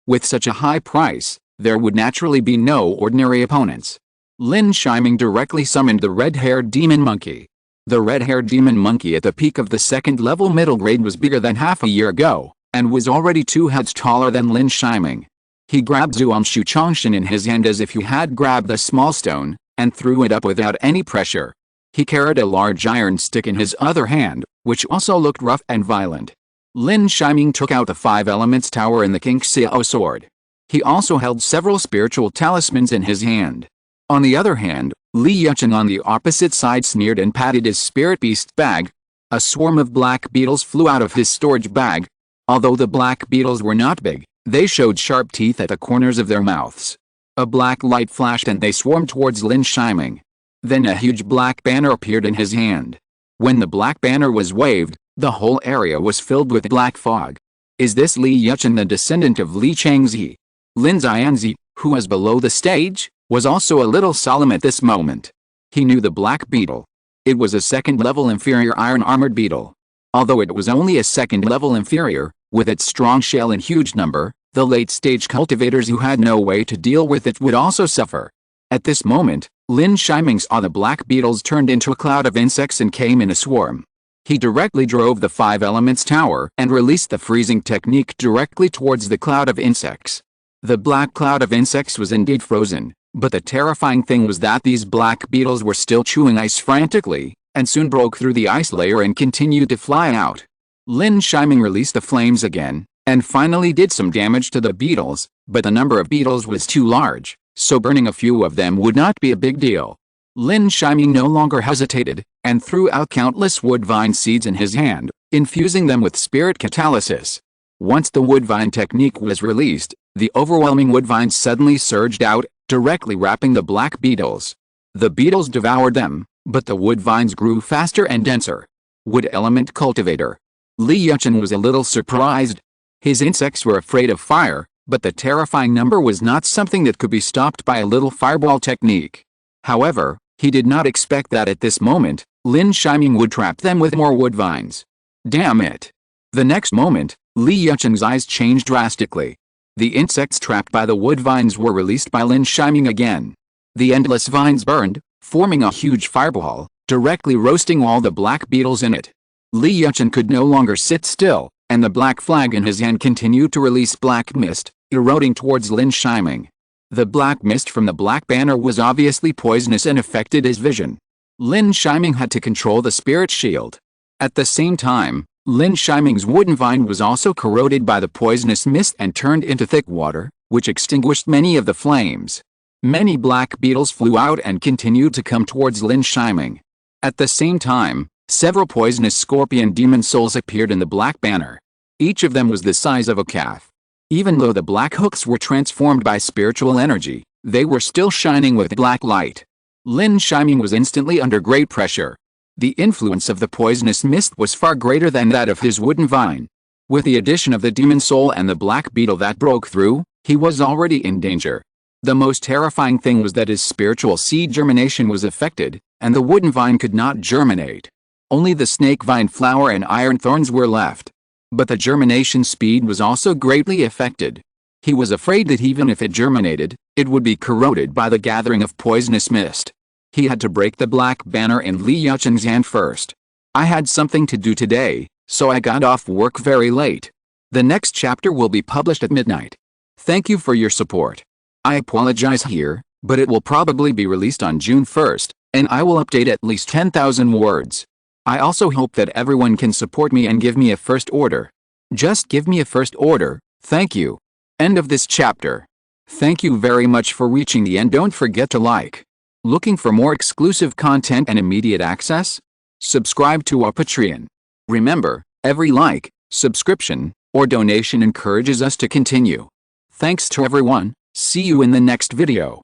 With such a high price, there would naturally be no ordinary opponents. Lin Yi directly summoned the red-haired demon monkey. The red-haired demon monkey at the peak of the second-level middle grade was bigger than half a year ago, and was already 2 heads taller than Lin Yi. He grabbed Zuanshu Chongshin in his hand as if he had grabbed a small stone, and threw it up without any pressure. He carried a large iron stick in his other hand, which also looked rough and violent. Lin Yi took out the 5 Elements Tower and the conceal sword. He also held several spiritual talismans in his hand. On the other hand, Li Yi on the opposite side sneered and patted his spirit beast bag. A swarm of black beetles flew out of his storage bag. Although the black beetles were not big, they showed sharp teeth at the corners of their mouths. A black light flashed and they swarmed towards Lin Yi. Then a huge black banner appeared in his hand. When the black banner was waved, the whole area was filled with black fog. Is this Li Yi, the descendant of Li Changzi? Lin Xianzi, who was below the stage, was also a little solemn at this moment. He knew the black beetle. It was a second-level inferior iron-armored beetle. Although it was only a second-level inferior, with its strong shell in huge number, the late-stage cultivators who had no way to deal with it would also suffer. At this moment, Lin Yi saw the black beetles turned into a cloud of insects and came in a swarm. He directly drove the 5 Elements Tower and released the freezing technique directly towards the cloud of insects. The black cloud of insects was indeed frozen, but the terrifying thing was that these black beetles were still chewing ice frantically, and soon broke through the ice layer and continued to fly out. Lin Yi released the flames again, and finally did some damage to the beetles, but the number of beetles was too large, so burning a few of them would not be a big deal. Lin Yi no longer hesitated, and threw out countless woodvine seeds in his hand, infusing them with spirit catalysis. Once the woodvine technique was released, the overwhelming woodvines suddenly surged out, directly wrapping the black beetles. The beetles devoured them, but the woodvines grew faster and denser. Wood element cultivator. Li Yi was a little surprised. His insects were afraid of fire, but the terrifying number was not something that could be stopped by a little fireball technique. However, he did not expect that at this moment, Lin Yi would trap them with more woodvines. Damn it! The next moment, Li Yi's eyes changed drastically. The insects trapped by the woodvines were released by Lin Yi again. The endless vines burned, forming a huge fireball, directly roasting all the black beetles in it. Li Yi could no longer sit still, and the black flag in his hand continued to release black mist, eroding towards Lin Yi. The black mist from the black banner was obviously poisonous and affected his vision. Lin Yi had to control the spirit shield. At the same time, Lin Yi's wooden vine was also corroded by the poisonous mist and turned into thick water, which extinguished many of the flames. Many black beetles flew out and continued to come towards Lin Yi. At the same time, several poisonous scorpion demon souls appeared in the black banner. Each of them was the size of a calf. Even though the black hooks were transformed by spiritual energy, they were still shining with black light. Lin Yi was instantly under great pressure. The influence of the poisonous mist was far greater than that of his wooden vine. With the addition of the demon soul and the black beetle that broke through, he was already in danger. The most terrifying thing was that his spiritual seed germination was affected, and the wooden vine could not germinate. Only the snake vine flower and iron thorns were left. But the germination speed was also greatly affected. He was afraid that even if it germinated, it would be corroded by the gathering of poisonous mist. He had to break the black banner in Li Yi's hand first. I had something to do today, so I got off work very late. The next chapter will be published at midnight. Thank you for your support. I apologize here, but it will probably be released on June 1st, and I will update at least 10,000 words. I also hope that everyone can support me and give me a first order. Just give me a first order, thank you. End of this chapter. Thank you very much for reaching the end. Don't forget to like. Looking for more exclusive content and immediate access? Subscribe to our Patreon. Remember, every like, subscription, or donation encourages us to continue. Thanks to everyone, see you in the next video.